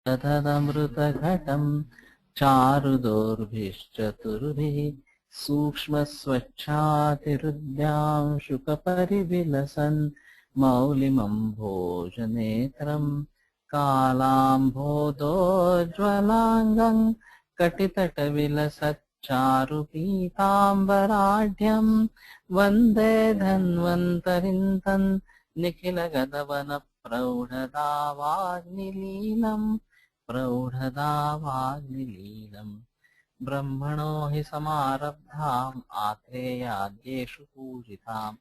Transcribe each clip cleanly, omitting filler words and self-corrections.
तदमृतघटं चारुदोर्भिश्चतुर्भिः सूक्ष्मस्वच्छातिहृद्यां शुकपरिविलसन् मौलिमं भोजनेत्रं कालाम्भोदोज्ज्वलाङ्गं कटितटविलसच्चारुपीताम्बराढ्यं वन्दे धन्वन्तरिं तन् निखिलगदवनप्रौढदावाग्निलीलम् ब्रह्मणो हि समारब्धाम् आत्रेयाद्येषु पूजिताम्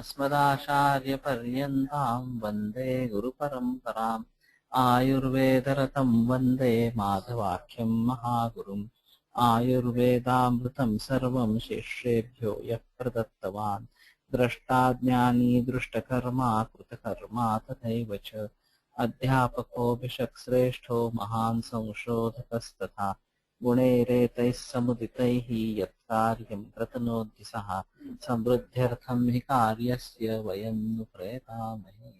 अस्मदाचार्यपर्यन्तां वन्दे गुरुपरम्पराम् आयुर्वेदरतं वन्दे माधवाख्यं महागुरुम् आयुर्वेदामृतं सर्वं शिष्येभ्यो यः प्रदत्तवान् द्रष्टा ज्ञानी दृष्टकर्मा कृतकर्मा तथैव च अध्यापकोऽभिषक्श्रेष्ठो महान् संशोधकस्तथा गुणैरेतैः समुदितैः यत्कार्यं प्रतनोति सः समृद्ध्यर्थं हि कार्यस्य वयं नु प्रयतामहे।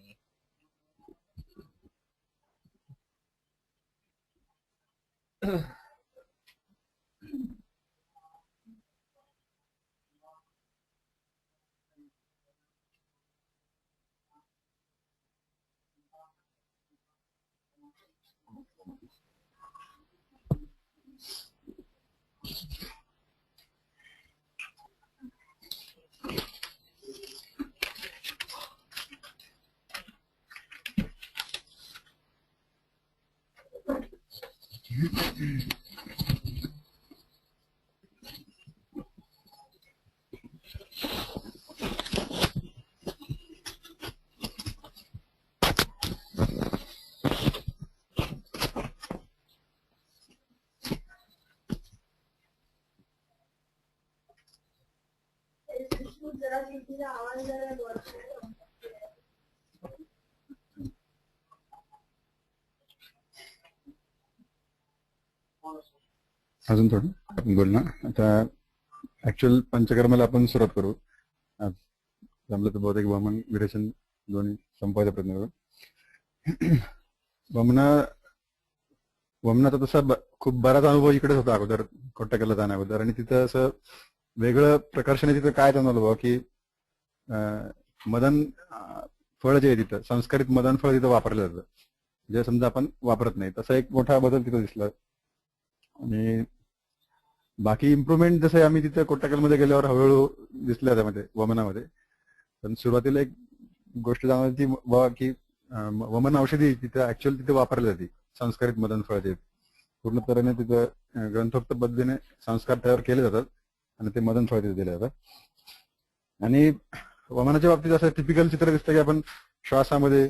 अजून थोडं बोल ना. आता ऍक्च्युअल पंचकर्माला आपण सुरुवात करू. आज जमलं तर बहुतेक वामन विरेचन दोन्ही संपवायचा प्रयत्न करू. वमनाचा तसा खूप बराच अनुभव इकडेच होता अगोदर कोट्टाक्याला जाण्याबद्दल, आणि तिथं असं वेगळं प्रकर्षण तिथं काय जाणवलं की मदन फळ जे आहे तिथं संस्कारित मदन फळ तिथं वापरलं जातं, जे समजा आपण वापरत नाही. तसा एक मोठा बदल तिथं दिसला. आणि बाकी इम्प्रुव्हमेंट जसं आम्ही तिथे कोट्टाकलमध्ये गेल्यावर हळूहळू दिसल्या त्यामध्ये वमनामध्ये. पण सुरुवातीला एक गोष्ट जाणवली की वमन औषधी तिथे ऍक्च्युअल तिथे वापरली जाते. संस्कारित मदन फळाचे पूर्ण तऱ्हेने तिथं ग्रंथोक्त पद्धतीने संस्कार तयार केले जातात आणि ते मदन फळ तिथे दिले जातात. आणि वमनाच्या बाबतीत असं टिपिकल चित्र दिसतं की आपण श्वासामध्ये,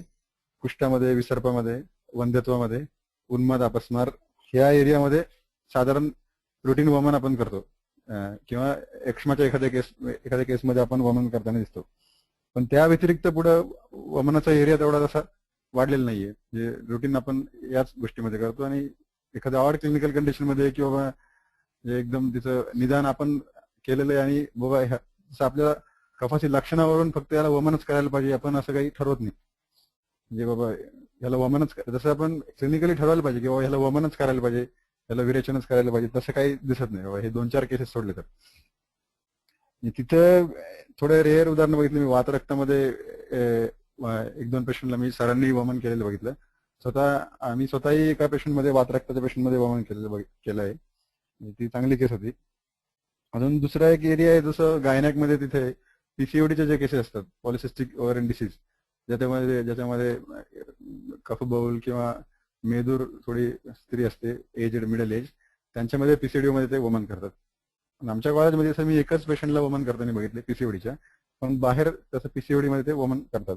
कुष्ठामध्ये, विसर्पामध्ये, वंध्यत्वामध्ये, उन्माद, अपस्मार ह्या एरियामध्ये साधारण रुटीन वमन आपण करतो, किंवा एक्ष्माच्या एखाद्या केसमध्ये आपण वमन करताना दिसतो. पण त्या व्यतिरिक्त पुढे वमनाचा एरिया तेवढा जसा वाढलेला नाहीये. जे रुटीन आपण याच गोष्टीमध्ये करतो. आणि एखाद्या ऑड क्लिनिकल कंडिशन मध्ये किंवा एकदम तिचं निदान आपण केलेलं आहे आणि बाबा जसं आपल्याला कफाची लक्षणावरून फक्त याला वमनच करायला पाहिजे आपण असं काही ठरवत नाही. म्हणजे बाबा याला वमनच, जसं आपण क्लिनिकली ठरवायला पाहिजे की बाबा ह्याला वमनच करायला पाहिजे, याला विरेचनच करायला पाहिजे, तसं काही दिसत नाही बाबा. हे 2-4 केसेस सोडले तर. तिथं थोडे रेअर उदाहरण बघितले मी. वातरक्तामध्ये 1-2 पेशंटला मी सरांनी वमन केलेलं बघितलं. आम्ही स्वतःही एका पेशंटमध्ये, वातरक्ताच्या पेशंटमध्ये वमन केलं आहे. ती चांगली केस होती. अजून दुसरा एक एरिया आहे जसं गायनॅकमध्ये, तिथे पीसीओडीचे जे केसेस असतात, पॉलिसिस्टिक ओव्हरियन डिसीज, ज्याच्यामध्ये कफबौल किंवा मेदूर थोडी स्त्री असते, एजेड, मिडल एज, त्यांच्यामध्ये पीसीओडी मध्ये ते वमन करतात. आमच्या कॉलेजमध्ये असं मी एकच पेशंटला वमन करताना बघितले पीसीओडीच्या, पण बाहेर तसं पीसीओडी मध्ये ते वमन करतात.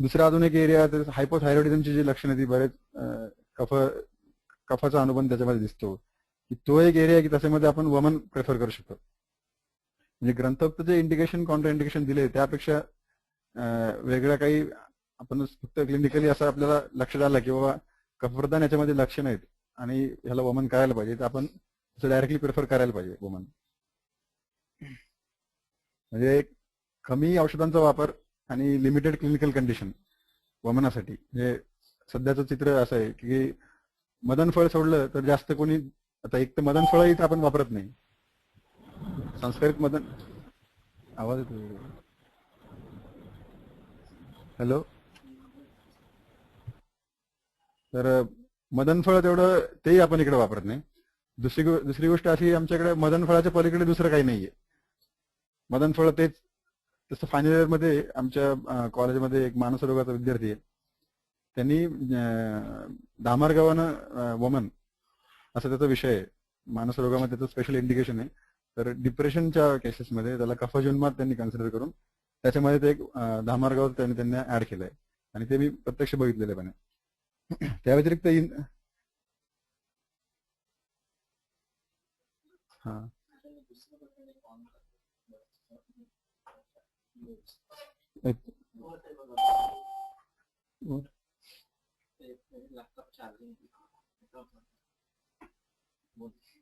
दुसरा अजून एक एरिया हायपोथायरॉइडिझमची जी लक्षणं ती बरेच कफाचा अनुबंध त्याच्यामध्ये दिसतो, की तो एक एरिया की त्याच्यामध्ये आपण वमन प्रेफर करू शकतो. म्हणजे ग्रंथोक्त जे इंडिकेशन, कॉन्ट्रा इंडिकेशन दिले त्यापेक्षा वेगळं काही आपण फक्त क्लिनिकली असं आपल्याला लक्षात आलं की बाबा कफप्रदान याच्यामध्ये लक्षण आहेत आणि ह्याला वमन करायला पाहिजे, तर आपण डायरेक्टली प्रेफर करायला पाहिजे वमन. म्हणजे कमी औषधांचा वापर आणि लिमिटेड क्लिनिकल कंडिशन वमनासाठी. म्हणजे सध्याचं चित्र असं आहे की मदन फळ सोडलं तर जास्त कोणी, आता एक तर मदन फळ इथं आपण वापरत नाही. संस्कृत मदन, आवाज येतो? हॅलो. तर मदन फळ तेवढं तेही आपण इकडे वापरत नाही. दुसरी गोष्ट अशी, आमच्याकडे मदन फळाच्या पलीकडे दुसरं काही नाहीये. मदन फळ तेच. तसं फायनल इयर मध्ये आमच्या कॉलेजमध्ये एक मानसरोगाचा विद्यार्थी आहे, त्यांनी धामरगावानं वमन असा त्याचा विषय आहे. मानसरोगामध्ये त्याचं स्पेशल इंडिकेशन आहे. तर डिप्रेशनच्या केसेसमध्ये त्याला कफजन्मात त्यांनी कन्सिडर करून त्याच्यामध्ये ते एक धामरगाव त्यांनी ऍड केलंय, आणि ते मी प्रत्यक्ष बघितलेलं पण आहे. त्या व्यतिरिक्त हा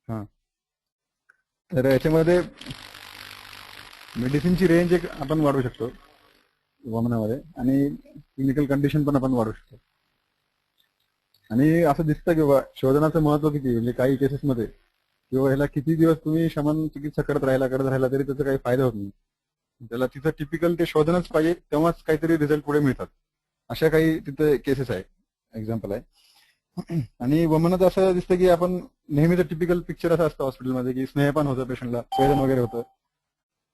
हा तर याच्यामध्ये मेडिसिनची रेंज एक आपण वाढवू शकतो वमनामध्ये, आणि क्लिनिकल कंडिशन पण आपण वाढवू शकतो. आणि असं दिसतं की बाबा शोधनाचं महत्व किती, म्हणजे काही केसेसमध्ये किंवा ह्याला किती दिवस तुम्ही शमन चिकित्सा करत राहिला तरी त्याचा काही फायदा होत नाही. त्याला तिथं टिपिकल ते शोधनच पाहिजे, तेव्हाच काहीतरी रिझल्ट पुढे मिळतात. अशा काही तिथे केसेस आहे, एक्झाम्पल आहे. आणि वमनात असं दिसतं की आपण नेहमीच टिपिकल पिक्चर असं असतं हॉस्पिटलमध्ये की स्नेहपान होतं पेशंटला, स्वेदन वगैरे होतं,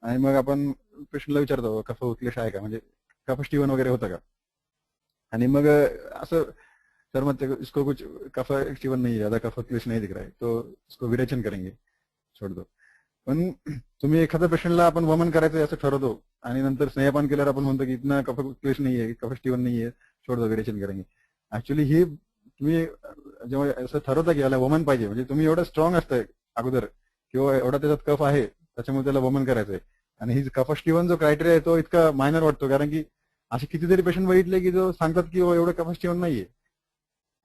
आणि मग आपण पेशंटला विचारतो कफ उतलेश आहे का, म्हणजे कफ स्टीवन वगैरे होतं का, आणि मग असं सर मग इसको कुछ कफ स्टीवन नहीं है, ज्यादा कफ क्लेश नहीं दिख रहा है, तो इसको विरेचन करेंगे, सोड दो. पण तुम्ही एखाद्या पेशंटला आपण वमन करायचं असं ठरवतो, आणि नंतर स्नेहपान केल्यावर आपण म्हणतो की इतना कफ क्लेश नाही आहे, कफ स्टीवन नाही आहे, सोड दो, विरेचन करेंगे. ऍक्च्युली ही तुम्ही जेव्हा असं ठरवता की याला वमन पाहिजे, म्हणजे तुम्ही एवढं स्ट्रॉंग असतंय अगोदर, किंवा एवढा त्याच्यात कफ आहे त्याच्यामुळे त्याला वमन करायचंय. आणि ही कफ स्टीवन जो क्रायटेरिया आहे तो इतका मायनर वाटतो, कारण की असे कितीतरी पेशंट बघितले की जो सांगतात की एवढं कफ स्टीवन नाहीये,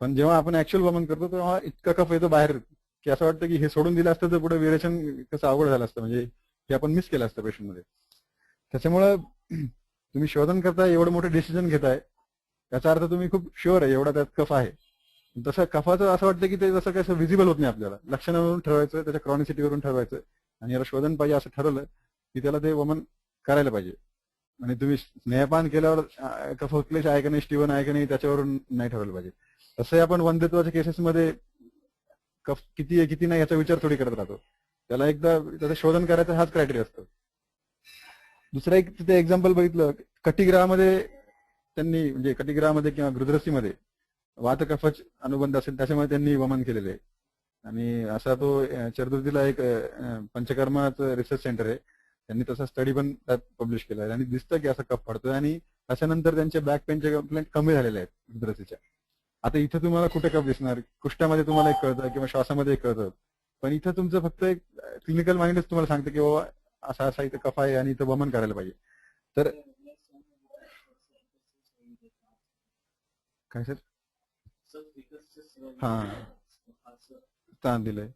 पण जेव्हा आपण ऍक्च्युअल वमन करतो तेव्हा इतका कफ येतो बाहेर की असं वाटतं की हे सोडून दिलं असतं तर पुढे विरेचन कसं अवघड झालं असतं, म्हणजे हे आपण मिस केलं असतं पेशंटमध्ये. त्याच्यामुळं तुम्ही शोधन करताय, एवढं मोठं डिसिजन घेताय, याचा अर्थ तुम्ही खूप शुअर आहे एवढा त्यात कफ आहे. तसं कफाचं असं वाटतं की ते जसं कसं व्हिजिबल होत नाही आपल्याला, लक्षणावरून ठरवायचं, त्याच्या क्रॉनिसिटीवरून ठरवायचं, आणि याला शोधन पाहिजे असं ठरवलं की त्याला ते वमन करायला पाहिजे. आणि तुम्ही स्नेहपान केल्यावर कफ क्लेश आहे का नाही, स्टीवन आहे का नाही, त्याच्यावरून नाही ठरवलं पाहिजे. तसंही आपण वंध्यत्वाच्या केसेसमध्ये कफ किती आहे किती नाही याचा विचार थोडी करत राहतो, त्याला एकदा त्याचं शोधन करायचं हाच क्रायटेरिया असतो. दुसरं एक तिथे एक्झाम्पल बघितलं, कटिग्रहामध्ये त्यांनी, म्हणजे कटिग्रहामध्ये किंवा गृध्रसीमध्ये वातकफच अनुबंध असेल त्याच्यामुळे त्यांनी वमन केलेले आहे. आणि असा तो चर्दुर्तीला एक पंचकर्माचं रिसर्च सेंटर आहे, त्यांनी तसा स्टडी पण त्यात पब्लिश केला आहे, आणि दिसतं की असं कफ पडतोय, आणि त्याच्यानंतर त्यांच्या बॅक पेनचे कंप्लेंट कमी झालेल्या आहेत गृध्रसीच्या. आता इथं तुम्हाला कुठे कफ दिसणार, कुष्ठामध्ये तुम्हाला एक कळतं किंवा श्वासामध्ये एक कळतं, पण इथं तुमचं फक्त एक क्लिनिकल माइंडच तुम्हाला सांगतं की बाबा असा असा इथं कफ आहे आणि इथं वमन करायला पाहिजे. तर काय सर, हा स्थान दिलंय,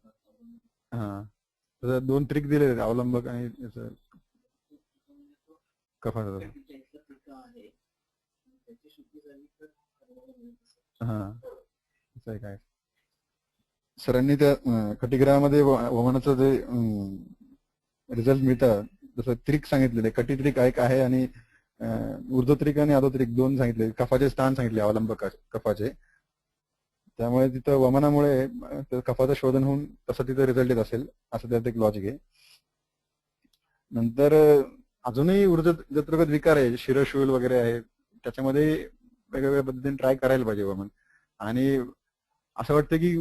हा तसं 2 ट्रिक दिले अवलंबक आणि कफाचा. हा असं आहे काय, सरांनी त्या कटिग्रहामध्ये वमनाचं जे रिझल्ट मिळतात जसं त्रिक सांगितलेले, कटी त्रिक एक आहे, आणि ऊर्ध्वत्रिक आणि अधोत्रिक 2 सांगितले, कफाचे स्थान सांगितले अवलंबक कफाचे. त्यामुळे तिथं वमनामुळे कफाचं शोधन होऊन तसं तिथं रिझल्ट येत असेल, असं त्यात एक लॉजिक आहे. नंतर अजूनही ऊर्ध्वजत्रगत विकार आहे, शिरशूल वगैरे आहे, त्याच्यामध्ये वेगवेगळ्या पद्धतीने ट्राय करायला पाहिजे वमन. आणि असं वाटतं की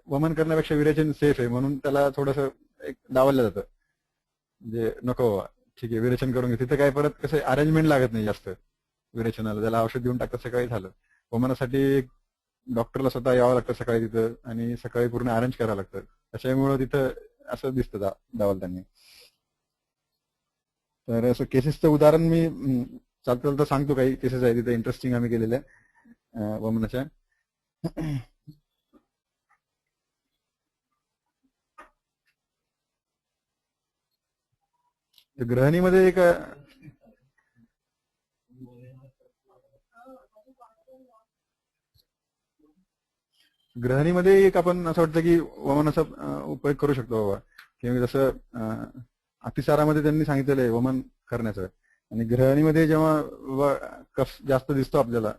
वमन करण्यापेक्षा विरेचन सेफ आहे, म्हणून त्याला थोडस एक डावललं जातं, म्हणजे नको ठीक आहे विरेचन करून घे. तिथं काय परत कसं अरेंजमेंट लागत नाही जास्त विरेचनाला, त्याला औषध देऊन टाकतं सकाळी झालं. वमनासाठी डॉक्टरला स्वतः यावं लागतं सकाळी तिथं, आणि सकाळी पूर्ण अरेंज करावं लागतं, त्याच्यामुळं तिथं असं दिसतं डावल त्यांनी. तर असं केसेसचं उदाहरण मी चालता चालता सांगतो, काही केसेस आहे तिथे इंटरेस्टिंग आम्ही केलेल्या वमनाच्या. गृहिणीमध्ये एक ग्रहणीमध्ये एक आपण असं वाटतं की वमनाचा उपयोग करू शकतो बाबा, किंवा जसं अतिसारामध्ये त्यांनी सांगितलेलं आहे वमन करण्याचं, आणि ग्रहणीमध्ये जेव्हा कफ जास्त दिसतो आपल्याला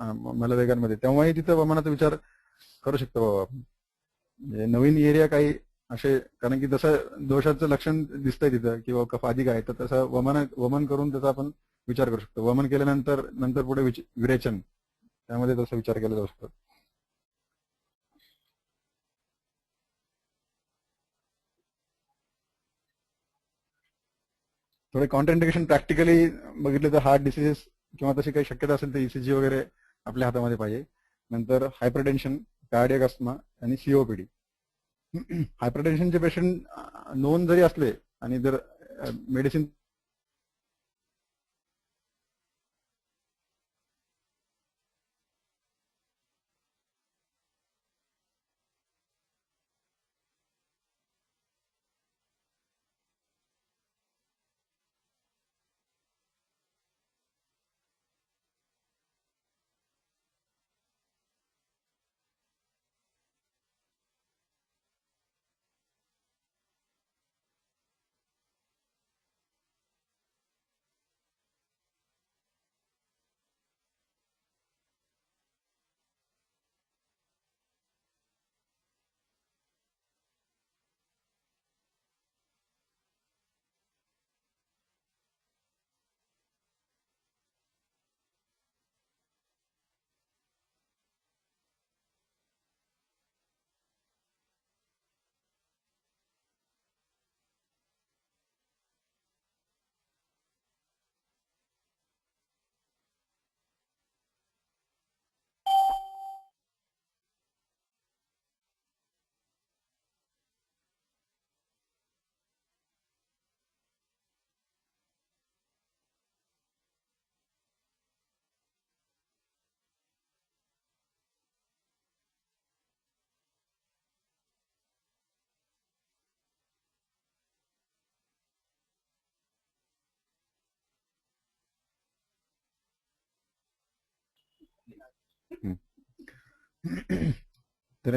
मलवेगांमध्ये, तेव्हाही तिथं वमनाचा विचार करू शकतो बाबा आपण. म्हणजे नवीन एरिया काही असे, कारण की जसं दोषाचं लक्षण दिसतंय तिथं किंवा कफ अधिक आहे, तर तसं वमन करून त्याचा आपण विचार करू शकतो. वमन केल्यानंतर पुढे विरेचन, त्यामध्ये तसा विचार केला जाऊ शकतो. थोडे कॉन्ट्राइंडिकेशन प्रॅक्टिकली बघितलं तर हार्ट डिसीजेस किंवा तशी काही शक्यता असेल तर ईसीजी वगैरे आपल्या हातामध्ये पाहिजे. नंतर हायपरटेन्शन, कार्डियक अस्थमा आणि सीओपीडी. हायपरटेन्शनचे पेशंट नोंद जरी असले आणि जर मेडिसिन तर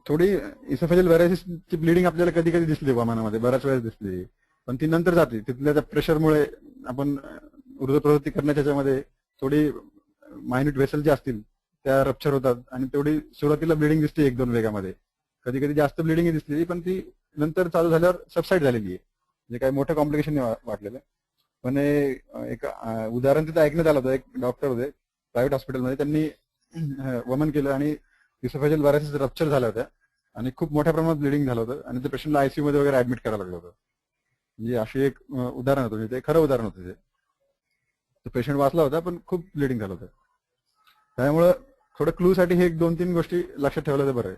थोडी इसोफेजल व्हेरायसिसची ब्लिडिंग आपल्याला कधी कधी दिसली वामानामध्ये, बऱ्याच वेळेस दिसली, पण ती नंतर जाते. तिथल्या त्या प्रेशरमुळे आपण ऊर्ध्वप्रवृत्ती करण्याच्या ह्याच्यामध्ये थोडी मायन्यूट वेसल जे असतील त्या रप्चर होतात आणि तेवढी सुरुवातीला ब्लिडिंग दिसते 1-2 वेगामध्ये. कधी कधी जास्त ब्लिडिंग दिसली, पण ती नंतर चालू झाल्यावर सबसाईड झालेली आहे, म्हणजे काही मोठं कॉम्प्लिकेशन नाही वाटलेलं. पण एक उदाहरण तिथं ऐकण्यात आलं होतं. एक डॉक्टर होते प्रायव्हेट हॉस्पिटलमध्ये, त्यांनी वमन केलं आणि इसोफेजल व्हायरसेस रप्चर झाल्या होत्या आणि खूप मोठ्या प्रमाणात ब्लिडिंग झालं होतं आणि ते पेशंटला आयसीयू मध्ये वगैरे ऍडमिट करायला लागलं होतं. म्हणजे अशी एक उदाहरण होतं, ते खरं उदाहरण होतं. ते पेशंट वाचला होता पण खूप ब्लिडिंग झालं होतं. त्यामुळं थोडं क्लू साठी हे 1-2-3 गोष्टी लक्षात ठेवल्या तर बरं आहे.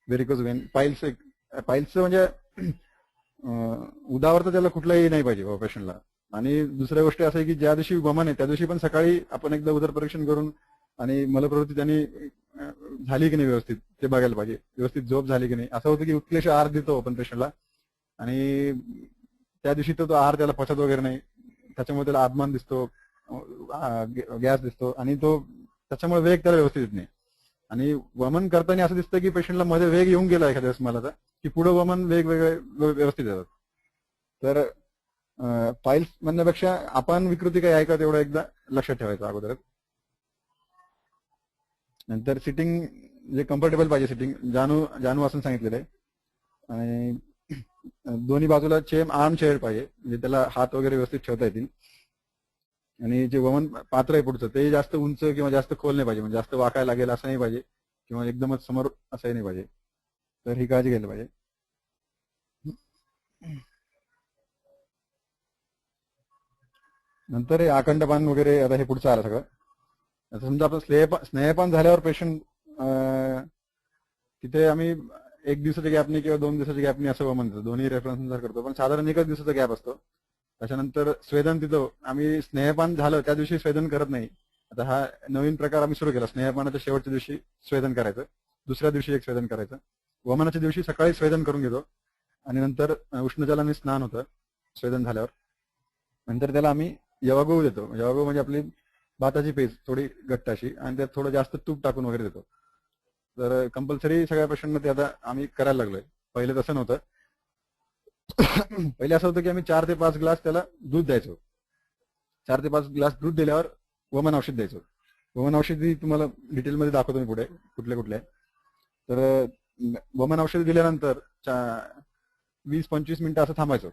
व्हेरिकोज वेन, पाईल्सचं म्हणजे उदावर तर त्याला कुठलाही नाही पाहिजे पेशंटला. आणि दुसऱ्या गोष्टी असं आहे की ज्या दिवशी वमन आहे त्या दिवशी पण सकाळी आपण एकदा उदर परीक्षण करून आणि मलप्रवृत्ती त्यांनी झाली की नाही व्यवस्थित ते बघायला पाहिजे. व्यवस्थित झोप झाली की नाही. असं होतं की उत्क्लेश आहार देतो आपण पेशंटला आणि त्या दिवशी तो आहार त्याला पचत वगैरे नाही, त्याच्यामुळे त्याला आत्मान दिसतो, गॅस दिसतो आणि तो त्याच्यामुळे वेग त्याला व्यवस्थित येत नाही. आणि वमन करताना असं दिसतं की पेशंटला मध्ये वेग येऊन गेला एखाद्या वेळेस मला तर, की पुढे वमन वेगवेगळे व्यवस्थित येतात. तर पाईल्स म्हणण्यापेक्षा आपण विकृती काय आहे का तेवढं एकदा लक्षात ठेवायचं अगोदर. नंतर सिटिंग जे कम्फर्टेबल पाहिजे, सिटिंग जानू असं सांगितलेलं आहे. आणि दोन्ही बाजूला आर्म चेअर पाहिजे, म्हणजे त्याला हात वगैरे व्यवस्थित ठेवता येतील. आणि जे वमन पात्र आहे पुढचं ते जास्त उंच किंवा जास्त खोल नाही पाहिजे, म्हणजे जास्त वाकायला लागेल असं नाही पाहिजे किंवा एकदमच समोर असंही नाही पाहिजे. तर ही काळजी घ्यायला पाहिजे. नंतर हे आखंडपान वगैरे, आता हे पुढचं आलं सगळं. आता समजा आपण स्नेहपान झाल्यावर पेशंट तिथे आम्ही 1 दिवसाच्या गॅपने किंवा 2 दिवसाच्या गॅपने असं म्हणतो, दोन्ही रेफरन्सनुसार करतो, पण साधारण 1च दिवसाचा गॅप असतो. त्याच्यानंतर स्वेदन तिथं आम्ही स्नेहपान झालं त्या दिवशी स्वेदन करत नाही. आता हा नवीन प्रकार आम्ही सुरू केला, स्नेहपानाच्या शेवटच्या दिवशी स्वेदन करायचं, दुसऱ्या दिवशी एक स्वेदन करायचं. वमनाच्या दिवशी सकाळी स्वेदन करून घेतो आणि नंतर उष्णजलाने स्नान होतं स्वेदन झाल्यावर. नंतर त्याला आम्ही यवागू देतो. यवागू म्हणजे आपली भाताची पेज थोडी घट्ट अशी, आणि त्यात थोडं जास्त तूप टाकून वगैरे देतो. तर कंपल्सरी सगळ्या पेशंटना ते आता आम्ही करायला लागलोय. पहिले तसं नव्हतं. पहिले असं होतं की आम्ही 4 ते 5 ग्लास त्याला दूध द्यायचो. 4 ते 5 ग्लास दूध दिल्यावर वमन औषध द्यायचो. वमन औषधी तुम्हाला डिटेलमध्ये दाखवतो मी पुढे कुठले कुठले आहे. तर वमन औषध दिल्यानंतर 20-25 मिनिटं असं थांबायचं,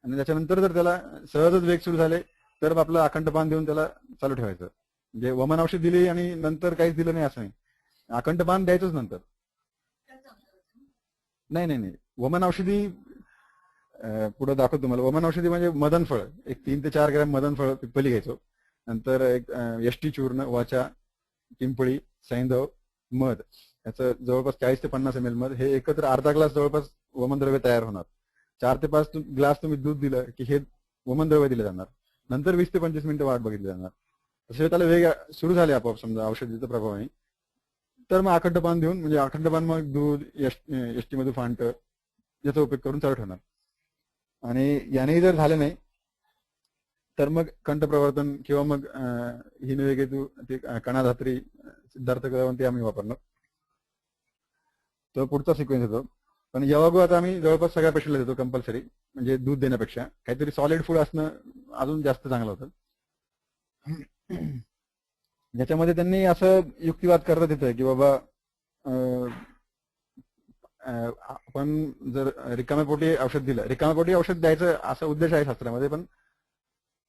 आणि त्याच्यानंतर जर त्याला सहजच वेग सुरू झाले तर आपलं अखंड पान देऊन त्याला चालू ठेवायचं. म्हणजे वमन औषध दिली आणि नंतर काहीच दिलं नाही असं नाही, अखंड पान द्यायचंच नंतर. नाही नाही नाही, वमन औषधी पुढे दाखवतो तुम्हाला. वमन औषधी म्हणजे मदन फळ, एक 3 ते 4 ग्रॅम मदन फळ पिपली घ्यायचो. नंतर एक यष्टी चूर्ण, वाचा, पिंपळी, सैंधव, मध, याचं जवळपास 40 ते 50 ml मध, हे एकत्र अर्धा ग्लास जवळपास वमन द्रव्य तयार होणार. 4 ते 5 ग्लास तुम्ही दूध दिलं की हे वमन द्रव्य दिलं जाणार. नंतर 20 ते 25 मिनिटं वाट बघितली जाणार. तसे त्याला वेग सुरू झाले आपोआप समजा औषधीचा प्रभावाने, तर मग अखंड पान देऊन, म्हणजे अखंड पान मग दूध, यष्टीमध्ये फांट याचा उपयोग करून चालू ठेवणार. आणि यानेही जर झाले नाही तर मग कंठप्रवर्तन किंवा मग हिनवेगेतू ते कणाधात्री, सिद्धार्थ कळवण ते आम्ही वापरणार. तो पुढचा सिक्वेन्स येतो. पण यवागू आता आम्ही जवळपास सगळ्या पेशंटला देतो कंपल्सरी, म्हणजे दूध देण्यापेक्षा काहीतरी सॉलिड फूड असणं अजून जास्त चांगलं होतं. ज्याच्यामध्ये त्यांनी असं युक्तिवाद करत येतं की बाबा आपण जर रिकाम्या पोटी औषध दिलं, रिकाम्या पोटी औषध द्यायचं असा उद्देश आहे शास्त्रामध्ये, पण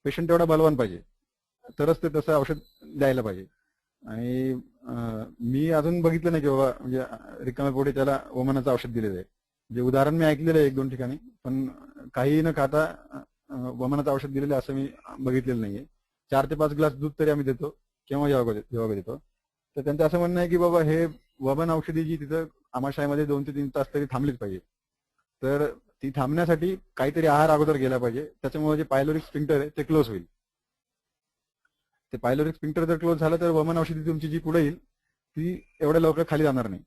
पेशंट तेवढा बलवान पाहिजे तरच ते तसं औषध द्यायला पाहिजे. आणि मी अजून बघितलं नाही की बाबा म्हणजे रिकाम्या पोटी त्याला वमनाचं औषध दिलेलं आहे. म्हणजे उदाहरण मी ऐकलेलं आहे 1-2 ठिकाणी, पण काही न खाता वमनाचं औषध दिलेलं असं मी बघितलेलं नाहीये. 4 ते 5 ग्लास दूध तरी आम्ही देतो किंवा यवागू देतो. तर त्यांचं असं म्हणणं आहे की बाबा हे वमन औषधी जी तिथं आमाशयामध्ये 2 ते 3 तास तरी थांबलीच पाहिजे. तर ती थांबण्यासाठी काहीतरी आहार अगोदर गेला पाहिजे. त्याच्यामुळे जे पायलोरिक स्फिंक्टर आहे ते क्लोज होईल. ते पायलोरिक स्फिंक्टर जर क्लोज झालं तर वमन औषधी तुमची जी पुढे येईल ती एवढ्या लवकर खाली जाणार नाही,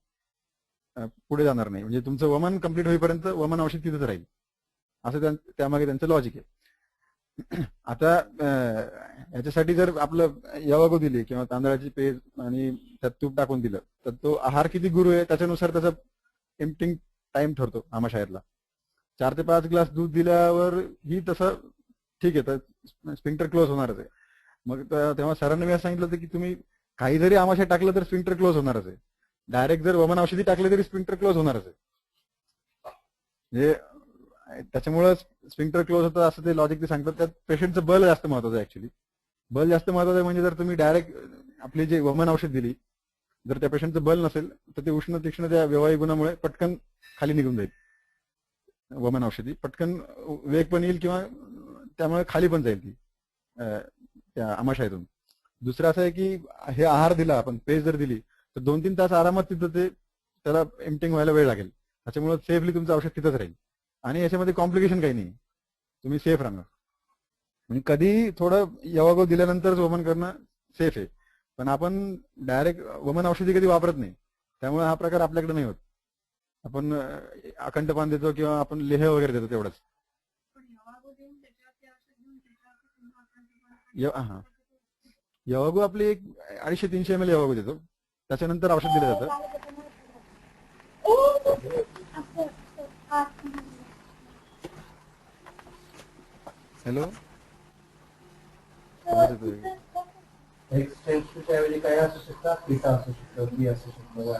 पुढे जाणार नाही. म्हणजे तुमचं वमन कंप्लीट होईपर्यंत वमन औषध तिथंच राहील, असं त्यामागे त्यांचं लॉजिक आहे. आता याच्यासाठी जर आपलं यवागू दिली किंवा तांदळाची पेज आणि त्यात तूप टाकून दिलं तर तो आहार किती गुरु आहे त्याच्यानुसार त्याचा एम्प्टिंग टाइम ठरतो आमाशयातला. 4 ते 5 ग्लास दूध दिल्यावर ही तसं ठीक आहे, तर स्फिंक्टर क्लोज होणारच आहे. मग तेव्हा सरांनी मी असं सांगितलं होतं की तुम्ही काही जरी आमाशय टाकलं तर स्फिंक्टर क्लोज होणारच आहे. डायरेक्ट जर वमन औषधी टाकले तरी स्फिंक्टर क्लोज होणारच आहे. म्हणजे त्याच्यामुळे स्फिंक्टर क्लोज होतं असं ते लॉजिक ते सांगतात. त्यात पेशंटचं बल जास्त महत्वाचं आहे. ऍक्च्युली बल जास्त महत्वाचं आहे. म्हणजे जर तुम्ही डायरेक्ट आपली जे वमन औषध दिली, जर त्या पेशंटचं बल नसेल तर ते उष्ण तीक्ष्ण त्या व्यवहारिक गुणामुळे पटकन खाली निघून जाईल. वमन औषधी पटकन वेग पण येईल किंवा त्यामुळे खाली पण जाईल ती त्या आमाशयातून. दुसरं असं आहे की हे आहार दिला आपण, पेज जर दिली तर 2-3 तास आरामात तिथं ते त्याला एम्प्टिंग व्हायला वेळ लागेल. त्याच्यामुळे सेफली तुमचं औषध तिथंच राहील आणि याच्यामध्ये कॉम्प्लिकेशन काही नाही, तुम्ही सेफ राहणार. म्हणजे कधी थोडं यवागो दिल्यानंतरच वमन करणं सेफ आहे, पण आपण डायरेक्ट वमन औषधी कधी वापरत नाही, त्यामुळे हा प्रकार आपल्याकडे नाही होत. आपण अखंड पान देतो किंवा आपण लेह वगैरे देतो तेवढंच. हा, यवागू आपली एक 250-300 ml यवागू देतो, त्याच्यानंतर औषध दिलं जातं. हॅलो, एक्सटेन्शनच्या ऐवजी काय असू शकतात, पिठा असू शकतो, बी असू शकतो.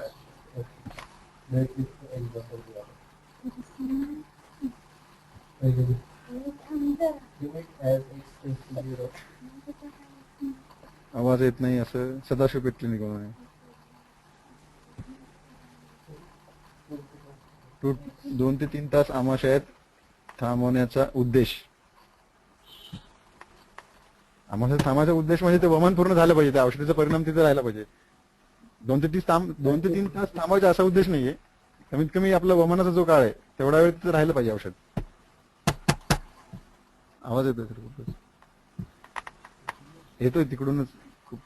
आवाज येत नाही असं सदाशिव पेट क्लिनिक आहे. 2 ते 3 तास आमाशयात थांबवण्याचा उद्देश. आमाशयात थांबवायचा उद्देश म्हणजे ते वमन पूर्ण झालं पाहिजे, त्या औषधीचा परिणाम तिथे राहिला पाहिजे. 2 ते 3 तास थांबवायचा असा उद्देश नाहीये. कमीत कमी आपला वमनाचा जो काळ आहे तेवढा वेळ तिथे राहिलं पाहिजे औषध. आवाज येतोय सर? येतोय तिकडूनच खूप.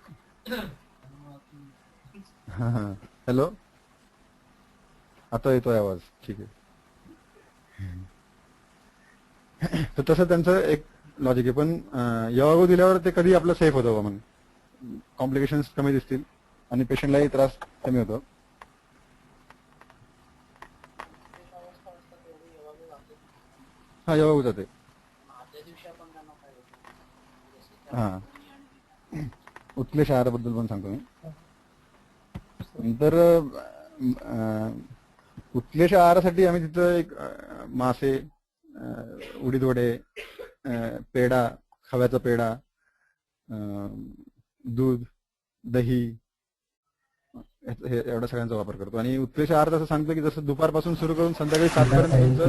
हा हा, हॅलो, आता येतोय आवाज, ठीक आहे. तर तसं त्यांचं एक लॉजिक आहे, पण यवागो दिल्यावर ते कधी आपलं सेफ होतं बा म्हणून कॉम्प्लिकेशन्स कमी दिसतील आणि पेशंटलाही त्रास कमी होतो. हा यवागो जाते. हा उत्क्लेश आहाराबद्दल पण सांगतो मी. नंतर उत्क्लेश आहारासाठी आम्ही तिथं एक मासे, उडीद वडे, पेढा, खव्याचा पेढा, दूध, दही हे एवढ्या सगळ्यांचा वापर करतो. आणि उत्क्लेश आहार असं सांगतो की जसं दुपारपासून सुरू करून संध्याकाळी 7 पर्यंत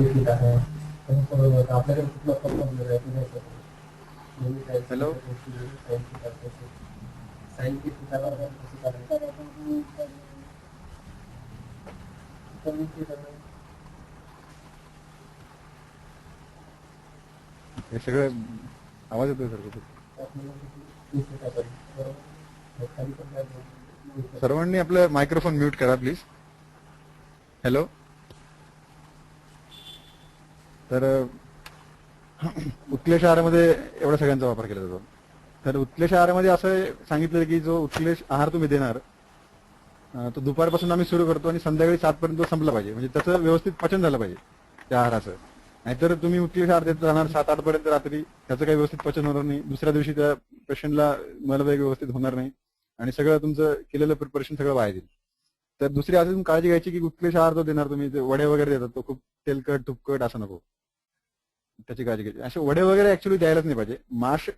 आपल्याकडे कुठला प्रॉब्लेम हॅलो हे सगळं आवाज येतोय सर. सर्वांनी आपलं मायक्रोफोन म्यूट करा प्लीज. हॅलो. तर उत्क्लेश आहारामध्ये एवढ्या सगळ्यांचा वापर केला जातो. तर उत्क्लेश आहारामध्ये असं सांगितलं की जो उत्क्लेश आहार तुम्ही देणार तो दुपारपासून आम्ही सुरू करतो आणि संध्याकाळी 7 पर्यंत संपला पाहिजे. म्हणजे त्याचं व्यवस्थित पचन झालं पाहिजे त्या आहाराचं. नाहीतर तुम्ही उत्क्लेश आहार देत राहणार 7-8 पर्यंत रात्री, त्याचं काही व्यवस्थित पचन होणार नाही. दुसऱ्या दिवशी त्या पेशंटला मलवेग व्यवस्थित होणार नाही आणि सगळं तुमचं केलेलं प्रिपरेशन सगळं वाया जाईल. तर दुसरी अजून काळजी घ्यायची की उत्क्लेश आहार जो देणार तुम्ही, ते वडे वगैरे देतात तो खूप तेलकट तुपकट असं नको, त्याची काळजी घ्यायची. असे वडे वगैरे ऍक्च्युली द्यायलाच नाही पाहिजे. माश,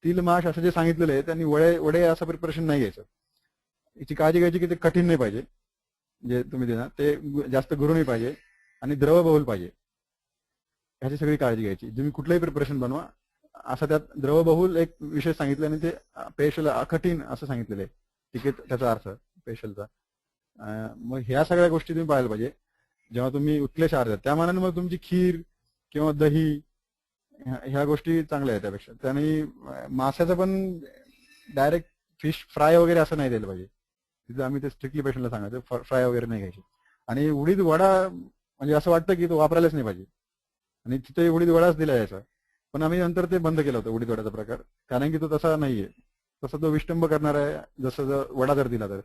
तिल माश असं जे सांगितलेलं आहे त्यांनी वडे असं प्रिपरेशन नाही घ्यायचं. याची काळजी घ्यायची की ते कठीण नाही पाहिजे जे तुम्ही देणार, ते जास्त गुरू नाही पाहिजे आणि द्रवबहुल पाहिजे. ह्याची सगळी काळजी घ्यायची. तुम्ही कुठलंही प्रिपरेशन बनवा, असं त्यात द्रवबहुल एक विषय सांगितलं आणि ते पेशल कठीण असं सांगितलेलं आहे. ठीक आहे, त्याचा अर्थ पेशलचा. मग ह्या सगळ्या गोष्टी तुम्ही पाहायला पाहिजे जेव्हा तुम्ही उत्क्लेश आहार द्या. त्या मानाने मग तुमची खीर किंवा दही ह्या गोष्टी चांगल्या आहेत त्यापेक्षा. त्याने माशाचं पण डायरेक्ट फिश फ्राय वगैरे असं नाही द्यायला पाहिजे. तिथं आम्ही ते स्ट्रिक्टली पेशंटला सांगायचं फ्राय वगैरे नाही घ्यायचे. आणि उडीद वडा म्हणजे असं वाटतं की तो वापरायलाच नाही पाहिजे आणि तिथे उडीद वडाच दिला यायचा, पण आम्ही नंतर ते बंद केलं होतं उडीद वड्याचा प्रकार, कारण की तो तसा नाहीये. तसं तो विष्टंब करणार आहे. जसं जर वडा जर दिला तर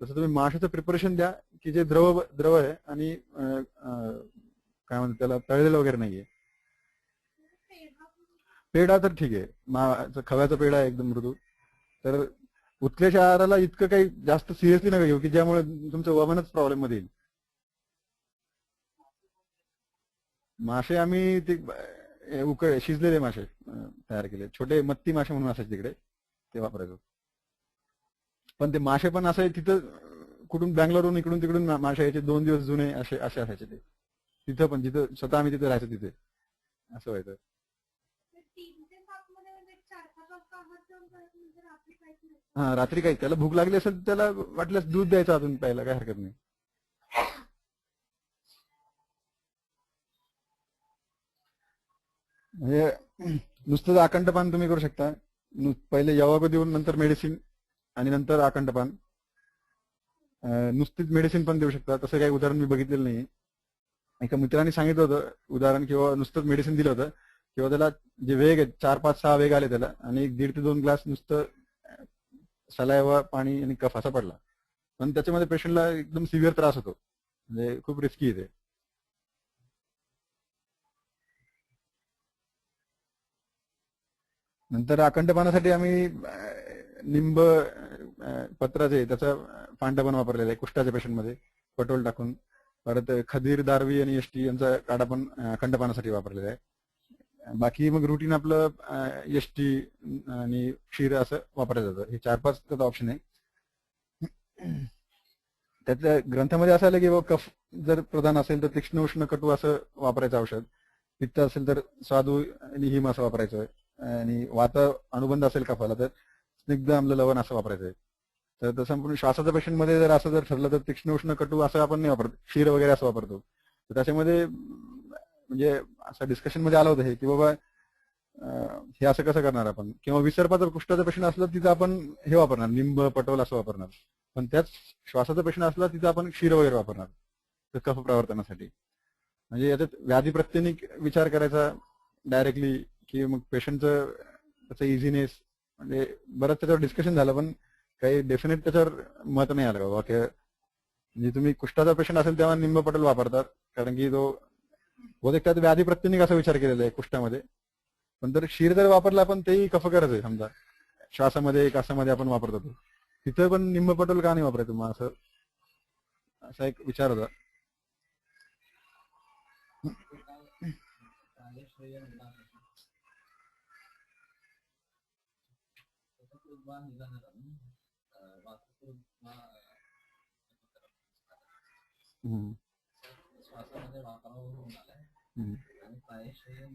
तसं तुम्ही माशाचं प्रिपरेशन द्या की जे द्रव आहे आणि काय म्हणतात त्याला, तळलेलं वगैरे नाहीये. पेढा तर ठीक आहे, खव्याचा पेढा आहे एकदम मृदू. तर उत्क्लेश आहाराला इतकं काही जास्त सिरियसली नका घेऊ की ज्यामुळे तुमचं वमनच प्रॉब्लेम मध्ये येईल. मासे आम्ही ते शिजलेले मासे तयार केले, छोटे मत्ती मासे म्हणून असायचे तिकडे, ते वापरायचो. पण ते मासे पण असं तिथं कुठून बँगलोरहून इकडून तिकडून मासे यायचे, 2 दिवस जुने असे असायचे ते. तिथं पण जिथं स्वतः आम्ही तिथे राहायचो तिथे असं व्हायचं. हा, रात्री काही त्याला भूक लागली असेल त्याला वाटल्यास दूध द्यायचं अजून प्यायला, काही हरकत नाही. म्हणजे नुसतं आकंठपान तुम्ही करू शकता. पहिले यवागो देऊन नंतर मेडिसिन आणि नंतर आकंठपान. नुसतीच मेडिसिन पण देऊ शकता, तसं काही उदाहरण मी बघितलेलं नाही. एका मित्रांनी सांगितलं होतं उदाहरण, किंवा नुसतंच मेडिसिन दिलं होतं किंवा त्याला जे वेग आहेत 4-5-6 वेग आले त्याला, आणि 1.5 ते 2 ग्लास नुसतं सलायवा, पाणी आणि कफ असा पडला, पण त्याच्यामध्ये पेशंटला एकदम सिव्हिअर त्रास होतो. म्हणजे खूप रिस्की आहे ते. नंतर आकंठपानासाठी आम्ही निंब पत्राचे त्याचा फांडा पण वापरलेला आहे कुष्ठाच्या पेशंटमध्ये पटोल टाकून. परत खदीर, दारवी आणि एसटी यांचा काढा पण अखंडपानासाठी वापरलेला आहे. बाकी मग रुटीन आपलं एसटी आणि क्षीर असं वापरलं जातं. हे 4-5 त्याचा ऑप्शन आहे. त्याच्या ग्रंथामध्ये असं आलं की कफ जर प्रधान असेल तर तीक्ष्ण उष्ण कटू असं वापरायचं औषध, पित्त असेल तर स्वादू आणि हिम असं वापरायचं, आणि वात अनुबंध असेल कफाला तर स्निग्ध आम्ल लवण असं वापरायचं आहे. तर संपूर्ण श्वासाच्या पेशंटमध्ये जर असं जर ठरलं तर तीक्ष्ण उष्ण कटू असं आपण नाही वापरत, क्षीर वगैरे असं वापरतो. तर त्याच्यामध्ये म्हणजे असं डिस्कशन मध्ये आलं होतं हे की बाबा हे असं कसं करणार आपण, किंवा विसर्पा जर कुष्ठाचं पेशंट असलं तिथं आपण हे वापरणार, निंब पटोल असं वापरणार. पण त्याच श्वासाचं पेशंट असला तिथं आपण क्षीर वगैरे वापरणार तर कफ प्रवर्तनासाठी. म्हणजे याच्यात व्याधी प्रत्येक विचार करायचा डायरेक्टली की मग पेशंटचं त्याचं इझिनेस म्हणजे बरंच त्याच्यावर डिस्कशन झालं, पण काही डेफिनेट त्याच्यावर मत नाही आलं बाबा की म्हणजे तुम्ही कुष्ठाचा पेशंट असेल तेव्हा निंबपटल वापरतात, कारण की तो बहुतेक त्यात व्याधी प्रत्यनिक असा विचार केलेला आहे कुष्ठामध्ये. पण जर क्षीर जर वापरला आपण तेही कफकरच आहे समजा, श्वासामध्ये कासामध्ये आपण वापरतो तो, तिथं पण निंबपटल का नाही वापरायचं मग, असं असा एक विचार होता. श्वासामध्ये वापरावर होऊन आलाय आणि पायश्रय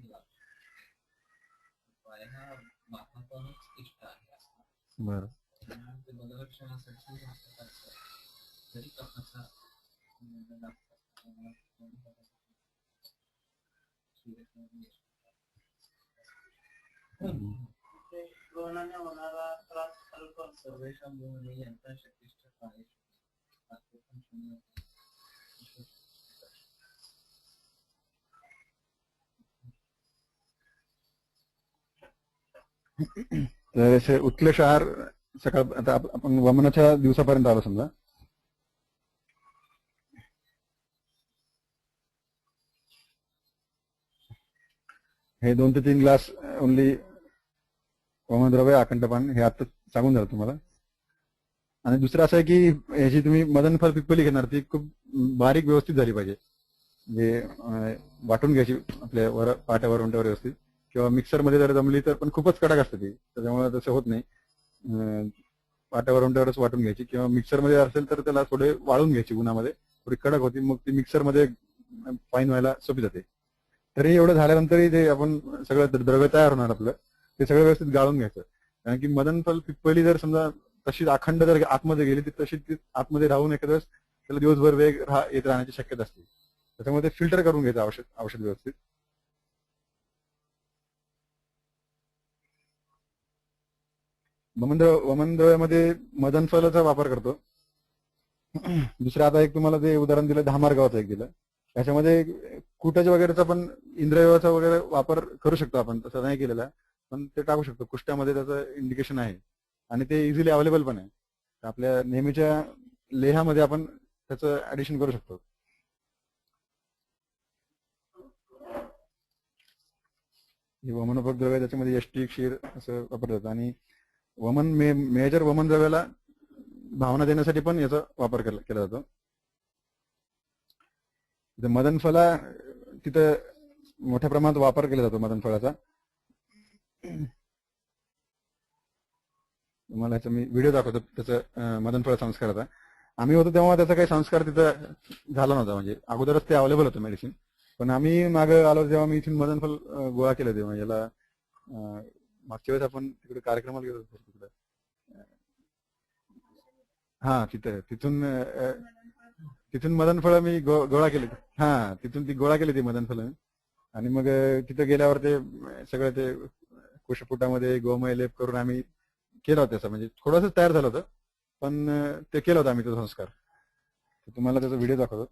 पाय हा वातावरणच इष्ट आहे. बरं. ते बललक्षणासाठी जरी कफाचा कोणाने होणारा त्रास अल्प सर्वेशा म्हणून यंत्र शक्तिष्ठ पाय तर असे उत्कलेश आहार सकाळ, आता आपण वमनाच्या दिवसापर्यंत आलो समजा, हे 2 ते 3 ग्लास ओनली वमनद्रव्य आकंठपान हे आता सांगून झालं तुम्हाला. आणि दुसरं असं आहे की ह्याची तुम्ही मदनफल पिप्पली घेणार ती खूप बारीक व्यवस्थित झाली पाहिजे, म्हणजे वाटून घ्यायची आपल्या वर पाट्यावर उंट्यावर व्यवस्थित, किंवा मिक्सरमध्ये जर जमली तर पण खूपच कडक असते ती, त्याच्यामुळे तसं होत नाही. पाट्यावर उंट्यावरच वाटून घ्यायची, किंवा मिक्सरमध्ये असेल तर त्याला थोडे वाळून घ्यायची उन्हामध्ये, थोडी कडक होती, मग ती मिक्सरमध्ये फाईन व्हायला सोपी जाते. तरी एवढं झाल्यानंतरही ते आपण सगळं द्रव्य तयार होणार आपलं, ते सगळं व्यवस्थित गाळून घ्यायचं. कारण की मदनफल पिप्पली जर समजा तशीच अखंड जर आतमध्ये गेली तर तशी ती आतमध्ये राहून एखाद्या वेळेस त्याला दिवसभर वेग येत राहण्याची शक्यता असते. त्याच्यामुळे ते फिल्टर करून घ्यायचं औषध व्यवस्थित. वमनद्रव्यामध्ये मदनफलाचा वापर करतो. दुसरं आता एक तुम्हाला ते उदाहरण दिलं, धामार गावाचं एक दिलं, त्याच्यामध्ये कुटाच्या वगैरेचा पण इंद्रयोगाचा वगैरे वापर करू शकतो आपण, तसं नाही केलेला, पण ते टाकू शकतो. कुष्ठामध्ये त्याचं इंडिकेशन आहे आणि ते इझिली अवेलेबल पण आहे. आपल्या नेहमीच्या लेहामध्ये आपण त्याचं ऍडिशन करू शकतो. वमनोपक द्रव्य त्याच्यामध्ये यष्टी क्षीर असं वापरलं जातं. आणि वमन मेजर वमन द्रव्याला भावना देण्यासाठी पण याचा वापर केला जातो. मदनफला तिथं मोठ्या प्रमाणात वापर केला जातो मदनफळाचा. तुम्हाला याचा मी व्हिडिओ दाखवतो त्याचं मदनफळ संस्काराचा. आम्ही होतो तेव्हा त्याचा काही संस्कार तिथं झाला नव्हता, म्हणजे अगोदरच ते अवेलेबल होतं मेडिसिन, पण आम्ही मागे आलो तेव्हा मी इथून मदनफल गोळा केलं तेव्हा याला. मागच्या वेळेस आपण तिकडे कार्यक्रमाला गेलो होतो तिकडे, हा तिथून मदनफळ मी गोळा केली. हा, तिथून ती गोळा केली ती मदनफळ. आणि मग तिथं गेल्यावर ते सगळं ते कुशपुटामध्ये गोमय लेप करून आम्ही केला होता त्याचा, म्हणजे थोडंसं तयार झालं होतं, पण ते केलं होतं आम्ही तो संस्कार. तुम्हाला त्याचा व्हिडिओ दाखवतो.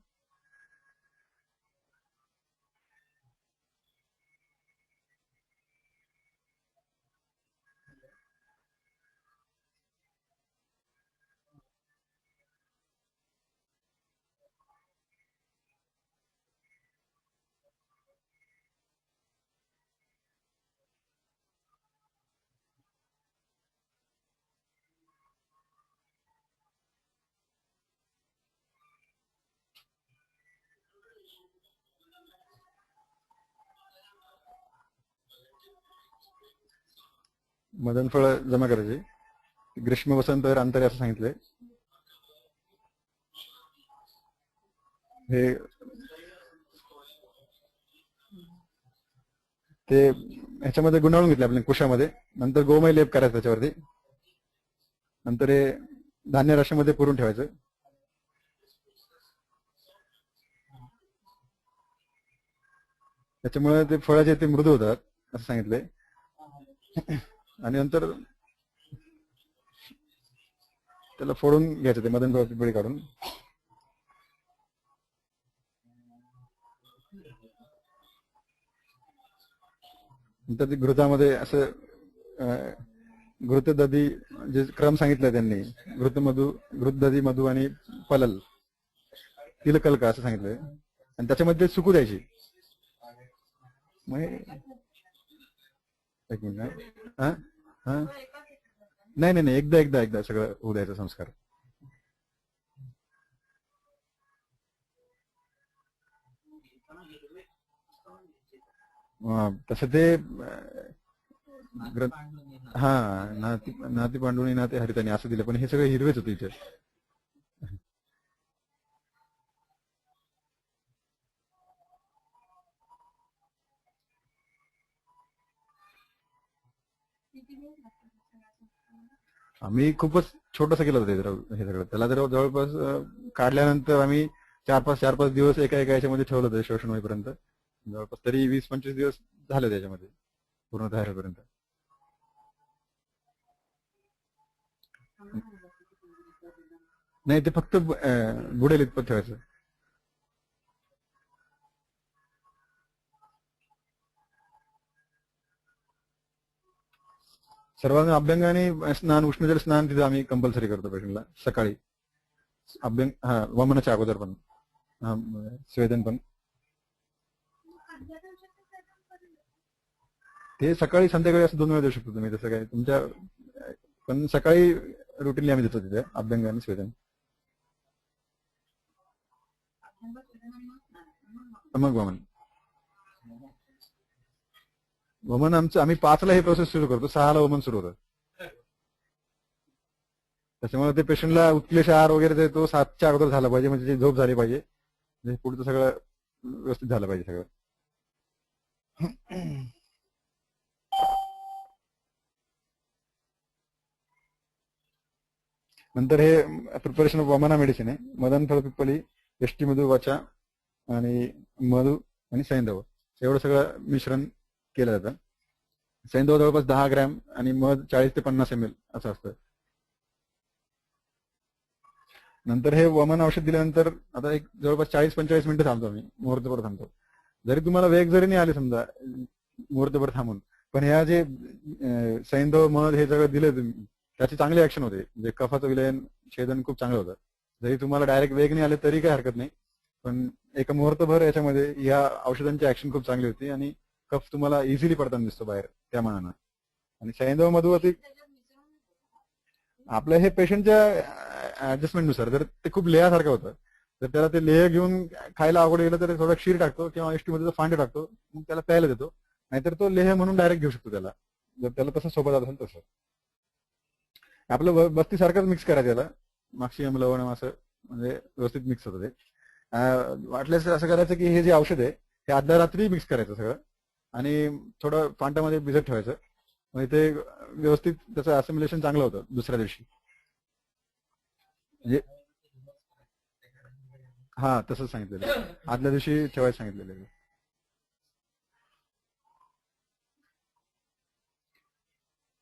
मदनफळ जमा करायचे, ग्रीष्म वसंत अंतरे असं सांगितलंय. हे ते ह्याच्यामध्ये गुंडाळून घेतले आपल्या कुशामध्ये, नंतर गोमय लेप करायचं त्याच्यावरती, नंतर हे धान्य राशीमध्ये पुरून ठेवायचं. त्याच्यामुळे ते फळाचे ते मृदू होतात असं सांगितलंय. आणि नंतर त्याला फोडून घ्यायचं ते मदनफळाची पिळी काढून. नंतर ते घृतामध्ये असं घृत दधी जे क्रम सांगितलं त्यांनी, घृत दधी मधू आणि पलल तिलकल्क असं सांगितलंय, आणि त्याच्यामध्ये सुकू द्यायची. मग एक मिनिट, हा हा नाही नाही नाही, एकदा सगळं होऊ द्यायचं संस्कार. तसं ते हा नाती पांडुनी नाते हरितानी असं दिलं, पण हे सगळे हिरवेच होते इथे. आम्ही खूपच छोटस केलं होतं हे सगळं. त्याला जर जवळपास काढल्यानंतर आम्ही चार पाच दिवस एका याच्यामध्ये ठेवलं होतं शोषण होईपर्यंत. जवळपास तरी 20-25 दिवस झाले त्याच्यामध्ये पूर्ण तयार होईपर्यंत. नाही, ते फक्त बुडेल इतपत ठेवायचं. सर्वांना अभ्यंग आणि स्नान, उष्णजल स्नान तिथे आम्ही कंपल्सरी करतो पेशंटला सकाळी. अभ्यंग हा वमनाच्या अगोदर पण, स्वेदन पण. ते सकाळी संध्याकाळी असं 2 वेळा देऊ शकतो तुम्ही, तसं काय तुमच्या, पण सकाळी रुटीनली आम्ही देतो तिथे अभ्यंग आणि स्वेदन. मग वमन आमचं, आम्ही 5ला हे प्रोसेस सुरू करतो, 6ला वमन सुरू होतं. त्याच्यामुळे ते पेशंटला उत्क्लेश आहार वगैरे देतो 7च्या अगोदर झाला पाहिजे, म्हणजे झोप झाली पाहिजे, म्हणजे पुढचं सगळं व्यवस्थित झालं पाहिजे सगळं. नंतर हे प्रिपरेशन ऑफ वमना मेडिसिन आहे. मदन फळ पिप्पली, यष्टी मधू, वाचा आणि मधू आणि सैंधव, एवढं सगळं मिश्रण केलं जातं. सैंधव जवळपास 10 ग्रॅम आणि मध 40 ते 50 ml असं असतं. नंतर हे वमन औषध दिल्यानंतर आता एक जवळपास 40-45 मिनिटं थांबतो आम्ही, मुहूर्तभर थांबतो. जरी तुम्हाला वेग जरी नाही आले समजा मुहूर्तभर थांबून, पण ह्या जे सैंधव मध हे सगळं दिले तुम्ही, त्याची चांगली ऍक्शन होते. म्हणजे कफाचं विलयन, छेदन खूप चांगलं होतं. जरी तुम्हाला डायरेक्ट वेग नाही आले तरी काही हरकत नाही, पण एक मुहूर्तभर याच्यामध्ये या औषधांची ऍक्शन खूप चांगली होती आणि कफ तुम्हाला इझिली पडताना दिसतो बाहेर त्या मानानं. आणि सैंधव मधुवती आपलं हे पेशंटच्या ऍडजस्टमेंटनुसार, जर ते खूप लेहासारखं होतं तर त्याला ते लेह घेऊन खायला अवघड गेलं तर थोडा क्षीर टाकतो किंवा यष्टीमध्ये फांडे टाकतो, मग त्याला प्यायला देतो. नाहीतर तो लेह म्हणून डायरेक्ट घेऊ शकतो त्याला, जर त्याला तसं सोबत असेल तसं. आपलं बस्तीसारखंच मिक्स करायचं त्याला, माक्षियम लवणम असं, म्हणजे व्यवस्थित मिक्स होतं ते. वाटल्यास असं करायचं की हे जे औषध आहे हे आदल्या रात्री मिक्स करायचं सगळं आणि थोडं फांटामध्ये भिजत ठेवायचं, म्हणजे ते व्यवस्थित त्याचं असिम्युलेशन चांगलं होतं दुसऱ्या दिवशी. म्हणजे हा तसंच सांगितलेलं, आदल्या दिवशी ठेवायचं सांगितलेलं.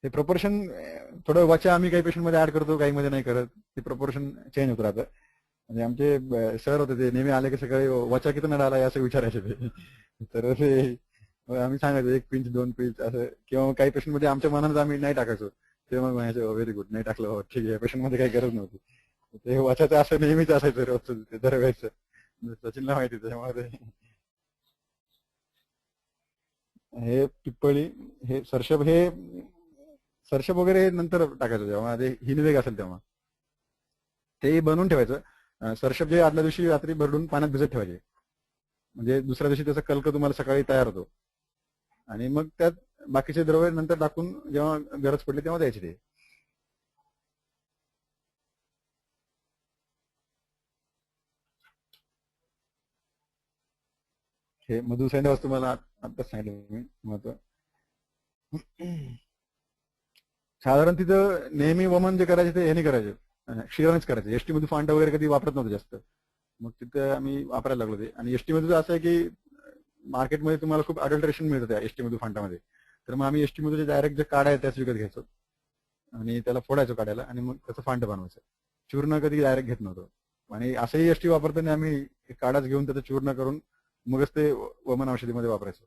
हे प्रपोर्शन थोडं वाचा आम्ही काही पेशंट मध्ये ऍड करतो, काही मध्ये नाही करत. ते प्रपोर्शन चेंज होत राहतं. म्हणजे आमचे सर होते ते नेहमी आले की सकाळी वाचा किती नळ आला असं विचारायचे ते. तर ते आम्ही सांगायचो 1 पिंच 2 पिंच असं, किंवा काही पेशंट मध्ये आमच्या मनात आम्ही नाही टाकायचो, ते मग म्हणायचे व्हेरी गुड, नाही टाकलं ठीक आहे, पेशंट मध्ये काही गरज नव्हती. ते वाचाचं असं नेहमीच असायचं रोजचं, ते दरवेळेचं सचिनला माहिती. त्याच्यामुळे हे पिप्पळी, हे सरशप वगैरे नंतर टाकायचं जेव्हा ते हिनवेग असेल तेव्हा ते बनवून ठेवायचं. सरशप जे आदल्या दिवशी रात्री भरडून पाण्यात भिजत ठेवायचे, म्हणजे दुसऱ्या दिवशी त्याचा कल्क तुम्हाला सकाळी तयार होतो. आणि मग त्यात बाकीचे द्रव्य नंतर टाकून जेव्हा गरज पडली तेव्हा द्यायची ते. हे मधुसैंधव तुम्हाला आताच सांगितलं मी महत्व. साधारण तिथं नेहमी वमन जे करायचे ते हे नाही करायचे, क्षीरानेच करायचे. एसटी मध्ये फांट वगैरे कधी वापरत नव्हतं जास्त, मग तिथे आम्ही वापरायला लागलो ते. आणि एसटी मध्ये असं आहे की मार्केटमध्ये तुम्हाला खूप अडल्ट्रेशन मिळतं त्या एसटी मध्ये फांटामध्ये, तर मग आम्ही एसटी मध्ये डायरेक्ट जे काढा आहे त्याच विकत घ्यायचो आणि त्याला फोडायचो काढायला, आणि मग त्याचं फांट बनवायचं. चूर्ण कधी डायरेक्ट घेत नव्हतो. आणि असंही एसटी वापरताना आम्ही काढाच घेऊन त्याचं चूर्ण करून मगच ते वमन औषधीमध्ये वापरायचो.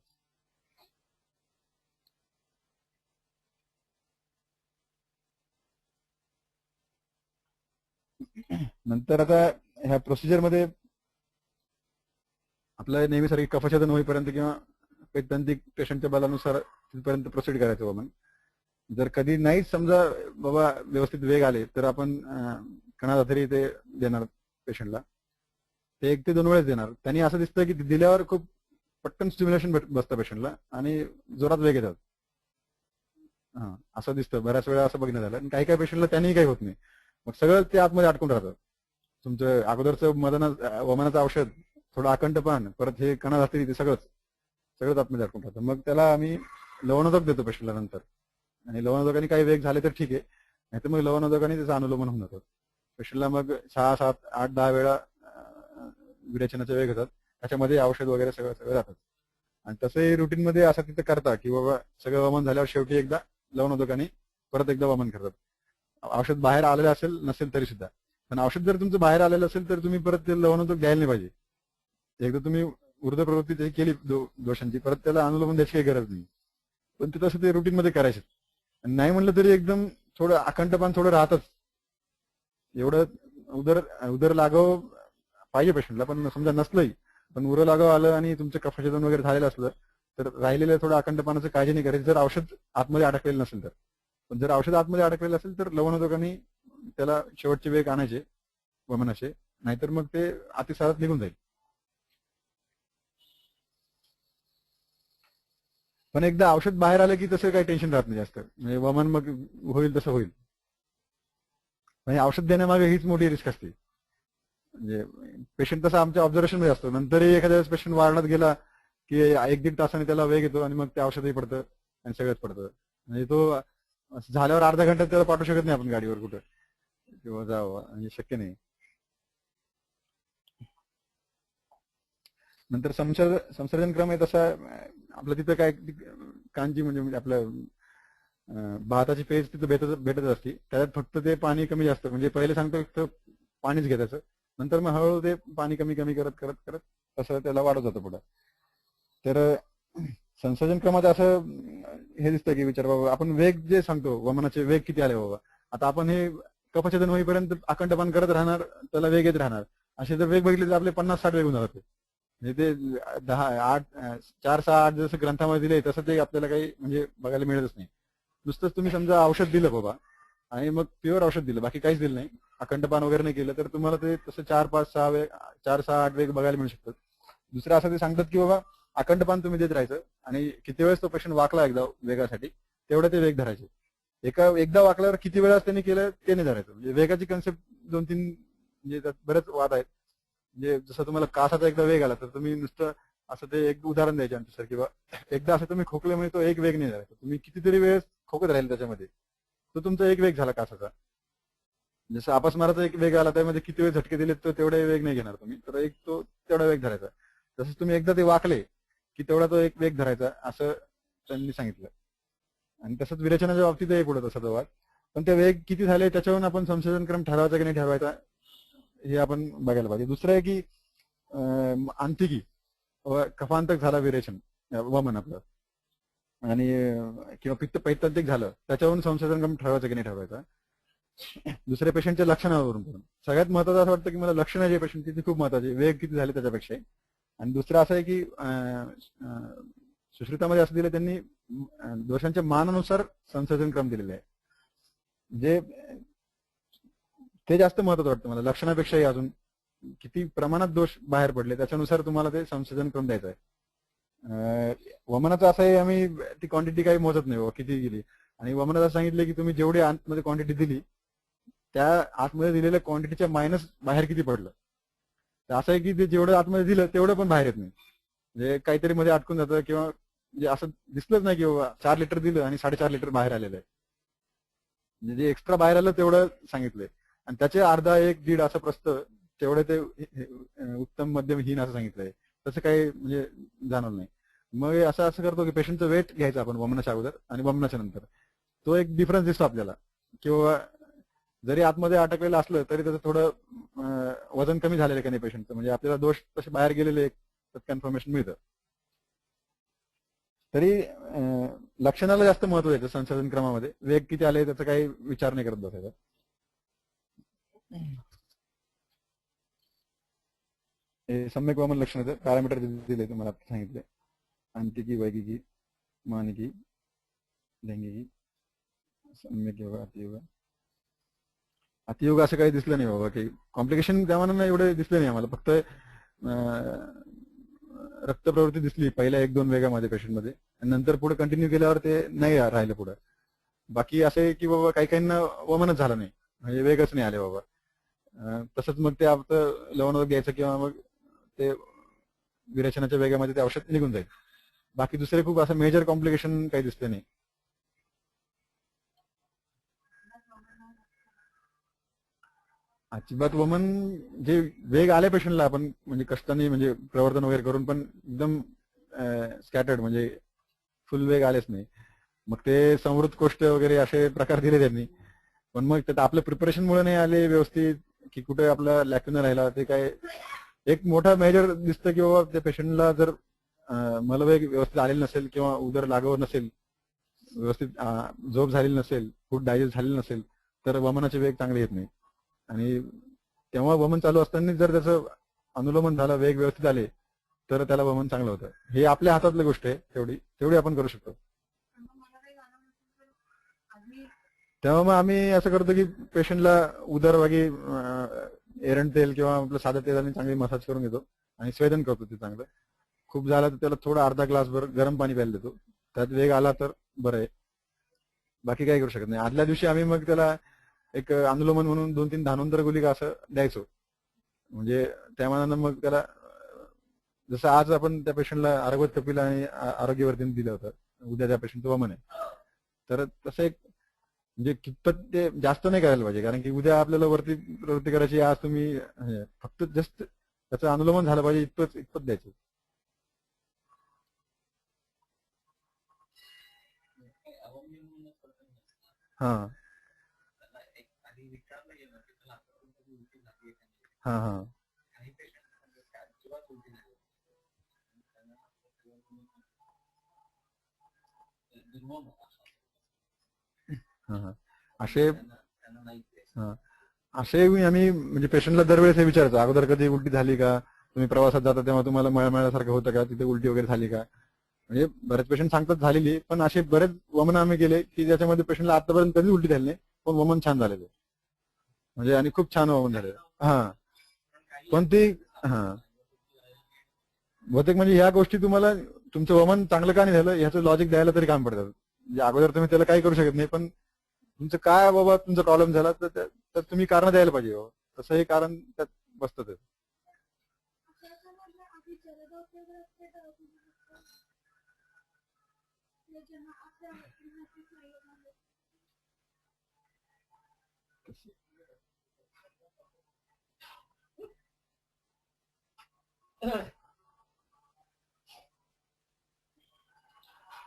नंतर आता ह्या प्रोसिजर मध्ये आपलं नेहमीसारखी कफाछेदन होईपर्यंत किंवा पेटंतिक पेशंटच्या बलानुसार तिथपर्यंत प्रोसीड करायचं बाबा. जर कधी नाहीच समजा बाबा व्यवस्थित वेग आले तर आपण कणाधातरी ते देणार पेशंटला. ते 1 ते 2 वेळेस देणार. त्यांनी असं दिसतं की दिल्यावर खूप पटकन स्टिम्युलेशन बसतं पेशंटला आणि जोरात वेग येतात. असं दिसतं बऱ्याच वेळा, असं बघण्यात आलं. आणि काही काही पेशंटला त्यांनी काही होत नाही, मग सगळं ते आतमध्ये अडकून राहतं. तुमचं अगोदरचं वमनाचं औषध, थोडं आकंठपान, परत हे कणाधातरी, ते सगळंच आतमध्ये अडकून राहतं. मग त्याला आम्ही लवणोदक देतो पेशंटला नंतर. आणि लवणोदकाने काही वेग झाले तर ठीक आहे, नाही तर मग लवणोदकाने त्याचं अनुलोमन होऊन जातं. पेशंटला मग 6, 7, 8, 10 वेळा विरेचनाचे वेग होतात. त्याच्यामध्ये औषध वगैरे सगळं जातात. आणि तसंही रुटीन मध्ये असं तिथं करता की बाबा सगळं वमन झाल्यावर शेवटी एकदा लवणोदकाने परत एकदा वमन करतात. औषध बाहेर आलेलं असेल नसेल तरी सुद्धा. पण औषध जर तुमचं बाहेर आलेलं असेल तर तुम्ही परत ते लवणोदक द्यायला नाही पाहिजे. एकदा तुम्ही ऊर्ध्व प्रवृत्ती केली दोषांची, परत त्याला अनुलोमन द्यायची काही गरज नाही. पण ते तसं ते रुटीन मध्ये करायचं. नाही म्हणलं तरी एकदम थोडं अखंडपान थोडं राहतच. एवढं उदर लागाव पाहिजे पेशंटला. पण समजा नसलंही, पण उरं लागाव आलं आणि तुमचं कफाछेदन वगैरे झालेलं असलं तर राहिलेलं थोडं अखंडपानाचं काळजी नाही करायची, जर औषध आतमध्ये अडकलेलं नसेल तर. पण जर औषध आतमध्ये अडकलेलं असेल तर लवणोदकांनी त्याला शेवटचे वेग आणायचे वमनाचे, नाहीतर मग ते अतिसारात निघून जाईल. पण एकदा औषध बाहेर आलं की तसं काही टेन्शन राहत नाही जास्त. म्हणजे वमन मग होईल तसं होईल. म्हणजे औषध देण्यामागे हीच मोठी रिस्क असते. म्हणजे पेशंट तसा आमच्या ऑब्झर्वेशन मध्ये असतो. नंतरही एखाद्या वेळेस पेशंट वाढत गेला की 1-1.5 तासाने त्याला वेग येतो आणि मग ते औषधही पडतं आणि सगळंच पडतं. म्हणजे तो झाल्यावर अर्ध्या घंट्यात त्याला पाठवू शकत नाही आपण गाडीवर कुठं किंवा जावं, म्हणजे शक्य नाही. नंतर संसर्जन क्रम आहे तसा आपलं तिथं काय कांजी म्हणजे आपलं भाताची पेज तिथं भेटत असते. त्याच्यात फक्त ते पाणी कमी जास्त, म्हणजे पहिले सांगतो फक्त पाणीच घ्यायचं, नंतर मग हळूहळू ते पाणी कमी कमी करत करत करत तसं त्याला वाढत जातं पुढं. तर संसर्जन क्रमात असं हे दिसतं की विचार बाबा आपण वेग जे सांगतो वमनाचे वेग किती आले बाबा, आता आपण हे कफाछेदन होईपर्यंत अखंडपान करत राहणार, त्याला वेग येत राहणार. असे जर वेग बघितले तर आपले 50-60 वेग होऊन जातात. म्हणजे ते 10, 8, 4, 6, 8 जसं ग्रंथामध्ये दिले तसं ते आपल्याला काही म्हणजे बघायला मिळतच नाही. नुसतंच तुम्ही समजा औषध दिलं बाबा आणि मग प्युअर औषध दिलं, बाकी काहीच दिलं नाही, अखंडपान वगैरे नाही केलं, तर तुम्हाला ते तसं 4, 5, 6 वेग, 4, 6, 8 वेग बघायला मिळू शकतात. दुसरं असं ते सांगतात की बाबा अखंडपान तुम्ही देत राहायचं आणि किती वेळेस तो पेशंट वाकला एकदा वेगासाठी तेवढे ते वेग धरायचे. एकदा वाकल्यावर किती वेळा त्यांनी केलं ते नाही धरायचं. म्हणजे वेगाची कन्सेप्ट 2-3 म्हणजे त्यात बरेच वाद आहेत. म्हणजे जसं तुम्हाला कासाचा एकदा वेग आला तर तुम्ही नुसतं असं ते एक उदाहरण द्यायचे आमच्यासारखी किंवा एकदा असं तुम्ही खोकले म्हणजे तो एक वेग नाही धरायचा, तुम्ही कितीतरी वेळेस खोकत राहील त्याच्यामध्ये, तो तुमचा एक वेग झाला कासाचा. जसं अपस्माराचा एक वेग आला त्यामध्ये किती वेळ झटके दिले तर तेवढे वेग नाही घेणार तुम्ही, तर एक तो तेवढा वेग धरायचा. तसंच तुम्ही एकदा ते वाकले की तेवढा तो एक वेग धरायचा असं त्यांनी सांगितलं. आणि तसंच विरेचनाच्या बाबतीतही पुढे तसा तो वाद. पण ते वेग किती झाले त्याच्यावरून आपण संशोधन क्रम ठरवायचा की नाही ठरवायचा हे आपण बघायला पाहिजे. दुसरं आहे की आंतिकी कफांतक झाला विरेचन वमन आपलं आणि किंवा पैत्तांतिक झालं, त्याच्यावरून संशोधन क्रम ठरवायचं की नाही ठरवायचा. दुसऱ्या पेशंटच्या लक्षणावरून पण सगळ्यात महत्वाचं असं वाटतं की मला लक्षणं जे पेशंटची ती खूप महत्वाची, वेग किती झाले त्याच्यापेक्षा. आणि दुसरं असं आहे की सुश्रुतामध्ये असं दिलं त्यांनी दोषांच्या मानानुसार संशोधन क्रम दिलेले आहे. जे ते जास्त महत्वाचं वाटतं मला लक्षणापेक्षाही. अजून किती प्रमाणात दोष बाहेर पडले त्याच्यानुसार तुम्हाला ते संशोधन करून द्यायचं आहे. वमनाचं असं आहे आम्ही ती क्वांटिटी काही मोजत नाही किती गेली. आणि वमनाचं सांगितलं की तुम्ही जेवढी आतमध्ये क्वांटिटी दिली त्या आतमध्ये दिलेल्या क्वांटिटीच्या मायनस बाहेर किती पडलं. तर असं आहे की ते जेवढं आतमध्ये दिलं तेवढं पण बाहेर येत नाही, म्हणजे काहीतरी मध्ये अटकून जातं किंवा म्हणजे असं दिसलंच नाही की बाबा 4 लिटर दिलं आणि 4.5 लिटर बाहेर आलेलं आहे. म्हणजे जे एक्स्ट्रा बाहेर आलं तेवढं सांगितलंय आणि त्याचे अर्धा 1-1.5 असं प्रस्त तेवढे ते उत्तम मध्यम हीन असं सांगितलंय. तसं काही म्हणजे जाणवलं नाही. मग असं करतो की पेशंटचं वेट घ्यायचं आपण वमनाच्या अगोदर आणि वमनाच्या नंतर. तो एक डिफरन्स दिसतो आपल्याला किंवा जरी आतमध्ये अटकलेलं असलं तरी त्याचं थोडं वजन कमी झालेलं का नाही पेशंटचं, म्हणजे आपल्याला दोष तसे बाहेर गेलेले कन्फर्मेशन मिळतं. तरी लक्षणाला जास्त महत्व द्यायचं संशोधन क्रमामध्ये. वेग किती आले त्याचा काही विचार नाही करत बसायचा. हे सम्यक वमन लक्षणाचं पॅरामीटर दिले तुम्हाला सांगितले. अंतिकी, वैगिकी, मानिकी, लैंगिकी, सम्यक योग, अतियोग. अतियोग असं काही दिसलं नाही बाबा, की कॉम्प्लिकेशन त्या मानानं एवढे दिसले नाही आम्हाला. फक्त रक्तप्रवृत्ती दिसली पहिल्या 1-2 वेगामध्ये पेशंटमध्ये, नंतर पुढे कंटिन्यू केल्यावर ते नाही राहिलं पुढे. बाकी असे की बाबा काही काहींना वमनच झालं नाही, म्हणजे वेगच नाही आले बाबा. तसंच मग ते आपलं लवण घ्यायचं किंवा मग ते विरेचनाच्या वेगामध्ये ते औषध निघून जाईल. बाकी दुसरे खूप असं मेजर कॉम्प्लिकेशन काही दिसले नाही. अजिबात वमन जे वेग आले पेशंटला, आपण म्हणजे कष्टाने म्हणजे प्रवर्तन वगैरे करून पण एकदम स्कॅटर्ड म्हणजे फुल वेग आलेच नाही. मग ते संवृत कोष्ठ वगैरे असे प्रकार दिले त्यांनी, पण मग त्यात आपल्या प्रिपरेशनमुळे नाही आले व्यवस्थित, की कुठे आपला लॅक्युना राहिला ते काय. एक मोठा मेजर दिसतं की बाबा त्या पेशंटला जर मलवेग व्यवस्थित आलेला नसेल किंवा उदर लागवर नसेल, व्यवस्थित झोप झालेली नसेल, फूड डायजेस्ट झालेलं नसेल, तर वमनाचे वेग चांगले येत नाही. आणि तेव्हा वमन चालू असताना जर त्याचं अनुलोमन झालं, वेग व्यवस्थित आले, तर त्याला वमन चांगलं होतं. हे आपल्या हातातली गोष्ट आहे, तेवढी आपण करू शकतो. तेव्हा मग आम्ही असं करतो की पेशंटला उदरवागी एरंड तेल किंवा आपलं साधं तेलाने चांगली मसाज करून घेतो आणि स्वेदन करतो ते चांगलं. खूप झालं तर त्याला थोडा अर्धा ग्लासभर गरम पाणी प्यायला देतो. त्यात वेग आला तर बरं आहे, बाकी काही करू शकत नाही. आदल्या दिवशी आम्ही मग त्याला एक अनुलोमन म्हणून 2-3 धानोंतर गुलिका असं द्यायचो. म्हणजे त्या मानानं मग त्याला जसं आज आपण त्या पेशंटला आरोग्य कपिला आणि आरोग्यवर्धन दिलं होतं, उद्या त्या पेशंटचं वमन आहे, तर तसं एक म्हणजे कितपत ते जास्त नाही करायला पाहिजे, कारण की उद्या आपल्याला वरती प्रवृत्ती करायची. आज तुम्ही फक्त जस्ट त्याचं अनुलोमन झालं पाहिजे इतपत द्यायचं. हा हा हा हा असे असे आम्ही म्हणजे पेशंटला दरवेळेस हे विचारतो, अगोदर कधी उलटी झाली का, तुम्ही प्रवासात जाता तेव्हा तुम्हाला मळमळल्यासारखं होतं का, तिथे उलटी वगैरे झाली का. म्हणजे बरेच पेशंट सांगतात झालेली, पण असे बरेच वमन आम्ही केले की ज्याच्यामध्ये पेशंटला आतापर्यंत कधीच उलटी झाली नाही, पण वमन छान झालेलं म्हणजे, आणि खूप छान वमन झालेलं. हा पण ती बहुतेक म्हणजे ह्या गोष्टी तुम्हाला तुमचं वमन चांगलं का नाही झालं ह्याचं लॉजिक द्यायला तरी काम पडतात. म्हणजे अगोदर तुम्ही त्याला काही करू शकत नाही, पण तुमचं काय बाबा तुमचा प्रॉब्लेम झाला तर तुम्ही कारण द्यायला पाहिजे. तसं हे कारण त्यात बसतं.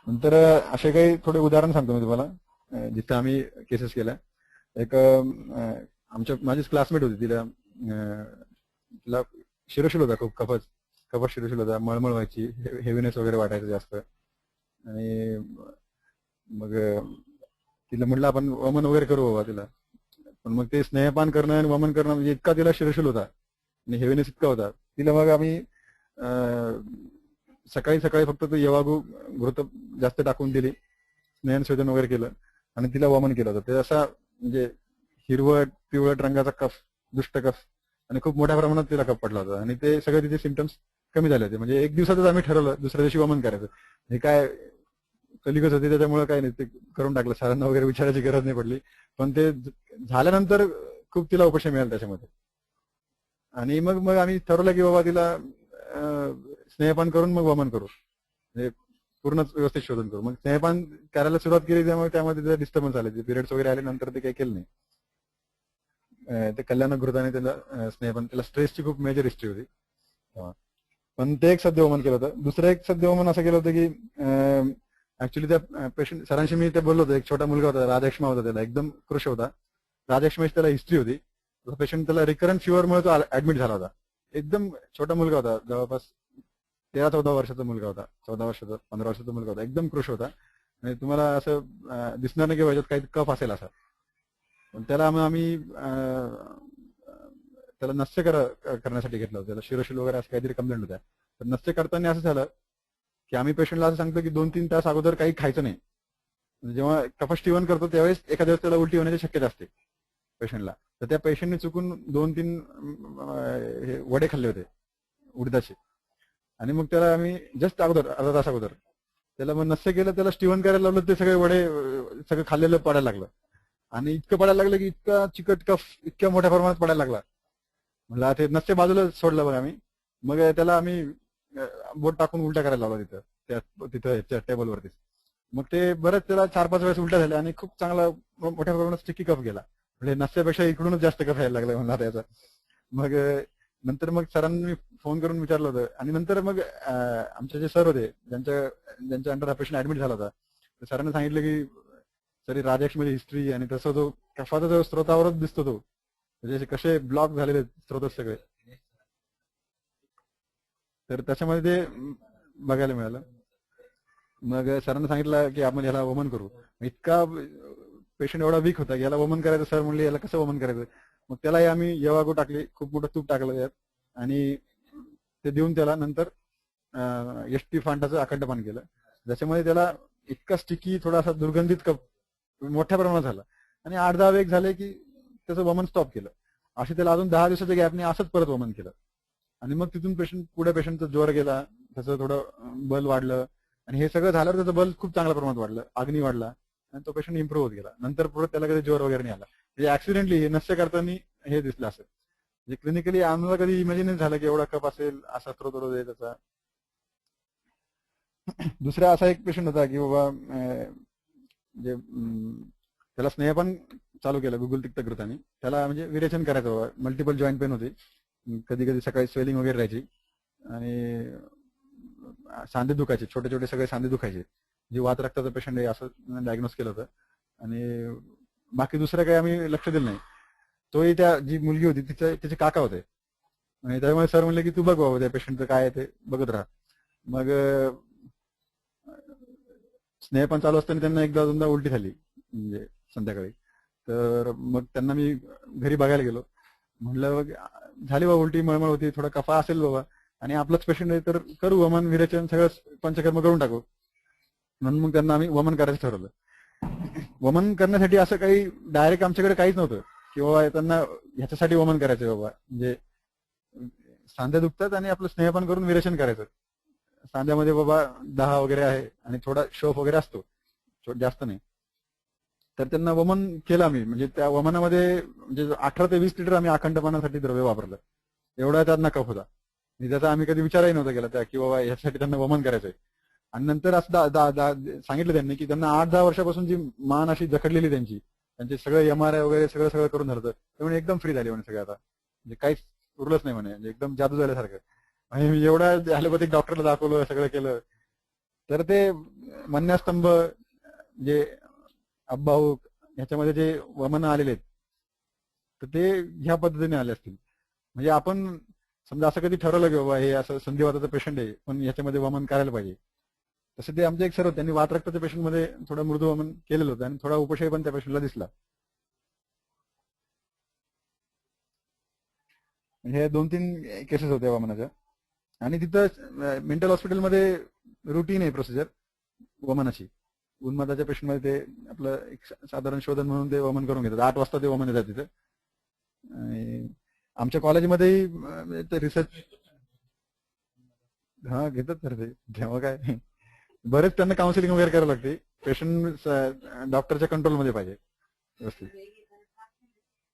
नंतर असे काही थोडे उदाहरण सांगतो मी तुम्हाला जिथे आम्ही केसेस केल्या. एक माझीच क्लासमेट होती, तिला शिरोशील होता, खूप कफत शिरोशील होता, मळमळ व्हायची, हेवीनेस वगैरे वाटायचं जास्त. आणि मग तिला म्हटलं आपण वमन वगैरे करू बाबा तिला, पण मग ते स्नेहपान करणं आणि वमन करणं म्हणजे इतका तिला शिरोशील होता आणि हेवीनेस इतका होता. तिला मग आम्ही सकाळी सकाळी फक्त तो यवागू घृत जास्त टाकून दिली, स्नेहन शोधन वगैरे केलं आणि तिला वमन केलं होतं. ते असा म्हणजे हिरवट पिवळट रंगाचा कफ, दुष्ट कफ, आणि खूप मोठ्या प्रमाणात तिला कफ पडला होता आणि ते सगळे तिचे सिम्पटम्स कमी झाले होते. म्हणजे एक दिवसातच आम्ही ठरवलं दुसऱ्या दिवशी वमन करायचं. हे काय कलिगत होती त्याच्यामुळे काय नाही, ते करून टाकलं, सरांना वगैरे विचारायची गरज नाही पडली. पण ते झाल्यानंतर खूप तिला उपशम मिळाला त्याच्यामध्ये. आणि मग मग आम्ही ठरवलं की बाबा तिला स्नेहपान करून मग वमन करू, म्हणजे पूर्ण व्यवस्थित शोधन करू. मग स्नेहपान करायला सुरुवात केली, त्यामुळे त्यामध्ये डिस्टर्बन्स आले, पिरियड्स वगैरे आले, नंतर ते काही केलं नाही. ते कल्याण घृताने त्याला स्नेहपान, त्याला स्ट्रेसची खूप मेजर हिस्ट्री होती. पण ते एक सध्या वमन केलं होतं. दुसरं एक सध्या वमन असं केलं होतं की ऍक्च्युली त्या पेशंट सरांशी मी ते बोललो होतो, एक छोटा मुलगा होता, राजक्ष्मा होता, त्याला एकदम कृश होता. राजक्ष्मेची त्याला हिस्ट्री होती. पेशंट त्याला रिकरंट फिवरमुळे तो ऍडमिट झाला होता. एकदम छोटा मुलगा होता, जवळपास 13-14 वर्षाचा मुलगा होता, 14 वर्षाचा 15 वर्षाचा मुलगा होता, एकदम कृश होता. आणि तुम्हाला असं दिसणार नाही की व्हायच्यात काही कफ असेल असा. पण त्याला मग आम्ही त्याला नस्य करण्यासाठी घेतलं होतं. त्याला शिरोशील वगैरे असं काहीतरी कंप्लेंट होत्या. तर नस्य करताना असं झालं की आम्ही पेशंटला असं सांगतो की 2-3 तास अगोदर काही खायचं नाही. म्हणजे जेव्हा कफस्टिवन करतो त्यावेळेस एखाद्या वेळेस त्याला उलटी होण्याची शक्यता असते पेशंटला. तर त्या पेशंटने चुकून 2-3 हे वडे खाल्ले होते उडदाचे, आणि मग त्याला आम्ही जस्ट अगोदर अर्धा तास अगोदर त्याला मग नस्य केलं, त्याला स्टीवन करायला लावलं. ते सगळे वडे सगळं खाल्लेलं पडायला लागलं, आणि इतकं पडायला लागलं की इतका चिकट कफ इतक्या मोठ्या प्रमाणात पडायला लागला. म्हणलं ते नस्य बाजूला सोडलं बघ आम्ही. मग त्याला आम्ही बोट टाकून उलटा करायला लावला तिथं त्या टेबलवरतीच. मग ते बरंच त्याला 4-5 वेळेस उलट्या झाल्या आणि खूप चांगला मोठ्या प्रमाणात स्टिकी कफ गेला. म्हणजे नस्यापेक्षा इकडूनच जास्त कफ यायला लागला म्हणला त्याचा. मग नंतर मग सरांनी मी फोन करून विचारलं होतं, आणि नंतर मग आमचे जे सर होते ज्यांच्या अंडर हा पेशंट ऍडमिट झाला होता, तर सरांनी सांगितलं की सर राजक्ष मध्ये हिस्ट्री, आणि तसं तो कफाचा जो स्त्रोतावरच दिसतो तो, म्हणजे कसे ब्लॉक झालेले स्त्रोत सगळे, तर त्याच्यामध्ये ते बघायला मिळालं. मग सरांना सांगितलं की आपण याला वमन करू. इतका पेशंट एवढा वीक होता की याला वमन करायचं. सर म्हणले याला कसं वमन करायचं. मग त्यालाही आम्ही यवागो टाकली, खूप मोठं तूप टाकलं त्यात, आणि ते देऊन त्याला नंतर एसटी फांटाचं अखंडपान केलं, ज्याच्यामध्ये त्याला इतका स्टिकी थोडासा दुर्गंधित कप मोठ्या प्रमाणात झाला, आणि 8-10 वेग झाले की त्याचं वमन स्टॉप केलं. असे त्याला अजून 10 दिवसाच्या गॅपने असंच परत वमन केलं, आणि मग तिथून पुढे पेशंटचा ज्वर गेला, त्याचं थोडं बल वाढलं, आणि हे सगळं झाल्यावर त्याचं बल खूप चांगल्या प्रमाणात वाढलं, अग्नी वाढला, आणि तो पेशंट इम्प्रूव्ह होत गेला. नंतर पुढे त्याला कधी ज्वर वगैरे नाही आला. म्हणजे ऍक्सिडेंटली हे नस्य करताना हे दिसलं असं. म्हणजे क्लिनिकली आम्हाला कधी इमॅजिन झालं की एवढा कप असेल, असा स्त्रोत आहे त्याचा. दुसरा असा एक पेशंट होता की बाबा म्हणजे त्याला स्नेहपान चालू केलं गुगल तिक्तकृताने. त्याला म्हणजे विरेचन करायचं बाबा, मल्टिपल जॉईंट पेन होते, कधी कधी सकाळी स्वेलिंग वगैरे राहायची, आणि सांधे दुखायचे, छोटे छोटे सगळे सांधे दुखायचे. जे वात रक्ताचं पेशंट आहे असं डायग्नोस केलं होतं, आणि बाकी दुसरं काही आम्ही लक्ष दिलं नाही. तोही त्या जी मुलगी होती तिचे काका होते, आणि त्यामुळे सर म्हणले की तू बघ बाबा त्या पेशंटचं काय आहे ते बघत राहा. मग स्नेहपान चालू असताना त्यांना एकदा दोनदा उलटी झाली म्हणजे संध्याकाळी. तर मग त्यांना मी घरी बघायला गेलो. म्हटलं झाली बाबा उलटी, मळमळ होती, थोडा कफा असेल बाबा, आणि आपलंच पेशंट आहे तर करू वमन विरेचन सगळं पंचकर्म करून टाकू. म्हणून मग त्यांना आम्ही वमन करायचं ठरवलं. वमन करण्यासाठी असं काही डायरेक्ट आमच्याकडे काहीच नव्हतं की बाबा त्यांना ह्याच्यासाठी वमन करायचं बाबा. म्हणजे सांध्या दुखतात आणि आपलं स्नेहपान करून विरेचन करायचं. सांध्यामध्ये बाबा 10 वगैरे आहे आणि थोडा शोफ वगैरे असतो, जास्त नाही. तर त्यांना वमन केलं आम्ही. म्हणजे त्या वमनामध्ये म्हणजे 18 ते 20 लिटर आम्ही अखंडपानासाठी द्रव्य वापरलं. एवढा त्यांना कफ होता, त्याचा आम्ही कधी विचारही नव्हता केला त्या की बाबा यासाठी त्यांना वमन करायचंय. आणि नंतर असं सांगितलं त्यांनी की त्यांना 8-10 वर्षापासून जी मान अशी जखडलेली त्यांचे सगळं MRI वगैरे सगळं करून झालं, त्यामुळे एकदम फ्री झाली म्हणे सगळं. आता म्हणजे काहीच उरलंच नाही म्हणे, म्हणजे एकदम जादू झाल्यासारखं. आणि मी एवढ्या ॲलोपॅथिक डॉक्टरला दाखवलं, सगळं केलं, तर ते मन्यास्तंभ जे अब्बाहू ह्याच्यामध्ये जे वमन आलेले आहेत तर ते ह्या पद्धतीने आले असतील. म्हणजे आपण समजा असं कधी ठरवलं की बाबा हे असं संधिवाताचं पेशंट आहे पण ह्याच्यामध्ये वमन करायला पाहिजे, तसं ते आमचे एक सर होते, त्यांनी वात रक्ताच्या पेशंट मध्ये थोडं मृदू वमन केलेलं होतं आणि थोडा उपशय पण त्या पेशंटला दिसला. म्हणजे 2-3 केसेस होत्या वमनाच्या. आणि तिथं मेंटल हॉस्पिटलमध्ये रुटीन आहे प्रोसिजर वमनाची. उन्मादाच्या पेशंट मध्ये ते आपलं एक साधारण शोधन म्हणून ते वमन करून घेतात. 8 वाजता ते वमन येतात तिथं. आणि आमच्या कॉलेजमध्येही रिसर्च घेतात तर ते तेव्हा काय बरेच त्यांना काउन्सिलिंग वगैरे करावं लागते. पेशंट डॉक्टरच्या कंट्रोलमध्ये पाहिजे व्यवस्थित.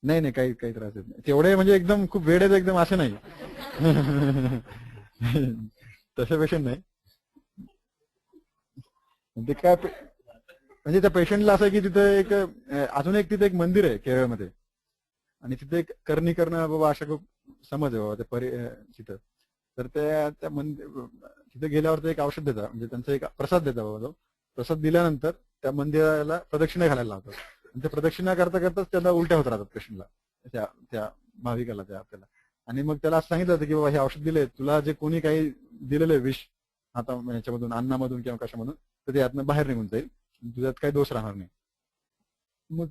नाही काही त्रास येत नाही तेवढे. म्हणजे एकदम खूप वेळ एकदम असे नाही तसे पेशंट नाही. ते काय म्हणजे त्या पेशंटला असं की तिथं एक अजून एक तिथे एक मंदिर आहे केरळमध्ये, आणि तिथे एक करणी करणं बाबा अशा खूप समज आहे बाबा तिथं. तर त्या तिथे गेल्यावर ते एक औषध देतात, म्हणजे त्यांचा एक प्रसाद देतात बाबा. तो प्रसाद दिल्यानंतर त्या मंदिराला प्रदक्षिणा घालायला लावतात, आणि त्या प्रदक्षिणा करता करताच त्याला उलट्या होत राहतात पेशंटला, त्या भाविकाला त्या आपल्याला. आणि मग त्याला असं सांगितलं होतं की बाबा हे औषध दिले तुला, जे कोणी काही दिलेलं आहे विष आता याच्यामधून अन्नामधून किंवा कशामधून, तर ते यातनं बाहेर निघून जाईल, तुझ्यात काही दोष राहणार नाही. मग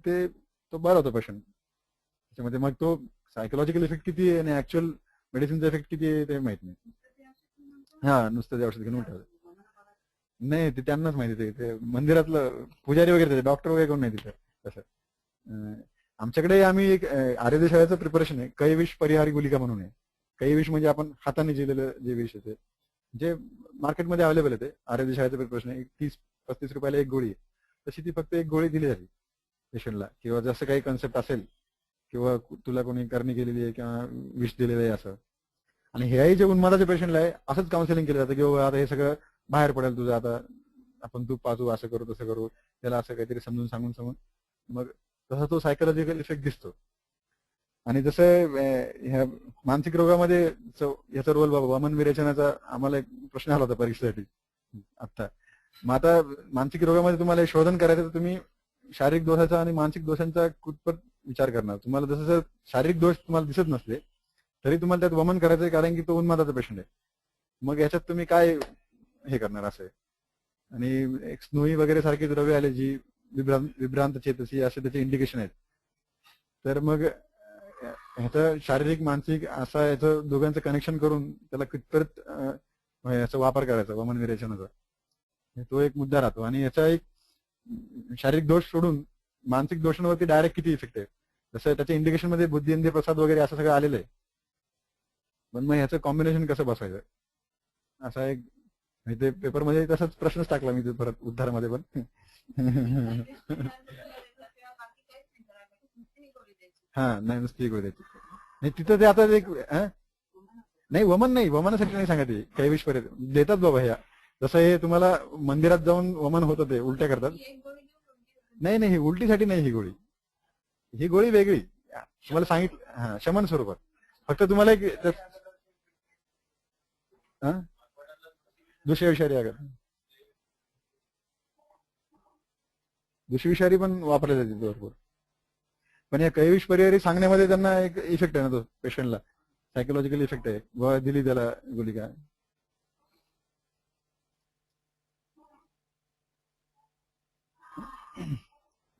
तो बरा होता पेशंट त्याच्यामध्ये. मग तो सायकोलॉजिकल इफेक्ट किती आहे आणि ऍक्च्युअल मेडिसिनचा इफेक्ट किती आहे ते माहित नाही. हा नुसतं ते औषध घेऊन उठावं. नाही ते त्यांनाच माहिती ते मंदिरातलं पुजारी वगैरे डॉक्टर वगैरे कोण नाही तिथे तसं. आमच्याकडे आम्ही एक आरोग्यशाळेचं प्रिपरेशन आहे, कैविष परिहारी गुलिका म्हणून आहे. कैविष म्हणजे आपण हाताने जिलेलं जे विष आहे ते जे मार्केटमध्ये अवेलेबल आहे ते आरोग्यशाळेचं प्रिपरेशन आहे. 30-35 रुपयाला एक गोळी आहे. तशी ती फक्त एक गोळी दिली जाते पेशंटला, किंवा जसं काही कन्सेप्ट असेल किंवा तुला कोणी करणी केलेली आहे किंवा विष दिलेलं आहे असं. आणि हेही जे उन्मादाच्या पेशंटला आहे असंच काउन्सिलिंग केलं जातं की बाबा आता हे सगळं बाहेर पडेल तुझं, आता आपण तू पाजू, असं करू तसं करू, त्याला असं काहीतरी समजून सांगून मग तसा तो सायकोलॉजिकल इफेक्ट दिसतो. आणि जसं ह्या मानसिक रोगामध्ये याचा रोल बाबा वमन विरेचनाचा आम्हाला एक प्रश्न आला होता परीक्षेसाठी आता. मग आता मानसिक रोगामध्ये तुम्हाला हे शोधन करायचं तर तुम्ही शारीरिक दोषाचा आणि मानसिक दोषांचा कुठपत विचार करणार. तुम्हाला जसं शारीरिक दोष तुम्हाला दिसत नसले तरी तुम्हाला त्यात वमन करायचंय, कारण की तो उन्मादाचा पेशंट आहे. मग याच्यात तुम्ही काय हे करणार असं आहे. आणि एक स्नोई वगैरे सारखी द्रव्य आले जी विभ्रांत चेतसी असे त्याचे इंडिकेशन आहेत. तर मग ह्याचं शारीरिक मानसिक असा याचं दोघांचं कनेक्शन करून त्याला कितपर्यंत याचा वापर करायचा वमन विरेचनाचा, तो एक मुद्दा राहतो. आणि याचा एक शारीरिक दोष सोडून मानसिक दोषांवरती डायरेक्ट किती इफेक्ट आहे, जसं त्याच्या इंडिकेशन मध्ये बुद्धिइंद्रिय प्रसाद वगैरे असं सगळं आलेलं आहे. पण मग ह्याचं कॉम्बिनेशन कसं बसायचं असा एक ते पेपरमध्ये तसाच प्रश्नच टाकला मी परत उद्धारामध्ये पण. हा नाही नुसती गोळी द्यायची नाही तिथं ते आता एक नाही वमनासाठी नाही सांगत, कैविष पर्यंत देतात बाबा ह्या. जसं हे तुम्हाला मंदिरात जाऊन वमन होतं ते उलट्या करतात. नाही ही उलटीसाठी नाही, ही गोळी वेगळी तुम्हाला सांगितलं. हा शमन स्वरूपात फक्त तुम्हाला एक दुष्यविषारी अगर दुष्यविषारी पण वापरले जाते भरपूर. पण या कैविष परिहारी सांगण्यामध्ये त्यांना एक इफेक्ट आहे ना, तो पेशंटला सायकोलॉजिकल इफेक्ट आहे, व दिली त्याला गुलिका.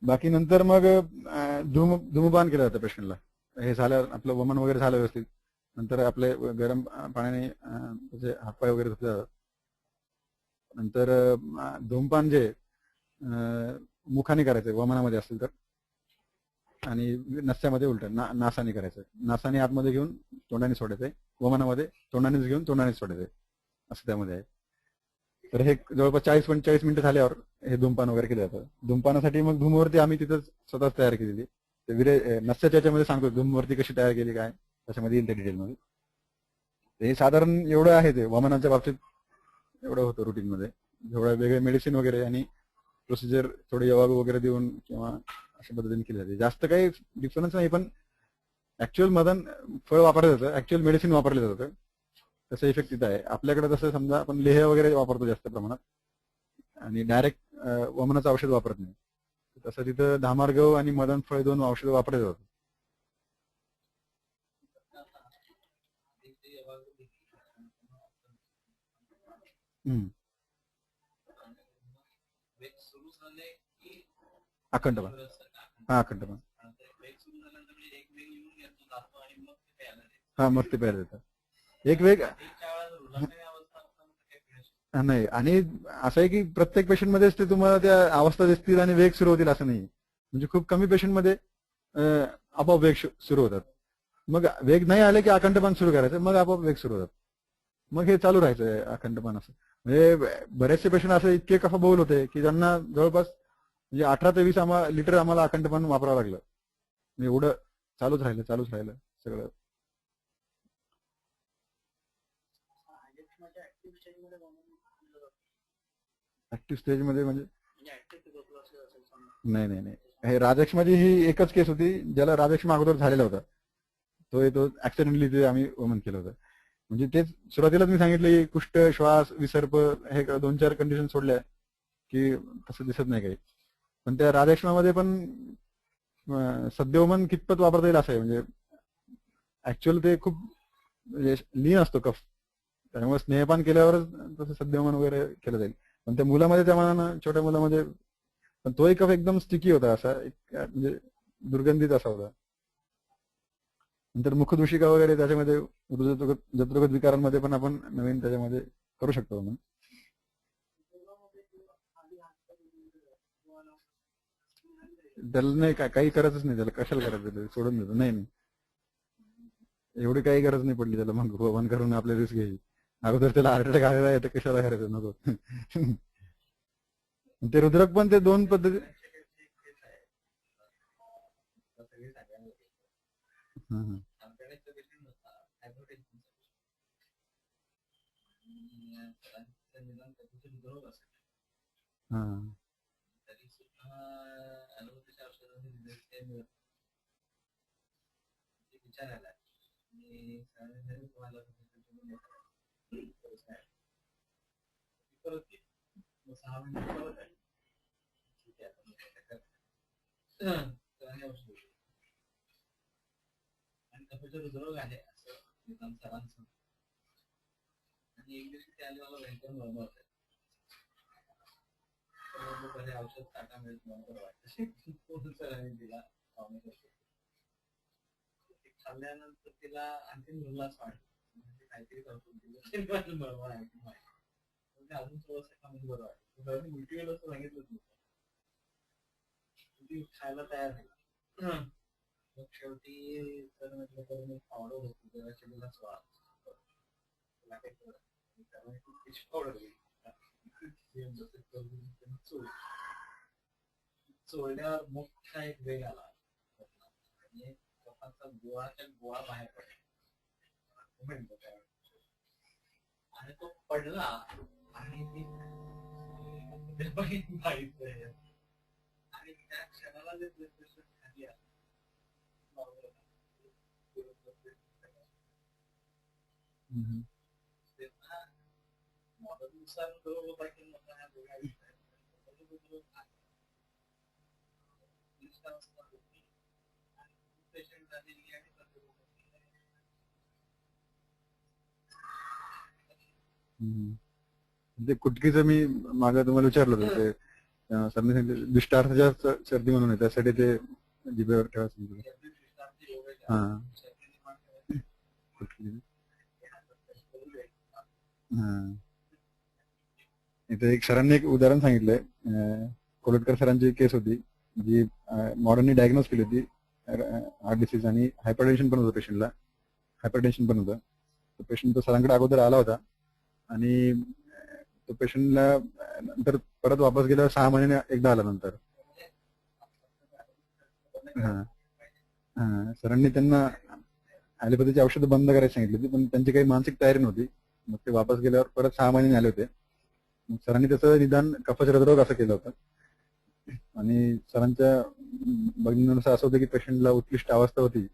बाकी नंतर मग धूमपान केलं जातं पेशंटला. हे झालं आपलं वमन वगैरे झालं व्यवस्थित, नंतर आपले गरम पाण्याने त्याचे हातपाय वगैरे धुतले जातात. नंतर धूमपान जे मुखाने करायचंय वमनामध्ये असेल तर, आणि नस्यामध्ये उलट नासाने करायचं. नासाने आतमध्ये घेऊन तोंडाने सोडायचंय, वमनामध्ये तोंडानेच घेऊन तोंडानेच सोडायचंय असं त्यामध्ये आहे. तर हे जवळपास 40-45 मिनिटं झाल्यावर हे धूमपान वगैरे केलं जातं. धूमपानासाठी मग धूमवरती आम्ही तिथं स्वतःच तयार केलेली. ते नस्याच्या याच्यामध्ये सांगतो धूमवरती कशी तयार केली काय, त्याच्यामध्ये येईल त्या डिटेलमध्ये. हे साधारण एवढं आहे ते वमनाच्या बाबतीत, एवढं होतं रुटीन मध्ये. जेवढं वेगळे मेडिसिन वगैरे आणि प्रोसिजर थोडे जबाब वगैरे देऊन किंवा अशा पद्धतीने केले जाते. जास्त काही डिफरन्स नाही, पण ऍक्च्युअल मदन फळ वापरलं जातं, ऍक्च्युअल मेडिसिन वापरलं जातं, तसं इफेक्ट तिथं आहे. आपल्याकडे तसं समजा आपण लेह वगैरे वापरतो जास्त प्रमाणात आणि डायरेक्ट वमनाचं औषध वापरत नाही, तसं तिथं धामार्गव आणि मदन फळ 2 औषधं वापरले जातात. अखंडपान, हा अखंडपान, हा मग ते प्यायला देतात. एक वेग नाही. आणि असं आहे की प्रत्येक पेशंट मध्येच ते तुम्हाला त्या अवस्था दिसतील आणि वेग सुरू होतील असं नाही. म्हणजे खूप कमी पेशंट मध्ये आपोआप वेग सुरू होतात. मग वेग नाही आले की अखंडपान सुरू करायचं, मग आपोआप वेग सुरू होतात. मग हे चालू राहायचं अखंडपान असं. म्हणजे बरेचसे पेशंट असे इतके कफा बोल होते की त्यांना जवळपास म्हणजे 18 ते 20 लिटर आम्हाला अखंडपान वापरावं लागलं. एवढं चालूच राहिलं सगळं. ऍक्टिव्ह स्टेज मध्ये म्हणजे नाही हे राजक्ष्माची ही एकच केस होती ज्याला राजक्ष्मा अगोदर झालेला होता. तो ऍक्सिडेंटली ते आम्ही वमन केलं होतं. म्हणजे तेच सुरुवातीलाच मी सांगितलं की कुष्ठ, श्वास, विसर्प हे 2-4 कंडिशन सोडल्या की तसं दिसत नाही काही. पण त्या राजक्ष्मामध्ये पण सद्यवमन कितपत वापरता येईल असं आहे. म्हणजे ऍक्च्युअल ते खूप लीन असतो कफ, त्यामुळे स्नेहपान केल्यावरच तसं सद्यवमन वगैरे केलं जाईल. पण त्या मुलामध्ये त्या मनानं छोट्या मुलामध्ये पण तोही कफ एकदम स्टिकी होता, असा म्हणजे दुर्गंधीत असा होता. नंतर मुखदूषिका वगैरे त्याच्यामध्ये हृदयरोग विकारांमध्ये पण आपण नवीन त्याच्यामध्ये करू शकतो आपण. त्याला नाही काही गरजच नाही, त्याला कशाला करायचं ते सोडून देतो. नाही नाही, एवढी काही गरज नाही पडली त्याला मग बंद करून आपल्या रिस्क घ्यायची. अगोदर त्याला हार्ट अटॅक आलेला आहे तर कशाला करायचं, नको. ते रुद्रक पण ते दोन पद्धती. तरी सुद्धा ॲलोपॅथीच्या औषधांनी रिझल्ट विचारायला आणि तुम्हाला परत 6 महिने परत आहे. ठीक आहे, आणि कफाचा हृदयरोग आहे असं निदान सरांचं. आणि एक दिवशी ते आले मला भयंकर मळमळ होते. औषध टाटा मिळत वाटतं सरांनी दिला. खाल्ल्यानंतर तिला आणखीन उल्हास वाटला, म्हणजे काहीतरी औषध दिलं बरोबर आहे की नाही, अजून थोडंसं खाऊन बरं वाटतं. उलटी वेळ असं सांगितलंच नव्हतं, ती खायला तयार नाही. मग शेवटी सर म्हटलं तर मी पावडर होतो तेव्हा दिला स्वाद पावडर चोळल्यावर मोठा एक वेग आला आणि कफाचा गोळा बाहेर पडला आणि तो पडला आणि मी आणि त्या क्षणाला जे खाली आलं तेव्हा मॉडेलनुसार होता की पेशंट झालेली आणि ते कुटकीचं मी मागं तुम्हाला विचारलं होतं, ते सरने सांगितलं दुष्टार्थाच्या सर्दी म्हणून आहे, त्यासाठी ते जिभेवर ठेवायचं. हा, इथे एक सरांनी एक उदाहरण सांगितलंय. कोलटकर सरांची केस होती जी मॉडर्नली डायग्नोज केली होती, हार्ट डिसीज आणि हायपरटेन्शन पण होतं पेशंटला. हायपरटेन्शन पण होतं. तो पेशंट तो सरांकडे अगोदर आला होता आणि तो पेशंटला नंतर परत वापस गेल्यावर 6 महिने एकदा आला नंतर. सरांनी त्यांना ॲलोपॅथीची औषधं बंद करायला सांगितली होती, पण त्यांची काही मानसिक तयारी नव्हती. मग ते वापस गेल्यावर परत 6 महिने आले होते. मग सरांनी त्याचं निदान कफाचा हृदयरोग असं केलं होतं आणि सरांच्या बघण्यानुसार असं होतं की पेशंटला उत्कृष्ट अवस्था होती.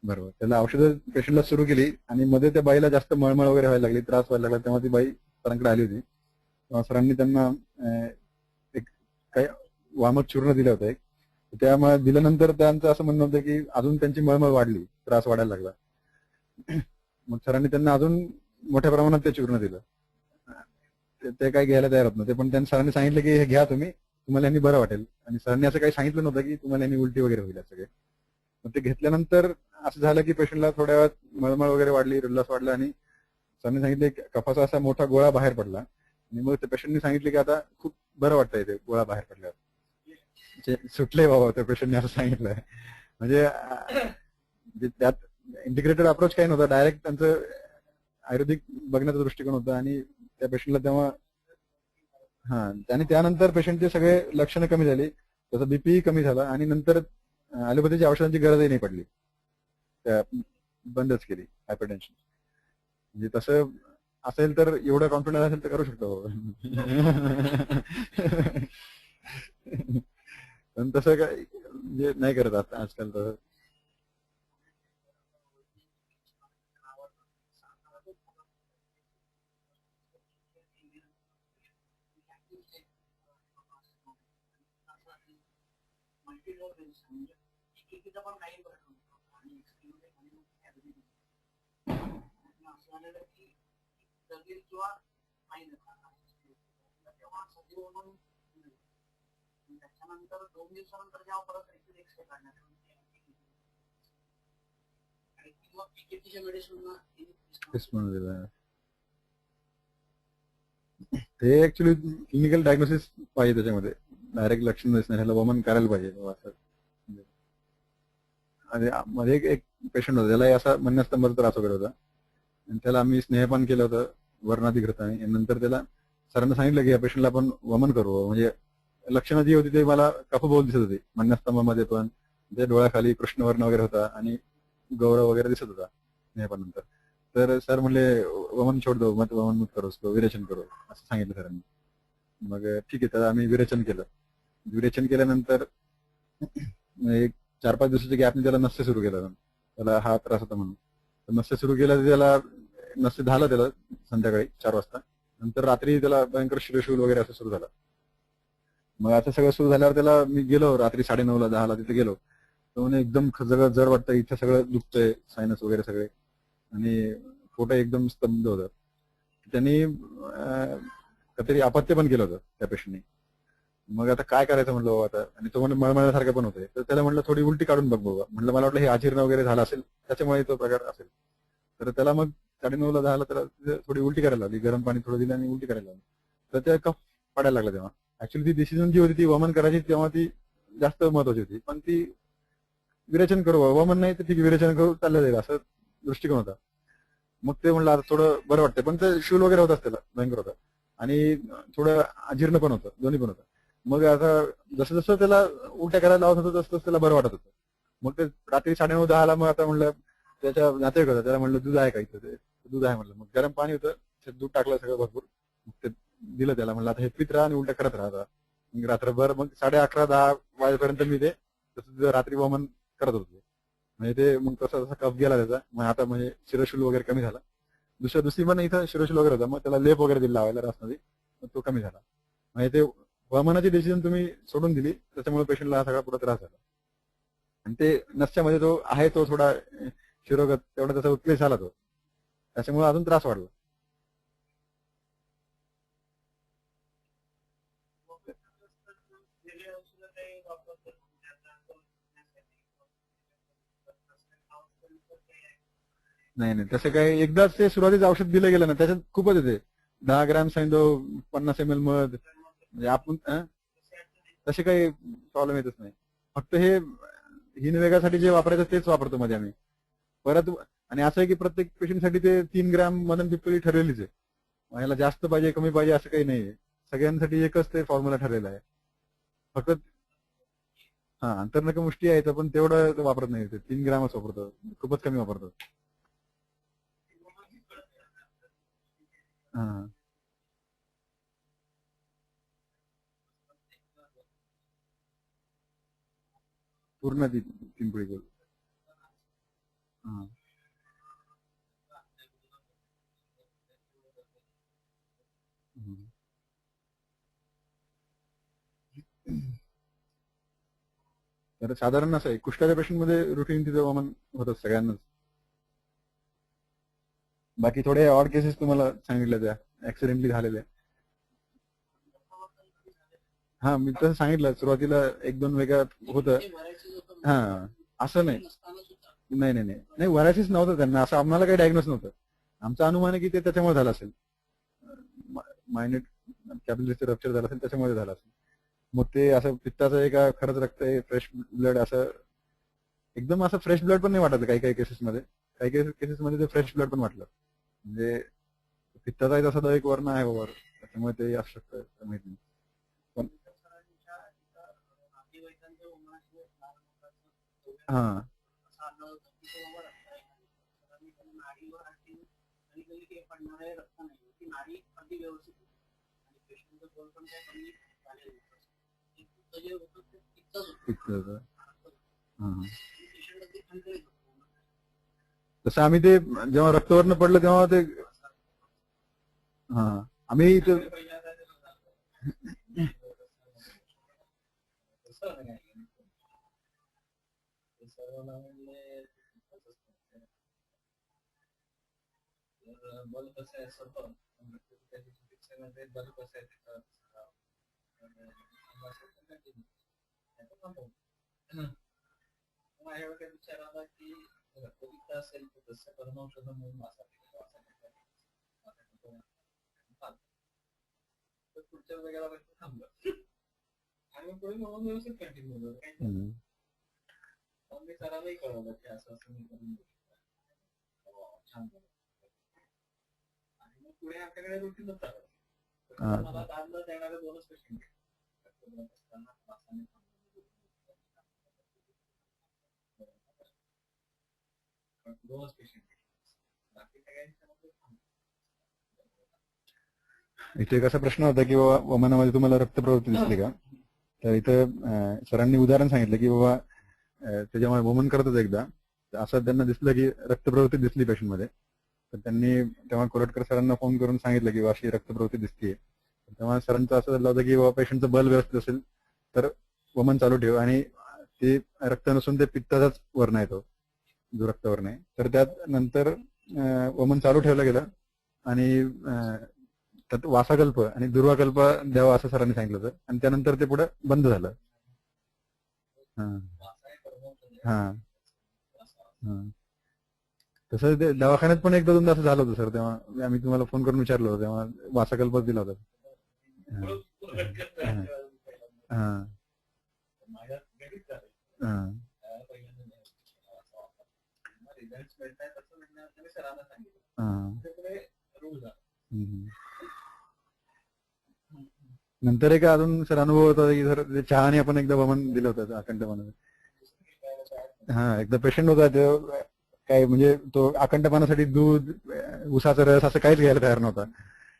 बरोबर, त्याला औषधं पेशंटला सुरू केली आणि मध्ये त्या बाईला जास्त मळमळ वगैरे व्हायला लागली, त्रास व्हायला लागला, तेव्हा ती बाई सरांकडे आली होती. तेव्हा सरांनी त्यांना एक काही वामक चूर्ण दिलं होतं एक. त्यामुळे दिल्यानंतर त्यांचं असं म्हणणं होतं की अजून त्यांची मळमळ वाढली, त्रास वाढायला लागला. मग सरांनी त्यांना अजून मोठ्या प्रमाणात ते चूर्ण दिलं. ते काही घ्यायला तयार होत नव्हते, पण त्यांनी सरांनी सांगितलं की हे घ्या तुम्ही, तुम्हाला यांनी बरं वाटेल. आणि सरांनी असं काही सांगितलं नव्हतं की तुम्हाला यांनी उलटी वगैरे होईल सगळे. मग ते घेतल्यानंतर असं झालं की पेशंटला थोड्या वेळात मळमळ वगैरे वाढली, उल्हास वाढला आणि सरांनी सांगितले कफाचा असा मोठा गोळा बाहेर पडला. आणि मग त्या पेशंटने सांगितले की आता खूप बरं वाटतंय ते गोळा बाहेर पडल्यावर, सुटले बाबा, त्या पेशंटने असं सांगितलंय. म्हणजे त्यात इंटिग्रेटेड अप्रोच काही नव्हता, डायरेक्ट त्यांचं आयुर्वेदिक बघण्याचा दृष्टिकोन होता. आणि त्या पेशंटला तेव्हा आणि त्यानंतर पेशंटचे सगळे लक्षणं कमी झाली, त्याचा बीपी कमी झाला आणि नंतर ॲलोपॅथीच्या औषधांची गरजही नाही पडली, त्या बंदच केली हायपरटेन्शन. म्हणजे तसं असेल तर, एवढं कॉन्फिडन्स असेल तर करू शकतो. पण तसं काय म्हणजे नाही करत आता आजकाल. तर त्याच्यानंतर 2 दिवसानंतर जेव्हा परत एक्सरे काढण्यात आणि किंवा PKT मेडिसिनला तेच म्हणून दिलं आहे. ते ऍक्च्युली क्लिनिकल डायग्नोसिस पाहिजे त्याच्यामध्ये, डायरेक्ट लक्षण दिसणार ह्याला वमन करायला पाहिजे असं. आणि मध्ये एक पेशंट होता, त्याला असा मनस्तंभाचा त्रास वगैरे होता आणि त्याला आम्ही स्नेहपान केलं होतं वर्णाधिकृताने. नंतर त्याला सरांना सांगितलं की या पेशंटला आपण वमन करू, म्हणजे लक्षणं जी होती ते मला कफबोध दिसत होती मनस्तंभामध्ये पण, त्या डोळ्याखाली कृष्णवर्ण वगैरे होता आणि गौरव वगैरे दिसत होता स्नेहपानंतर. तर सर म्हणले वमन छोड दो, मग वमन मत करो, उसको विरेचन करो असं सांगितलं सरांनी. मग ठीक आहे, तर आम्ही विरेचन केलं. विरेचन केल्यानंतर एक 4-5 दिवसाच्या गॅपने त्याला नस्य सुरू केलं. त्याला हा त्रास होता म्हणून तर नस्य सुरू केलं, तर त्याला नस्य झालं त्याला संध्याकाळी 4 वाजता. नंतर रात्री त्याला भयंकर शिरशूल वगैरे असं सुरू झालं. मग आता सगळं सुरू झाल्यावर त्याला मी गेलो रात्री 9:30ला 10ला तिथे गेलो. तर म्हणे एकदम सगळं जड वाटतं, इथं सगळं दुखतंय, सायनस वगैरे सगळे, आणि पोट एकदम स्तब्ध होतं. त्यांनी काहीतरी अपत्य पण केलं होतं त्या पेशंटने. मग आता काय करायचं म्हणलं आता, आणि तो म्हणजे मळमळल्यासारखं पण होतंय. तर त्याला म्हणलं थोडी उलटी काढून बघ बाबा. म्हणलं मला वाटलं हे अजीर्ण वगैरे झाला असेल त्याच्यामुळे तो प्रकार असेल. तर त्याला मग 9:30ला 10ला त्याला थोडी उलटी करायला लागली, गरम पाणी थोडं दिलं आणि उलटी करायला लागली. तर त्या कफ पडायला लागला. तेव्हा ऍक्च्युली ती डिसिजन जी होती ती वमन करायची तेव्हा ती जास्त महत्वाची होती, पण ती विरेचन करू, वमन नाही तर ठीक विरेचन करू चाललं जाईल असं दृष्टिकोन होता. मग ते म्हणलं आता थोडं बरं वाटतंय, पण ते शूल वगैरे होताच त्याला भयंकर होता आणि थोडं अजीर्ण पण होतं, दोन्ही पण होतं. मग आता जसं जसं त्याला उलट्या करायला लावत होतं तसं तसं त्याला बरं वाटत होतं. मग ते रात्री 9:30-10ला मग आता म्हणलं त्याच्या नातेवाईक होता, त्याला म्हणलं दूध आहे का इथं, ते दूध आहे म्हणलं. मग गरम पाणी होतं, त्यात दूध टाकलं सगळं भरपूर, मग ते दिलं त्याला. म्हणलं आता हे पित राहा आणि उलट्या करत राहा. मग रात्रभर मग 11:30-10 वाजेपर्यंत मी ते तसं रात्री वमन करत होतो. म्हणजे ते मग तसा तसा कफ गेला त्याचा. मग आता म्हणजे शिरशूल वगैरे कमी झाला. दुसरी पण इथं शिरशूल वगैरे होता, मग त्याला लेप वगैरे दिला लावायला रासमध्ये, मग तो कमी झाला. म्हणजे ते वमनाची डिसिजन तुम्ही सोडून दिली, त्याच्यामुळे पेशंटला हा सगळा पुढे त्रास झाला. आणि ते नसच्यामध्ये तो आहे तो थोडा शिरोगत, तेवढा त्याचा उत्क्लेश झाला तो, त्याच्यामुळे अजून त्रास वाढला. वेगळे औषधं काही वापरतात नाही नाही, तसं काही एकदाच ते सुरुवातीचं औषध दिलं गेलं ना त्याच्यात खूपच येते. 10 ग्रॅम सांगितो, 50 ml मध, म्हणजे आपण तसे काही प्रॉब्लेम येतच नाही. फक्त हे हिनवेगासाठी जे वापरायचं तेच वापरतो मध्ये आम्ही परत. आणि असं आहे की प्रत्येक पेशंटसाठी ते 3 ग्रॅम मदन पिप्पली ठरलेलीच आहे. ह्याला जास्त पाहिजे कमी पाहिजे असं काही नाहीये, सगळ्यांसाठी एकच ते फॉर्म्युला ठरलेला आहे. फक्त हा अंतर्नक मुष्टी आहे पण तेवढं वापरत नाही, ते 3 ग्रॅमच वापरतो, खूपच कमी वापरतो. हा पूर्ण ती पिंपळी गोल. हा तर साधारण असं आहे कुष्ठाच्या पेशंट मध्ये रुटीन तिथं वमन होतं सगळ्यांनाच. बाकी थोडे ऑड केसेस तुम्हाला सांगितलं त्या ऍक्सिडेंटली झालेल्या. हा मी तसं सांगितलं सुरुवातीला 1-2 वेगळं होतं. हा असं नाही, नाही नाही नाही नाही, व्हायरसिस नव्हतं त्यांना, असं आम्हाला काही डायग्नोस नव्हतं. आमचा अनुमान आहे की ते त्याच्यामुळे झालं असेल, मायनेट कॅपिलरीचं रप्चर झालं असेल त्याच्यामुळे झालं असेल. मग ते असं पित्ताचं आहे का खरंच रक्त आहे फ्रेश ब्लड, असं एकदम असं फ्रेश ब्लड पण नाही वाटत काही काही केसेसमध्ये. काही काही केसेसमध्ये ते फ्रेश ब्लड पण वाटलं, म्हणजे पित्ताचा तसा एक वर्ण आहे वर, त्याच्यामुळे ते असू शकतं माहित नाही. पण हा पित्ताचं. हा तसं आम्ही ते जेव्हा रक्तवर्ण पडलं तेव्हा ते हा आम्ही ते बल कसं आहे असं बल कसं आहे माझ्या डोक्यात विचार आला की रक्तपित्त असेल तर तसं परमौषध म्हणून तर पुढच्या वेळेला थांबलं आणि मग पुढे म्हणून व्यवस्थित कंटिन्यू झालं. मी सरांनाही कळवलं की असं असं मी करून छान झालं. आणि मग पुढे आमच्याकडे रुटीनच चाललं. मला दादला देणारे 2च पेशंट असताना दोनच पेशंट बाकी सगळ्यांच्या इथे एक असा प्रश्न होता की बाबा वमनामध्ये तुम्हाला रक्तप्रवृत्ती दिसली का? तर इथं सरांनी उदाहरण सांगितलं की बाबा त्याच्यामुळे वमन करतच एकदा असं त्यांना दिसलं की रक्तप्रवृत्ती दिसली पेशंटमध्ये, तर त्यांनी तेव्हा कोरटकर सरांना फोन करून सांगितलं की अशी रक्तप्रवृत्ती दिसतीये. तेव्हा सरांचं असं झालं होतं की बाबा पेशंटचं बल व्यवस्थित असेल तर वमन चालू ठेव, आणि ते रक्त नसून ते पित्ताचाच वर्ण आहे तो जो रक्तवर्ण आहे, तर त्यात नंतर वमन चालू ठेवलं गेलं आणि त्यात वासाकल्प आणि दुर्वाकल्प द्यावा असं सरांनी सांगितलं होतं, आणि त्यानंतर ते पुढे बंद झालं. तसं ते दवाखान्यात पण एकदा 2दा असं झालं होतं सर, तेव्हा आम्ही तुम्हाला फोन करून विचारलं होतं, तेव्हा वासाकल्पच दिला होता. नंतर एक अजून सर अनुभव होता की सर चहाने आपण एकदा वमन दिलं होतं अखंडपणाचं. एकदा पेशंट होता तो काय म्हणजे तो अखंडपणासाठी दूध उसाचा रस असं काहीच घ्यायला तयार नव्हता,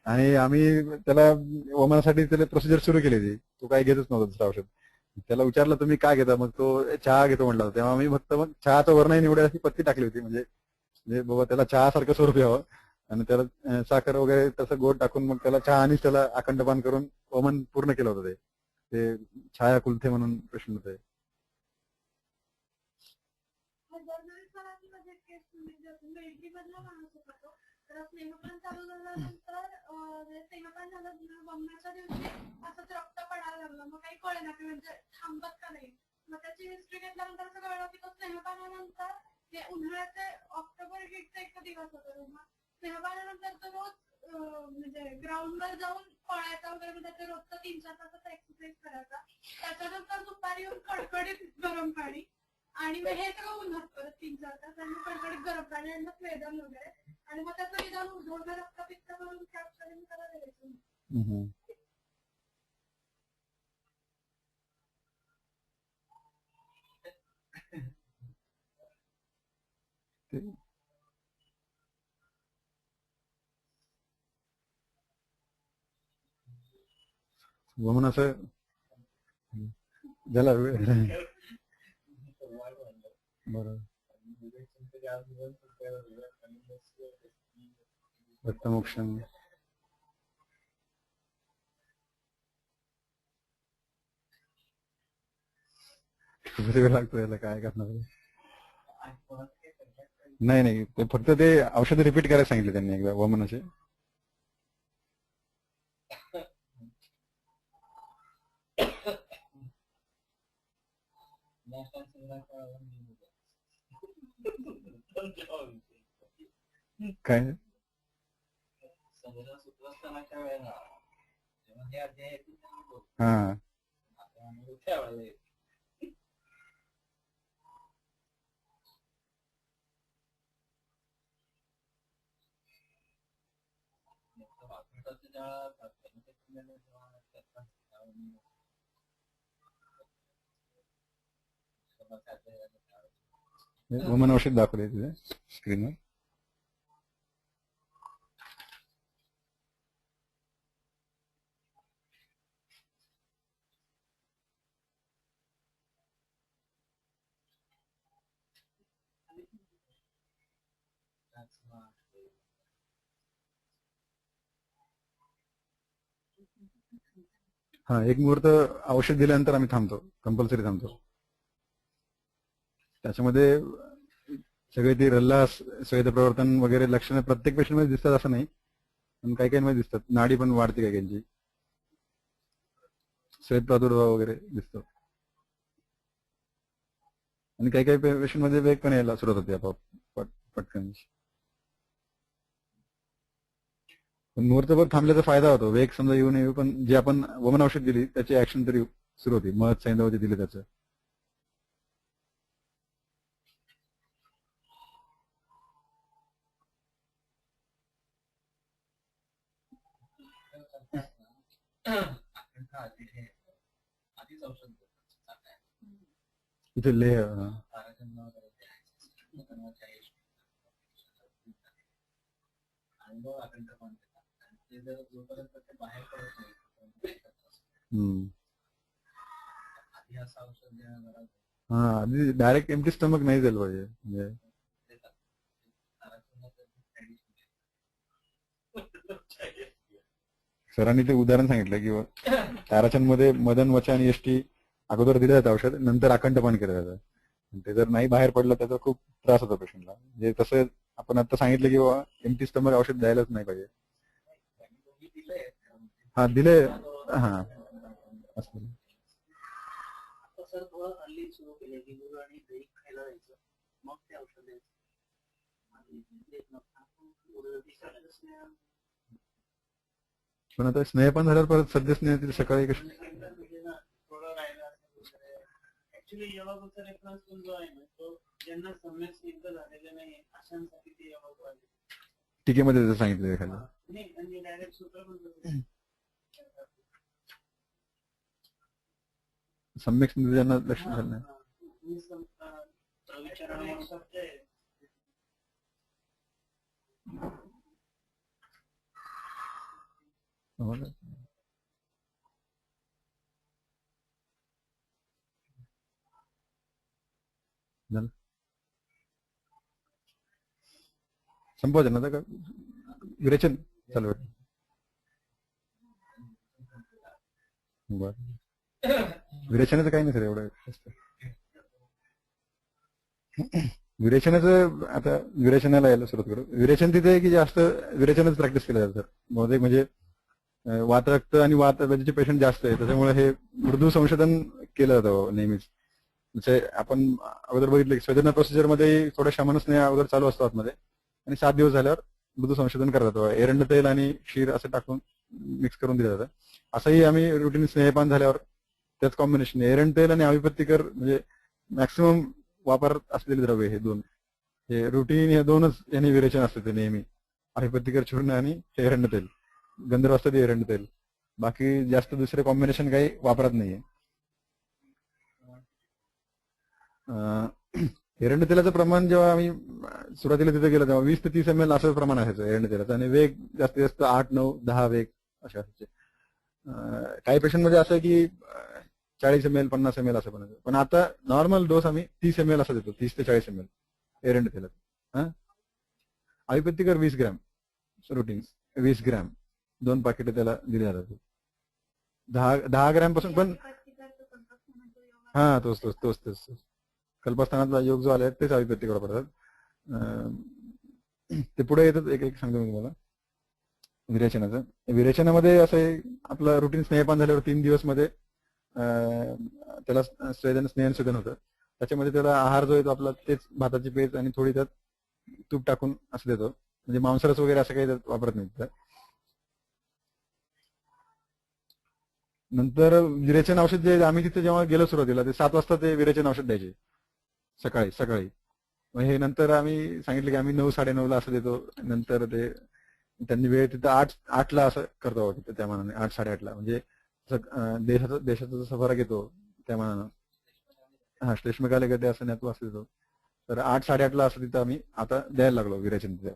आणि आम्ही त्याला वमनासाठी त्याला प्रोसिजर सुरू केली होती. तो काही घेतच नव्हता दुसरं औषध. त्याला विचारलं तुम्ही काय घेता, मग तो चहा घेतो म्हणला होता. तेव्हा आम्ही फक्त मग चहाचा वर्णही निवडायची पत्ती टाकली होती, म्हणजे बाबा त्याला चहा सारखं स्वरूप यावं, आणि त्याला साखर वगैरे तसं गोड टाकून मग त्याला चहा आणि त्याला अखंडपान करून वमन पूर्ण केलं होतं. ते छाया कुलथे म्हणून प्रश्न होते. स्नेहपान चालू झाल्यानंतर स्नेहपान झालं वमनाच्या दिवशी असंच रक्त पडायला लागलं, मग काही कळेना की म्हणजे थांबत का नाही. मग त्याची हिस्ट्री घेतल्यानंतर असं कळलं की तो स्नेहपानानंतर जे उन्हाळ्याचे ऑक्टोबर हिटचा एक दिवस होता, स्नेहपानानंतर तो रोज म्हणजे ग्राउंडवर जाऊन पळायचा वगैरे, म्हणजे त्याचे रोजचा 3-4 तासाचा एक्सरसाइज करायचा. त्याच्यानंतर दुपारी येऊन कडकडीत गरम पाणी, आणि मग हे सगळं उन्हात परत 3-4 तास आणि कडकडीत गरम पाणी आणि मग वेदन वगैरे, आणि मग त्याचं निदान उजवणं रक्तपित्त करून कॅप्चरिंग त्याला द्यायचं. वमन असं झाला बरोबर. रक्तमोक्षण वेळ लागतो याला, काय करणार. नाही ते फक्त ते औषध रिपीट करायला सांगितले त्यांनी एकदा वमनाचे. काय हा वमन औषध दाखवले तिथे स्क्रीनवर. एक मुहूर्त औषध दिल्यानंतर आम्ही थांबतो, कंपल्सरी थांबतो. त्याच्यामध्ये सगळे ते रल्लास, स्वेद प्रवर्तन वगैरे लक्षणं प्रत्येक पेशंट मध्ये दिसतात असं नाही, पण काही मध्ये दिसतात. नाडी पण वाढते काही काहींची, स्वेद प्रादुर्भाव वगैरे दिसतो. आणि काही काही पेशंट मध्ये वेग पण यायला सुरुवात होते आपोआप पटकन. पण मुहूर्तभर थांबल्याचा फायदा होतो. वेग समजा येऊ नये पण जे आपण वमन औषध दिली त्याची ऍक्शन तरी सुरू होती. मध सैंधव जे दिले त्याचं. आधीच औषध इथे लेह अनुभव आकंठपण देतात आणि ते जर जोपर्यंत ते बाहेर पडत नाही आधी असं औषध देणं जरा हा आधी डायरेक्ट एम्प्टी स्टमक नाही द्यायला पाहिजे. म्हणजे सरांनी ते उदाहरण सांगितलं की ताराचंद मध्ये मदन वचा आणि एसटी अगोदर दिलं जातं औषध, नंतर अखंडपान केलं जातं. ते जर नाही बाहेर पडलं त्याचा खूप त्रास होतो पेशंटला. म्हणजे तसं आपण आता सांगितलं की बाबा एम्प्टी स्टमक औषध द्यायलाच नाही पाहिजे. हा दिले हा असं. सर थोडं हल्ली सुरू केले की गुरु आणि दही खायला जायचं मग ते औषध द्यायचं. पण आता स्नेह पण झाल्यावर परत सध्या स्नेह सकाळी कशी ऍक्च्युली योगाचा रेफरन्स जो आहे ना तो ज्यांना सम्यक सिद्ध झालेले नाही अशांसाठी ते योगा टीकेमध्ये सांगितलं एखादं नाही म्हणजे डायरेक्ट सूत्र पण सम्यक ज्यांना लक्ष झालं नाही. संपवायचं ना का विरेचन चालू आहे. विरेचनाचं काही नाही सर एवढं. विरेचनाचं आता विरेचनाला यायला सुरुवात करू. विरेचन तिथे आहे की जास्त विरेचनच प्रॅक्टिस केलं जातं सर. बहुतेक म्हणजे वातरक्त आणि वातबेचे पेशंट जास्त आहे त्याच्यामुळे हे मृदू संशोधन केलं जातं नेहमीच. म्हणजे आपण अगोदर बघितलं की सर्जनल प्रोसिजर मध्ये थोडं शमनस्नेह अगोदर चालू असतो आतमध्ये आणि 7 दिवस झाल्यावर मृदू संशोधन करतात. एरंड तेल आणि क्षीर असं टाकून मिक्स करून दिलं जातं. असंही आम्ही रुटीन स्नेहपान झाल्यावर त्याच कॉम्बिनेशन एरंड तेल आणि अभिपत्तिकर म्हणजे मॅक्सिमम वापर असलेले द्रव्य हे दोन. हे रुटीन हे दोनच यांनी विरेचन असते ते नेहमी. अभिपत्तिकर चूर्ण आणि एरंड तेल. गंधर्व असतं ते एरंड तेल. बाकी जास्त दुसरे कॉम्बिनेशन काही वापरत नाहीये. एरंड तेलाचं प्रमाण जेव्हा आम्ही सुरुवातीला तिथे गेलो तेव्हा 20 ते 30 ml असं प्रमाण असायचं एरंड तेलाचं आणि वेग जास्तीत जास्त 8, 9, 10 वेग असे असायचे. काही पेशंट मध्ये असं की 40 ml 50 ml असं पण. पण आता नॉर्मल डोस आम्ही 30 ml असं देतो. 30 ते 40 ml एरंड तेलात. अभिपत्तिकर 20 ग्रॅम रुटीन 20 ग्रॅम 2 पाकिट त्याला दिले जातात. 10 ग्रॅम पासून पण हा तोच कल्पस्थानातला योग जो आलाय तेच अभिपत्तिकडे पडतात. ते पुढे येतात एक एक सांगतो मी तुम्हाला. विरेचनाचं विरेचनामध्ये असं आपलं रुटीन स्नेहपान झाल्यावर 3 दिवस मध्ये त्याला स्नेहन होतं. त्याच्यामध्ये त्याला आहार जो येतो आपला तेच भाताची पेज आणि थोडी त्यात तूप टाकून असं देतो. म्हणजे मांसरस वगैरे असं काही वापरत नाही. नंतर विरेचन औषध जे आम्ही तिथे जेव्हा गेलो सुरुवातीला ते 7 वाजता ते विरेचन औषध द्यायचे सकाळी. मग हे नंतर आम्ही सांगितलं की आम्ही 9, 9:30 असं देतो. नंतर ते त्यांनी वेळ तिथं 8ला असं करतो तिथं त्या मानाने 8, 8:30 म्हणजे देशाचा जसा फरक येतो त्या मानानं. हा श्लेष्मकाले गड्डे असं नाही असं देतो. तर 8, 8:30 असं तिथं आम्ही आता द्यायला लागलो विरेचन तिथे.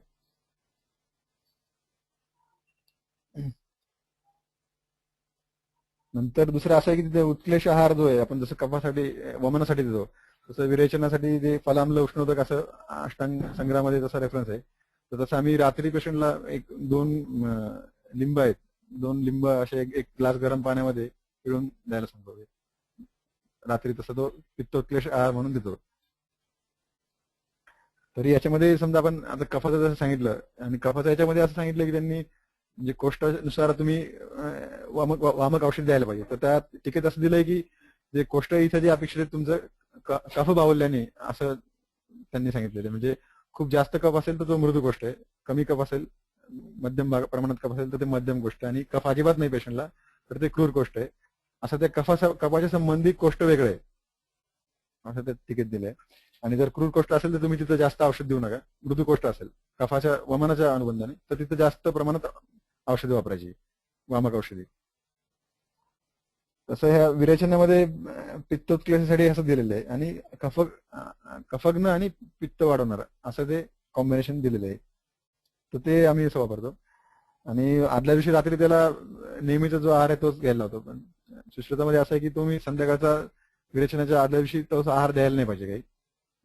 नंतर दुसरं असं आहे की तिथे उत्क्लेश आहार जो आहे आपण जसं कफासाठी वमनासाठी देतो तसं विरेचनासाठी जे फलामलं उष्णोदक असं अष्टांग संग्रहामध्ये तसा रेफरन्स आहे. तर तसं आम्ही रात्री पेशंटला 2 लिंब आहेत 2 लिंब असे एक ग्लास गरम पाण्यामध्ये पिळून द्यायला सांगतो. रात्री तसं तो पित्तोत्क्लेश आहार म्हणून देतो. तरी याच्यामध्ये समजा आपण आता कफाचं जसं सांगितलं आणि कफाचं याच्यामध्ये असं सांगितलं की त्यांनी म्हणजे कोष्ठानुसार तुम्ही वामक औषध द्यायला पाहिजे. तर त्या टिकेत असं दिलंय की जे कोष्ठ इथं जे अपेक्षित तुमचं कफ बाहुल्याने असं त्यांनी सांगितलेलं. म्हणजे खूप जास्त कफ असेल तर तो मृदू गोष्ट आहे, कमी कफ असेल मध्यम प्रमाणात कफ असेल तर ते मध्यम गोष्ट आहे, आणि कफ अजिबात नाही पेशंटला तर ते क्रूर गोष्ट आहे. असं त्या कफाच्या संबंधित गोष्ट वेगळे आहे असं ते तिकीट दिलंय. आणि जर क्रूर गोष्ट असेल तर तुम्ही तिथं जास्त औषध देऊ नका. मृदू गोष्ट असेल कफाच्या वमनाच्या अनुबंधाने तर तिथं जास्त प्रमाणात औषधी वापरायची, वामक औषधी. तसं ह्या विरेचनामध्ये पित्तोत्कलेसाठी असं दिलेलं आहे, आणि कफग्न आणि पित्त वाढवणार असं ते कॉम्बिनेशन दिलेलं आहे. तर ते आम्ही असं वापरतो. आणि आदल्या दिवशी रात्री त्याला नेहमीचा जो आहार आहे तोच घ्यायला लावतो. पण सुश्रुतामध्ये असं आहे की तुम्ही संध्याकाळचा विरेचनाच्या आदल्या दिवशी तोच आहार द्यायला नाही पाहिजे काही.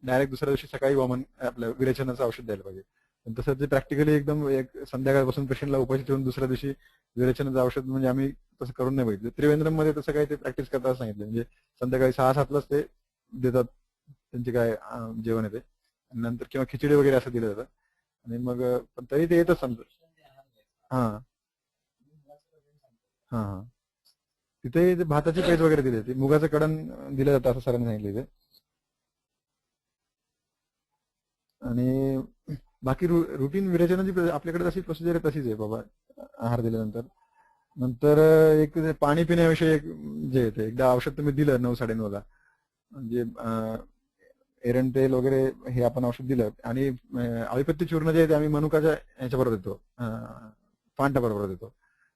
डायरेक्ट दुसऱ्या दिवशी सकाळी आपल्या विरेचनाचं औषध द्यायला पाहिजे. पण तसं ते प्रॅक्टिकली एकदम एक संध्याकाळपासून पेशंटला उपाशी ठेवून दुसऱ्या दिवशी विरेचनाचं औषध म्हणजे आम्ही तसं करून नाही बघितलं. त्रिवेंद्रम मध्ये तसं काही ते प्रॅक्टिस करता सांगितलं. म्हणजे संध्याकाळी 6-7लाच ते देतात त्यांचे काय जेवण येते, आणि नंतर किंवा खिचडी वगैरे असं दिलं जातं. आणि मग पण तरी ते येतच समजा. हा हा हा तिथे भाताची पेज वगैरे दिली जाते, मुगाचं कडण दिलं जातं असं सरांनी सांगितलं इथे. आणि बाकी रुटीन विरेचनाची आपल्याकडे जशी प्रोसिजर आहे तशीच आहे बाबा. आहार दिल्यानंतर नंतर एक पाणी पिण्याविषयी एक जे येते, एकदा औषध तुम्ही दिलं 9-9:30ला, म्हणजे एरंड तेल वगैरे हे आपण औषध दिलं, आणि अविपत्ती चूर्ण जे आहे ते आम्ही मनुकाच्या ह्याच्याबरोबर देतो, फांटा बरोबर देतो.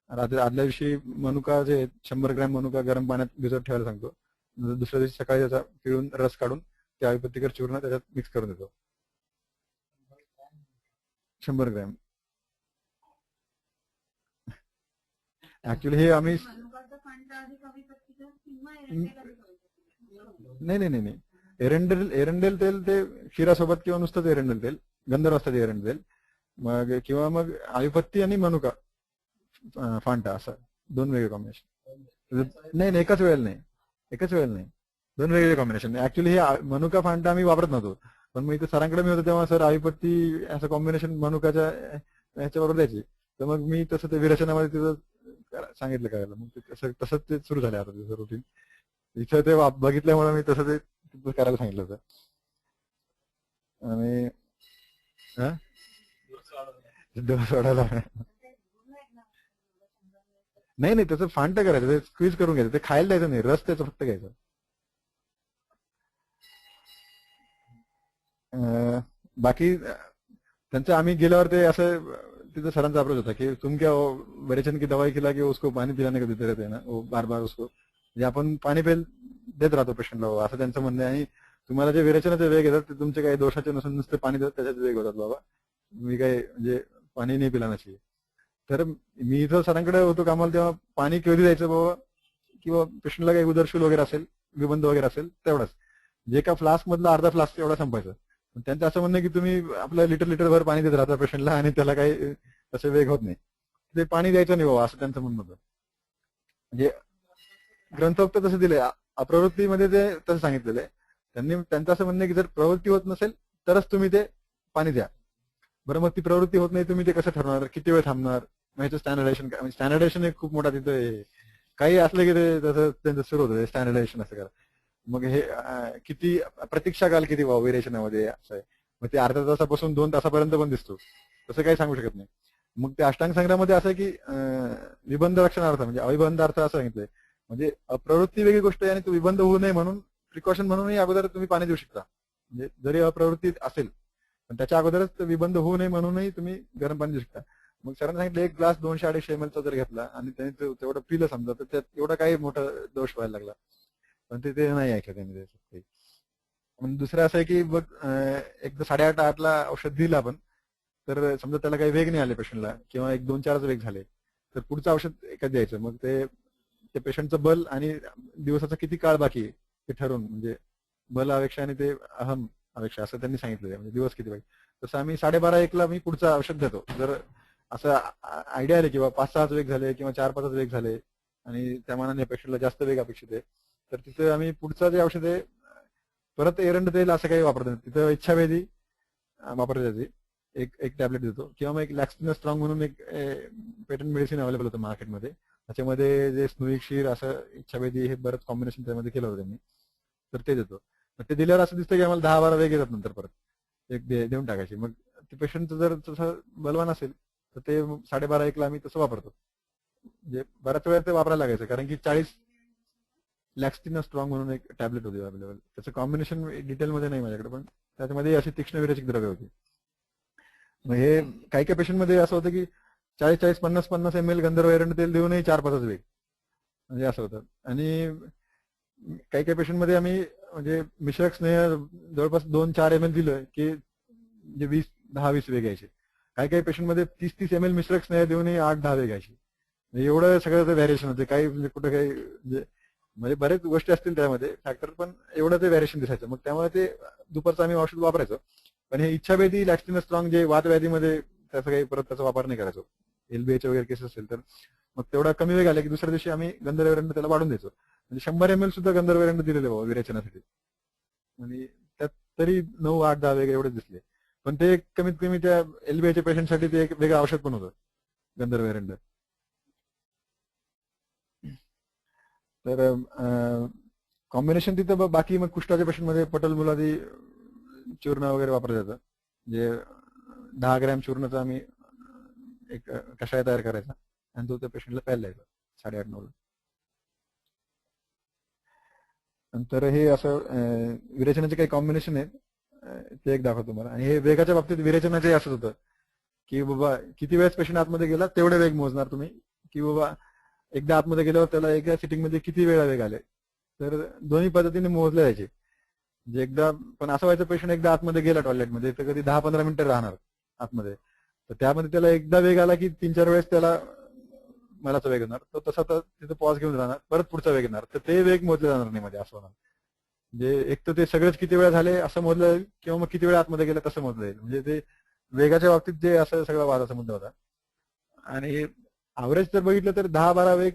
रात्री आदल्या दिवशी मनुका जे 100 ग्रॅम मनुका गरम पाण्यात भिजत ठेवायला सांगतो. दुसऱ्या दिवशी सकाळी त्याचा पिळून रस काढून ते अविपत्तीकर चूर्ण त्याच्यात मिक्स करून देतो. 100 ग्रॅम. ऍक्च्युली हे आम्ही नाही एरंडेल तेल ते क्षीरासोबत किंवा नुसतंच एरंडेल तेल, गंधर्व असतात एरंडेल तेल, मग किंवा मग अविपत्ती आणि मनुका फांटा असं 2 वेगळे कॉम्बिनेशन. नाही एकाच वेळेला नाही, 2 वेगळे कॉम्बिनेशन. ऍक्च्युली हे मनुका फांटा आम्ही वापरत नव्हतो, पण मग इथे सरांकडे मी होतो तेव्हा सर अविपत्ती असं कॉम्बिनेशन मनुकाच्या ह्याच्याबरोबर द्यायची. तर मग मी तसं ते विरेचनामध्ये तिथं सांगितलं करायला, मग ते तसंच ते सुरू झालं आता तिथं रुटीन. इथं ते बघितल्यामुळे मी तसं ते करायला सांगितलं होतं. आणि डोस वाढायला नाही त्याचं फांट करायचं, ते स्क्वीज करून घ्यायचं, ते खायला द्यायचं नाही, रस त्याचं फक्त घ्यायचं. बाकी त्यांचं आम्ही गेल्यावर ते असं तिथं सरांचा अप्रोच होता की तुम क्या विरेचन की दवाई खिला के उसको पाणी पिलाने का देते रहते हैं ना, वो बार बार उसको म्हणजे आपण पाणी देत राहतो पेशंटला असं त्यांचं म्हणणं आहे. आणि तुम्हाला जे विरेचनाचे वेग येतात ते तुमचे काही दोषाचे नसून नुसते पाणी देतात त्याच्यात वेग होतात बाबा, मी काही म्हणजे पाणी नाही पिला नसे. तर मी इथं सरांकडे होतो कामाला तेव्हा पाणी कधी द्यायचं बाबा, किंवा पेशंटला काही उदरशूल वगैरे असेल, विबंध वगैरे असेल तेवढंच, जे का फ्लास्क मधला अर्धा फ्लास्क एवढा संपायचं. त्यांचं असं म्हणणं की तुम्ही आपलं लिटर भर पाणी देत राहता पेशंटला आणि त्याला काही तसे वेग होत नाही, ते पाणी द्यायचं नाही बाबा असं त्यांचं म्हणणं होतं. म्हणजे ग्रंथोक्त तसं दिलंय, अप्रवृत्तीमध्ये ते तसं सांगितलेलं आहे त्यांनी. त्यांचं असं म्हणणं की जर प्रवृत्ती होत नसेल तरच तुम्ही ते पाणी द्या. बरं मग ती प्रवृत्ती होत नाही, तुम्ही ते कसं ठरवणार, किती वेळ थांबणार, मग ह्याचं स्टँडर्डायझेशन एक खूप मोठा तिथं काही असलं की ते तसं त्यांचं सुरू होतं स्टँडर्डायझेशन असं करा. मग हे किती प्रतीक्षा काल किती व्हावं विरेचनामध्ये असं आहे, मग ते अर्ध्या तासापासून 2 तासापर्यंत पण दिसतो, तसं काही सांगू शकत नाही. मग ते अष्टांग संग्रहामध्ये असं की विबंध रक्षणार्थ म्हणजे अविबंधार्थ असं सांगितलंय, म्हणजे प्रवृत्ती वेगळी गोष्ट आहे आणि तो विबंध होऊ नये म्हणून प्रिकॉशन म्हणूनही अगोदर तुम्ही पाणी देऊ शकता. म्हणजे जरी अप्रवृत्ती असेल पण त्याच्या अगोदरच विबंध होऊ नये म्हणूनही तुम्ही गरम पाणी देऊ शकता. मग सरांनी सांगितलं 1 ग्लास 200-250 ml जर घेतला आणि त्याने तेवढं पिलं समजा तर त्यात एवढा काही मोठा दोष व्हायला लागला, पण ते नाही ऐकलं त्यांनी. दुसरं असं आहे की बघ एकदा 8:30-8ला औषध दिलं आपण तर समजा त्याला काही वेग नाही आले पेशंटला, किंवा 1-2-4 वेग झाले तर पुढचं औषध एकच द्यायचं. मग ते पेशंटचं बल आणि दिवसाचा किती काळ बाकी ते ठरवून, म्हणजे बल अपेक्षा आणि ते अहम अपेक्षा असं त्यांनी सांगितलं, म्हणजे दिवस किती बाकी. तसं आम्ही 12:30-1ला मी पुढचं औषध देतो. जर असं आयडिया आले किंवा 5-6 वेग झाले किंवा 4-5 वेग झाले आणि त्या मानाने पेशंटला जास्त वेग अपेक्षित आहे तर तिथे आम्ही पुढचं जे औषध आहे परत एरंड तेल असं काही वापरत नाही, तिथं इच्छाभेदी वापरली जाते. एक टॅबलेट देतो, किंवा मग एक लॅक्सिन स्ट्रॉंग म्हणून एक पेटंट मेडिसिन अवेलेबल होतं मार्केटमध्ये, त्याच्यामध्ये जे स्नोई क्षीर असं इच्छाभेदी हे बरंच कॉम्बिनेशन त्यामध्ये केलं होतं त्यांनी, तर ते देतो. ते दिल्यावर असं दिसतं की आम्हाला 10-12 वेग येतात नंतर परत एक देऊन टाकायची. मग ते पेशंटचं जर तसं बलवान असेल तर ते 12.5-1 ला आम्ही तसं वापरतो. म्हणजे बऱ्याच वेळा ते वापरायला लागायचं, कारण की 40 लॅक्स्टिन स्ट्रॉंग म्हणून एक टॅबलेट होती अवेलेबल. त्याचं कॉम्बिनेशन डिटेलमध्ये नाही माझ्याकडे, पण त्याच्यामध्ये अशी तीक्ष्ण विरेचक द्रव्य होती. मग हे काही काही पेशंटमध्ये असं होतं की 40-40, 50-50 ml गंधर्व एरंड तेल देऊनही 4-5 वेग, म्हणजे असं होतं. आणि काही काही पेशंटमध्ये आम्ही म्हणजे मिश्रक स्नेह जवळपास 2-4 ml दिलं की म्हणजे 10-20 वेग यायचे. काही काही पेशंटमध्ये 30-30 ml मिश्रक स्नेह देऊनही 8-10 वेग यायचे. एवढं सगळं व्हॅरिएशन होते. काही म्हणजे कुठं काही म्हणजे बरेच गोष्टी असतील त्यामध्ये फॅक्टर, पण एवढं ते व्हॅरिएशन दिसायचं. मग त्यामुळे ते दुपारचं आम्ही औषध वापरायचो. पण हे इच्छाभेदी लॅक्स्टिन स्ट्रॉंग जे वातव्याधीमध्ये त्याचा काही परत त्याचा वापर नाही करायचो. एलबीएच वगैरे केस असेल तर मग तेवढा कमी वेग आला की दुसऱ्या दिवशी आम्ही गंधर्व एरंड त्याला वाढून द्यायचो. म्हणजे 100 ml सुद्धा गंधर्व एरंड दिलेले बाबा विरेचनासाठी. म्हणजे त्यात तरी 9-8-10 वेग एवढेच दिसले. पण ते कमीत कमी त्या एलबीएच्या पेशंटसाठी ते एक वेगळं औषध पण होतं गंधर्व एरंड. तर कॉम्बिनेशन तिथं बाकी मग कुष्ठाच्या पेशंटमध्ये पटल मुलादी चूर्ण वगैरे वापरलं जातं. जे 10 ग्रॅम चूर्णाचा आम्ही एक कषाय तयार करायचा आणि तो त्या पेशंटला प्यायला द्यायचा 8:30-9 ला. नंतर हे असं विरेचनाचे काही कॉम्बिनेशन आहेत, ते एक दाखवतो तुम्हाला. आणि हे वेगाच्या बाबतीत विरेचनाचे असंच होतं की बाबा किती वेळेस पेशंट आतमध्ये गेला तेवढे वेग मोजणार तुम्ही, की बाबा एकदा आतमध्ये गेल्यावर त्याला एका सिटिंगमध्ये किती वेळा वेग आले. तर दोन्ही पद्धतीने मोजले जायचे. म्हणजे एकदा पण असं व्हायचं पेशंट एकदा आतमध्ये गेला टॉयलेटमध्ये तर कधी 10-15 मिनिटं राहणार आतमध्ये, तर त्यामध्ये त्याला एकदा वेग आला की 3-4 वेळेस त्याला मलाचा वेग येणार, तो तसा तर तिथं पॉज घेऊन राहणार, परत पुढचा वेग येणार, तर ते वेग मोजले जाणार नाही मध्ये असं होणार. म्हणजे एक तर ते सगळेच किती वेळा झाले असं मोजलं जाईल किंवा मग किती वेळा आतमध्ये गेलं तसं मोजलं जाईल. म्हणजे ते वेगाच्या बाबतीत जे असं सगळा वादाचा मुद्दा होता. आणि ॲव्हरेज जर बघितलं तर 10-12 वेग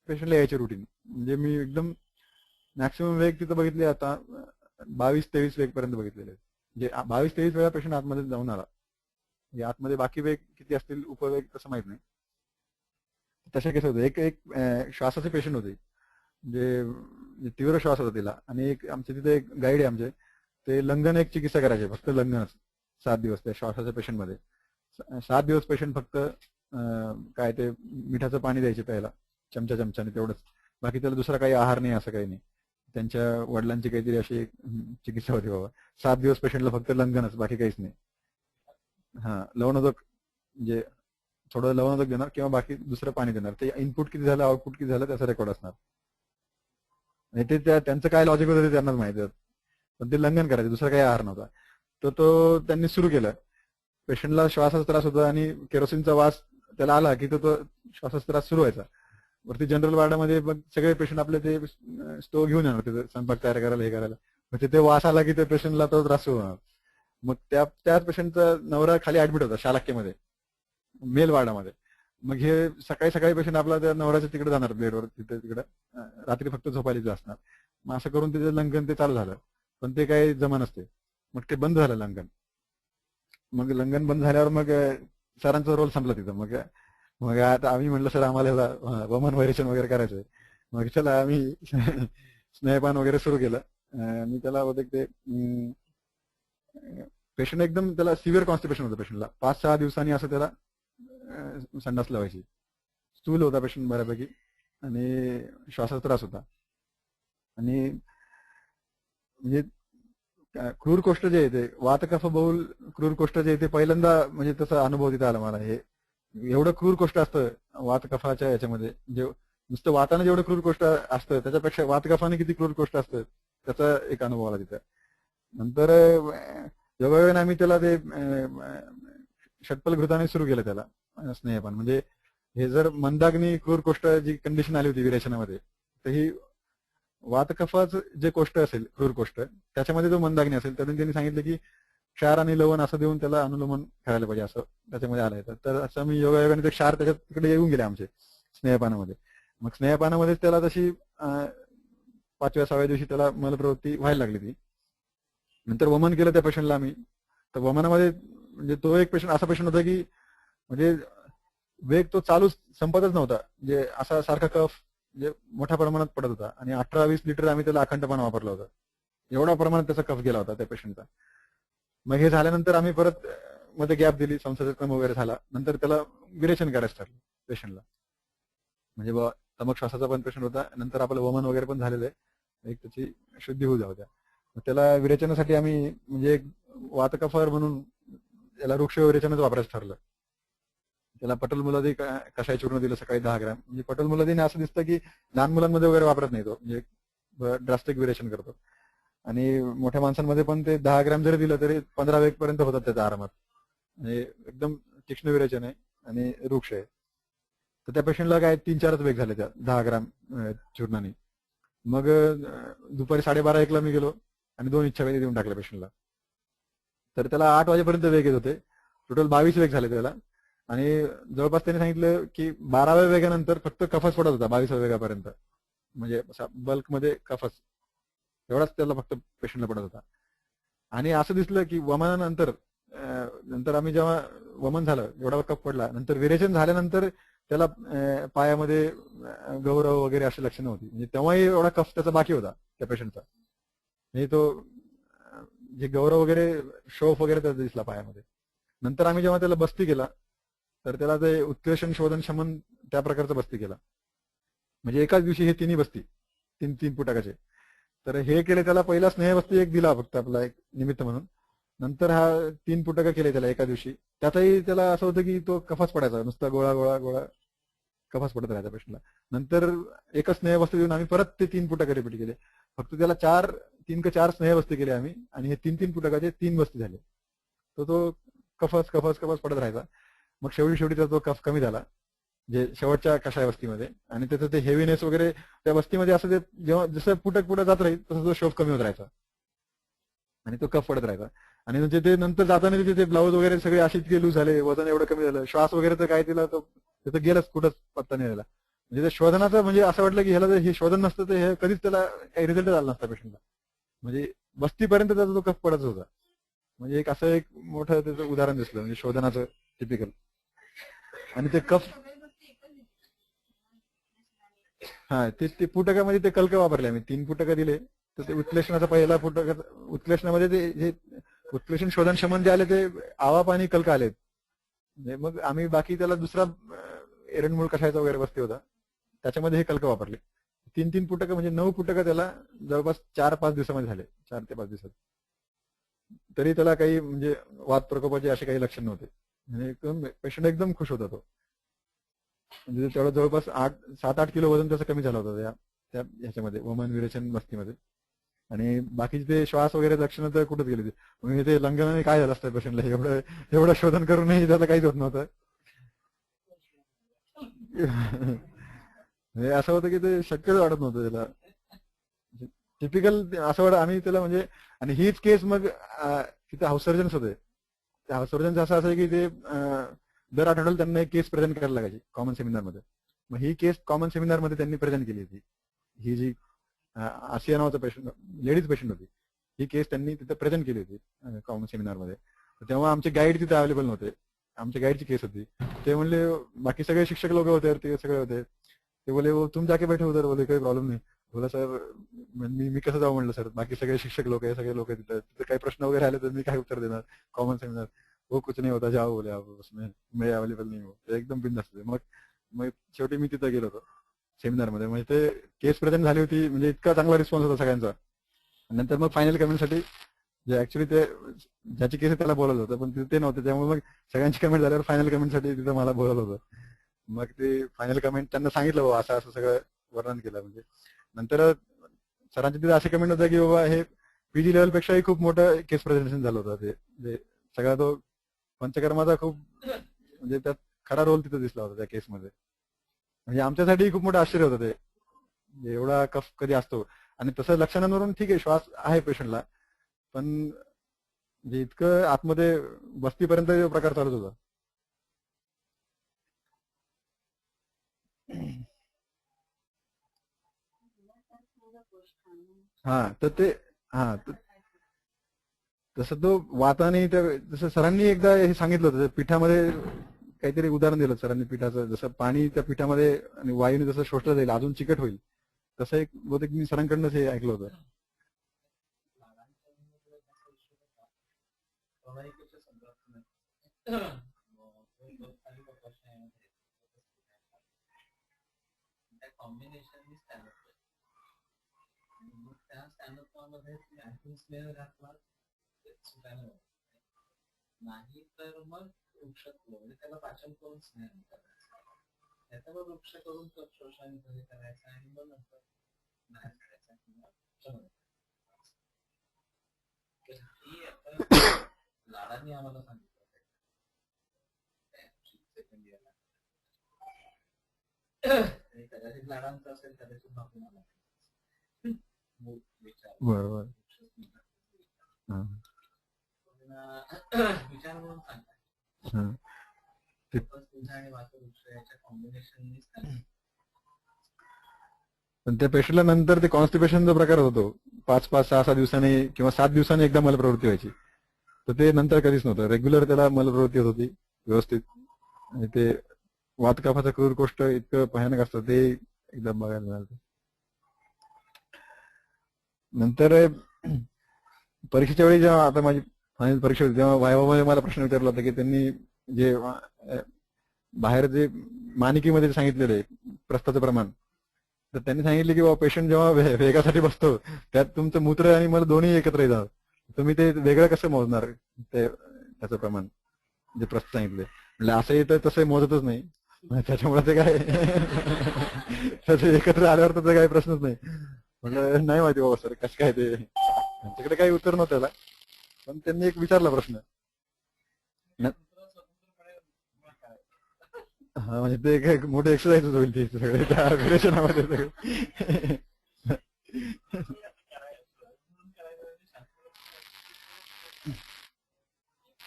पेशंटला यायचे रुटीन. म्हणजे मी एकदम मॅक्सिमम वेग तिथं बघितले आता 22-23 वेग पर्यंत बघितलेले. म्हणजे 22-23 वेळा पेशंट आतमध्ये जाऊन आला. म्हणजे आतमध्ये बाकी वेग किती असतील उपवेग तसं माहित नाही. तशा केस होते. एक श्वासाचे पेशंट होते, जे तीव्र श्वास होता तिला. आणि एक आमच्या तिथे एक गाईड आहे आमचे, ते लंगन एक चिकित्सा करायचे, फक्त लंगनच 7 दिवस त्या श्वासाच्या पेशंटमध्ये. 7 दिवस पेशंट फक्त काय ते मिठाचं पाणी द्यायचे प्यायला चमच्याने तेवढंच. बाकी त्याला दुसरा काही आहार नाही, असं काही नाही. त्यांच्या वडिलांची काहीतरी अशी एक चिकित्सा होती बाबा. 7 दिवस पेशंटला फक्त लंगनच, बाकी काहीच नाही. हा, लवणोदक म्हणजे थोडं लवणोदक देणार किंवा बाकी दुसरं पाणी देणार. ते इनपुट किती झालं आउटपुट किती झालं त्याचा रेकॉर्ड असणार. आणि ते त्यांचं काय लॉजिक होतं ते त्यांनाच माहिती होतं. पण ते लंघन करायचं, दुसरा काही आहार नव्हता. तर तो त्यांनी सुरू केलं. पेशंटला श्वासाचा त्रास होता आणि केरोसिनचा वास त्याला आला की तो श्वासाचा त्रास सुरू व्हायचा. वरती जनरल वार्डामध्ये मग सगळे पेशंट आपले ते स्टोव घेऊन येणार तिथे स्वयंपाक तयार करायला, हे करायला. मग तिथे वास आला की त्या पेशंटला तो त्रास सुरू होणार. मग त्याच पेशंटचा नवरा खाली ऍडमिट होता शालाक्यमध्ये, मेल वार्डामध्ये. मग हे सकाळी सकाळी पेशंट आपला त्या नवऱ्याच्या तिकडे जाणार बेडवर, तिकडे रात्री फक्त झोपायला असणार. मग असं करून तिथे लंघन ते चालू झालं. पण ते काही जमा नसते. मग ते बंद झालं लंघन. मग लंघन बंद झाल्यावर मग सरांचा रोल संपला तिथं. मग आता आम्ही म्हणलं सर आम्हाला वमन व्हायरेशन वगैरे करायचंय. मग चला आम्ही स्नेहपान वगैरे सुरू केलं. आणि त्याला होतं ते पेशंट एकदम त्याला सिव्हिअर कॉन्स्टिपेशन होतं पेशंटला. 5-6 दिवसांनी असं त्याला संडास लावायची. स्थूल होता पेशंट बऱ्यापैकी आणि श्वासाचा त्रास होता. आणि म्हणजे क्रूर कोष्ठ जे आहे ते वातकफ बहुल क्रूर कोष्ठ जे आहे ते पहिल्यांदा म्हणजे तसा अनुभव तिथं आला मला. हे एवढं क्रूर कोष्ठ असतं वातकफाच्या याच्यामध्ये, जे नुसतं वातानं जेवढं क्रूर कोष्ठ असतं त्याच्यापेक्षा वातकफाने किती क्रूर कोष्ठ असतं त्याचा एक अनुभव आला तिथं. नंतर योगायोगाने आम्ही त्याला ते षटपल घृताने सुरू केलं त्याला स्नेहपान. म्हणजे हे जर मंदाग्नी क्रूर कोष्ठ जी कंडिशन आली होती विरेचनामध्ये, तर ही वातकफाचं जे कोष्ठ असेल क्रूर कोष्ठ त्याच्यामध्ये जो मंदाग्नी असेल तर त्यांनी सांगितलं की क्षार आणि लवण असं देऊन त्याला अनुलोमन करायला पाहिजे, असं त्याच्यामध्ये आलं येतं. तर असं मी योगायोगाने ते क्षार त्याच्यात तिकडे येऊन गेले आमचे स्नेहपानामध्ये. मग स्नेहपानामध्येच त्याला तशी 5व्या-6व्या दिवशी त्याला मलप्रवृत्ती व्हायला लागली ती. नंतर वमन केलं त्या पेशंटला आम्ही. तर वमनामध्ये म्हणजे तो एक पेशंट असा पेशंट होता की म्हणजे वेग तो चालू संपतच नव्हता. म्हणजे असा सारखा कफ म्हणजे मोठ्या प्रमाणात पडत होता. आणि 18-20 लिटर आम्ही त्याला अखंडपणा वापरला होता. एवढा प्रमाणात त्याचा कफ गेला होता त्या पेशंटचा. मग हे झाल्यानंतर आम्ही परत मध्ये गॅप दिली, संसर्गक्रम वगैरे झाला, नंतर त्याला विरेचन करायचं ठरलं पेशंटला. म्हणजे बा तमक श्वासाचा पण पेशंट होता, नंतर आपलं वमन वगैरे पण झालेलं आहे, एक त्याची शुद्धी होऊ द्या. मग त्याला विरेचनासाठी आम्ही म्हणजे एक वातकफर म्हणून त्याला वृक्ष विरेचनच वापरायचं ठरलं. त्याला पटल मुलादी कषाय चूर्ण दिलं सकाळी 10 ग्रॅम. म्हणजे पटल मुलादीने असं दिसतं की लहान मुलांमध्ये वगैरे वापरत नाही तो, म्हणजे ड्रास्टिक विरेचन करतो. आणि मोठ्या माणसांमध्ये पण ते 10 ग्रॅम जरी दिलं तरी 15 वेग पर्यंत होतात त्याचा आरामात. म्हणजे एकदम तीक्ष्ण विरेचन आहे आणि वृक्ष आहे. तर त्या पेशंटला काय 3-4च वेग झाले त्या 10 ग्रॅम चूर्णाने. मग दुपारी 12:30-1ला मी गेलो आणि 2 इच्छावेधी देऊन टाकल्या पेशंटला. तर त्याला 8 वाजेपर्यंत वेग येत होते. टोटल 22 वेग झाले त्याला. आणि जवळपास त्यांनी सांगितलं की 12व्या वेगानंतर फक्त कफच पडत होता 22व्या वेगापर्यंत. म्हणजे बल्कमध्ये कफच एवढाच त्याला फक्त पेशंटला पडत होता. आणि असं दिसलं की वमनानंतर नंतर आम्ही जेव्हा वमन झालं एवढा कफ पडला, नंतर विरेचन झाल्यानंतर त्याला पायामध्ये गौरव वगैरे अशी लक्षणं होती. म्हणजे तेव्हाही एवढा कफ त्याचा बाकी होता त्या पेशंटचा. म्हणजे तो जे गौरव वगैरे शोफ वगैरे त्याचा दिसला पायामध्ये. नंतर आम्ही जेव्हा त्याला बस्ती केला तर त्याला ते उत्क्लेशन शोधन शमन त्या प्रकारचं बस्ती केला. म्हणजे एकाच दिवशी हे तिन्ही बस्ती 3 पुटकाचे. तर हे केले त्याला. पहिला स्नेहबस्ती एक दिला फक्त आपला एक निमित्त म्हणून. नंतर हा 3 पुटका केले त्याला एका दिवशी. त्यातही त्याला असं होतं की तो कफाच पडायचा, नुसता गोळा गोळा गोळा कफाच पडत राहायचा पेशंटला. नंतर एकच स्नेहबस्ती देऊन आम्ही परत ते 3 पुटका रिपीट केले. फक्त त्याला 3 का 4 स्नेहबस्ती केले आम्ही आणि हे 3 पुटकाचे 3 बस्ती झाले. तो कफाच कफाच कफाच पडत राहायचा. मग शेवटी तो कफ कमी झाला जे शेवटच्या कषाय बस्तीमध्ये. आणि त्याचं ते हेवीनेस वगैरे त्या बस्तीमध्ये असं ते जेव्हा जसं पुटक पुढे जात राहील तसं तो शोफ कमी होत राहायचा आणि तो कफ पडत राहायचा. आणि म्हणजे ते नंतर जाताना ते ब्लाऊज वगैरे सगळे असे इतके लूज झाले, वजन एवढं कमी झालं, श्वास वगैरे तर काय तिला तो त्याचं गेलंच कुठंच पत्ता नाही राहिला. म्हणजे ते शोधनाचं म्हणजे असं वाटलं की ह्याला जर हे शोधन नसतं तर हे कधीच त्याला काही रिझल्ट आला नसता पेशंटला. म्हणजे बस्तीपर्यंत त्याचा तो कफ पडत होता. म्हणजे एक असं एक मोठं त्याचं उदाहरण दिसलं म्हणजे शोधनाचं टिपिकल. आणि ते कफ हा ते पुटकामध्ये ते कल्क वापरले आम्ही 3 पुटका दिले. तर ते उत्क्लेशनाचा पहिला पुटका, उत्क्लेशनामध्ये ते जे उत्क्लेशन शोधन शमन जे आले ते आवाप आणि कल्क आले. मग आम्ही बाकी त्याला दुसरा एरंडमूळ कषायचा वगैरे बस्ती होता त्याच्यामध्ये हे कल्क वापरले. 3 पुटका म्हणजे 9 पुटका त्याला जवळपास 4-5 दिवसामध्ये झाले. 4 ते 5 दिवसात. तरी त्याला काही म्हणजे वात प्रकोपाचे असे काही लक्षण नव्हते. म्हणजे पेशंट एकदम खुश होता तो. म्हणजे तेवढं जवळपास 7-8 किलो वजन त्याचं कमी झालं होतं त्या ह्याच्यामध्ये वमन विरेचन बस्तीमध्ये. आणि बाकीचे ते श्वास वगैरे लक्षणं तर कुठेच गेले. म्हणजे ते लंगनाने काय झालं असतं पेशंटला, एवढं शोधन करूनही त्याला काहीच होत नव्हतं. असं होतं की ते शक्यच वाटत नव्हतं त्याला. टिपिकल असं वाटत आम्ही त्याला म्हणजे. आणि हीच केस मग तिथे हाऊस सर्जन्स होते. त्या हाऊस सर्जन्स असं असायचं की ते दर आठवड्याला त्यांना एक केस प्रेझेंट करायला लागायची कॉमन सेमिनारमध्ये. मग ही केस कॉमन सेमिनारमध्ये त्यांनी प्रेझेंट केली होती. ही जी आशिया नावाचा पेशंट, लेडीज पेशंट होती, ही केस त्यांनी तिथे प्रेझेंट केली होती कॉमन सेमिनारमध्ये. तेव्हा आमचे गाईड तिथे अवेलेबल नव्हते. आमच्या गाईडची केस होती. ते म्हणले बाकी सगळे शिक्षक लोक होते, ते सगळे होते. ते बोले वो तुम जाके बैठे उधर, बोले काही प्रॉब्लेम नाही. बोला सर मी कसं जाऊ म्हणलं सर, बाकी सगळे शिक्षक लोक आहे, सगळे लोक तिथे काही प्रश्न वगैरे आले तर मी काय उत्तर देणार कॉमन सेमिनार. वो कुछ नहीं होता जाओ बोले आप उसमें मैं अवेलेबल नाही हो. एकदम बिंदास. मग शेवटी मी तिथे गेलो होतो सेमिनारमध्ये. म्हणजे ते केस प्रेझेंट झाली होती. म्हणजे इतका चांगला रिस्पॉन्स होता सगळ्यांचा. नंतर मग फायनल कमेंटसाठी जे ऍक्च्युली ते ज्याची केस त्याला बोलवलं होतं पण तिथे ते नव्हते. त्यामुळे मग सगळ्यांची कमेंट झाल्यावर फायनल कमेंटसाठी तिथं मला बोलवलं होतं. मग ते फायनल कमेंट त्यांना सांगितलं बाबा असं असं सगळं वर्णन केलं. म्हणजे नंतर सरांच्या तिथे असे कमेंट होतं की बाबा हे पीजी लेवल पेक्षाही खूप मोठं केस प्रेझेंटेशन झालं होतं. ते सगळा तो पंचकर्माचा खूप म्हणजे त्यात खरा रोल तिथे दिसला होता त्या केसमध्ये. म्हणजे आमच्यासाठी खूप मोठं आश्चर्य होतं ते, एवढा कफ कधी असतो. आणि तसं लक्षणांवरून ठीक आहे श्वास आहे पेशंटला, पण म्हणजे इतकं आतमध्ये बस्तीपर्यंत प्रकार चालत होता. हा तर ते तसं तो वाताने जसं सरांनी एकदा हे सांगितलं होतं पिठामध्ये काहीतरी उदाहरण दिलं सरांनी पिठाचं. जसं पाणी त्या पिठामध्ये आणि वायूने जसं शोषलं जाईल अजून चिकट होईल, तसं एक बहुतेक मी सरांकडनंच हे ऐकलं होतं. कोणाही पेक्षा संपर्क नाही. खाली प्रश्न आहे त्या कॉम्बिनेशन स्टँडअप मग त्या स्टँडअप मध्ये आणखी स्मेल घातला सुटायला नाही तर मग वृक्षत्व म्हणजे त्याला पाचन करून स्नेह करायचं त्याचा मग वृक्ष करून तो शोषण करायचा आणि मग नंतर बाहेर काढायचा किंवा ही आता लाडांनी आम्हाला सांगितलं सेकंड इयरला कदाचित लाडांचा असेल कदाचित आपल्याला विचार बरोबर विचार म्हणून सांगतात आणि वृक्ष याच्या कॉम्बिनेशन पण त्या पेशंटला नंतर ते कॉन्स्टिपेशनचा प्रकार होतो 5-6 दिवसांनी किंवा 7 दिवसांनी एकदा मलप्रवृत्ती व्हायची तर ते नंतर कधीच नव्हतं रेग्युलर त्याला मलप्रवृत्ती होत होती व्यवस्थित आणि ते वातकापाचा क्रूर गोष्ट इतकं भयानक असतं ते एकदा बघायला मिळालं. नंतर परीक्षेच्या वेळी जेव्हा आता माझी फायनल परीक्षा होती तेव्हा वायवामध्ये मला प्रश्न विचारला होता की त्यांनी जे बाहेर जे मानिकीमध्ये सांगितलेलं आहे प्रस्थाचं प्रमाण तर त्यांनी सांगितले की बाबा पेशंट जेव्हा वेगासाठी बसतो त्यात तुमचं मूत्र आणि मला दोन्ही एकत्र येतात तुम्ही ते वेगळं कसं मोजणार ते त्याचं प्रमाण जे प्रस्थ सांगितले म्हणजे असंही तर तसं मोजतच नाही त्याच्यामुळे ते काय त्याचं एकत्र आल्यावर त्याचा काही प्रश्नच नाही म्हटलं नाही माहिती बाबा सर कसं काय ते त्यांच्याकडे काही उत्तर नव्हतं त्याला पण त्यांनी एक विचारला प्रश्न हा म्हणजे ते एक मोठे एक्सरसाइज होईल ते सगळे त्या विरेचनामध्ये सगळे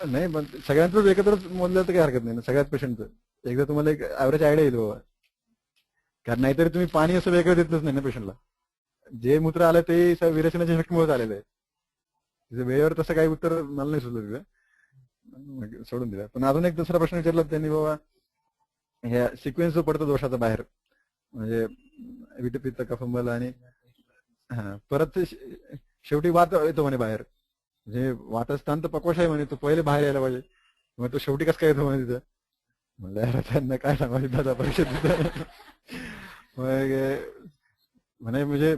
नाही पण सगळ्यांचंच एकत्रच मोजलं तर काही हरकत नाही ना सगळ्याच पेशंटचं एकदा तुम्हाला एक ऍव्हरेज आयडिया येईल बाबा कारण नाहीतरी तुम्ही पाणी असं वेगळं देतच नाही ना पेशंटला जे मूत्र आलं ते विरेचनाच्या इफेक्टमुळे आलेलं आहे वेळेवर तसं काही उत्तर मला नाही सुचलं तिथं सोडून दिलं पण अजून एक दुसरा प्रश्न विचारला त्यांनी बाबा ह्या सिक्वेन्स जो पडतो दोषाचा बाहेर म्हणजे विटपित्त कफंबल आणि हा परत शेवटी वात येतो म्हणे बाहेर म्हणजे वातस्थान तर पक्वश आहे म्हणे तो पहिले बाहेर यायला पाहिजे मग तो शेवटी कसं काय येतो म्हणे तिथं म्हणलं यार त्यांना काय सांगायचं दादा परीक्षेत तिथं मग म्हणे म्हणजे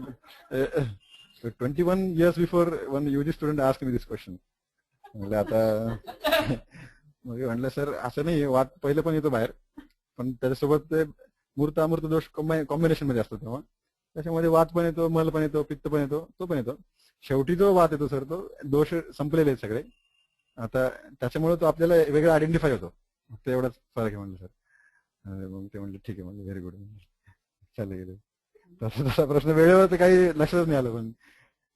21 years before one UG student asked me this question म्हणलं आता मग म्हणलं सर असं नाही वात पहिलं पण येतो बाहेर पण त्याच्यासोबत ते मूर्त अमूर्त दोष कॉम्बिनेशन मध्ये असतो तेव्हा त्याच्यामध्ये वात पण येतो मल पण येतो पित्त पण येतो तो पण येतो शेवटी जो वात येतो सर तो दोष संपलेले आहेत सगळे आता त्याच्यामुळे तो आपल्याला वेगळा आयडेंटिफाय होतो ते एवढाच फरक आहे म्हणलं सर मग ते म्हणले ठीक आहे म्हणलं व्हेरी गुड चालले गेले तसा प्रश्न वेळेवर तर काही लक्षातच नाही आलं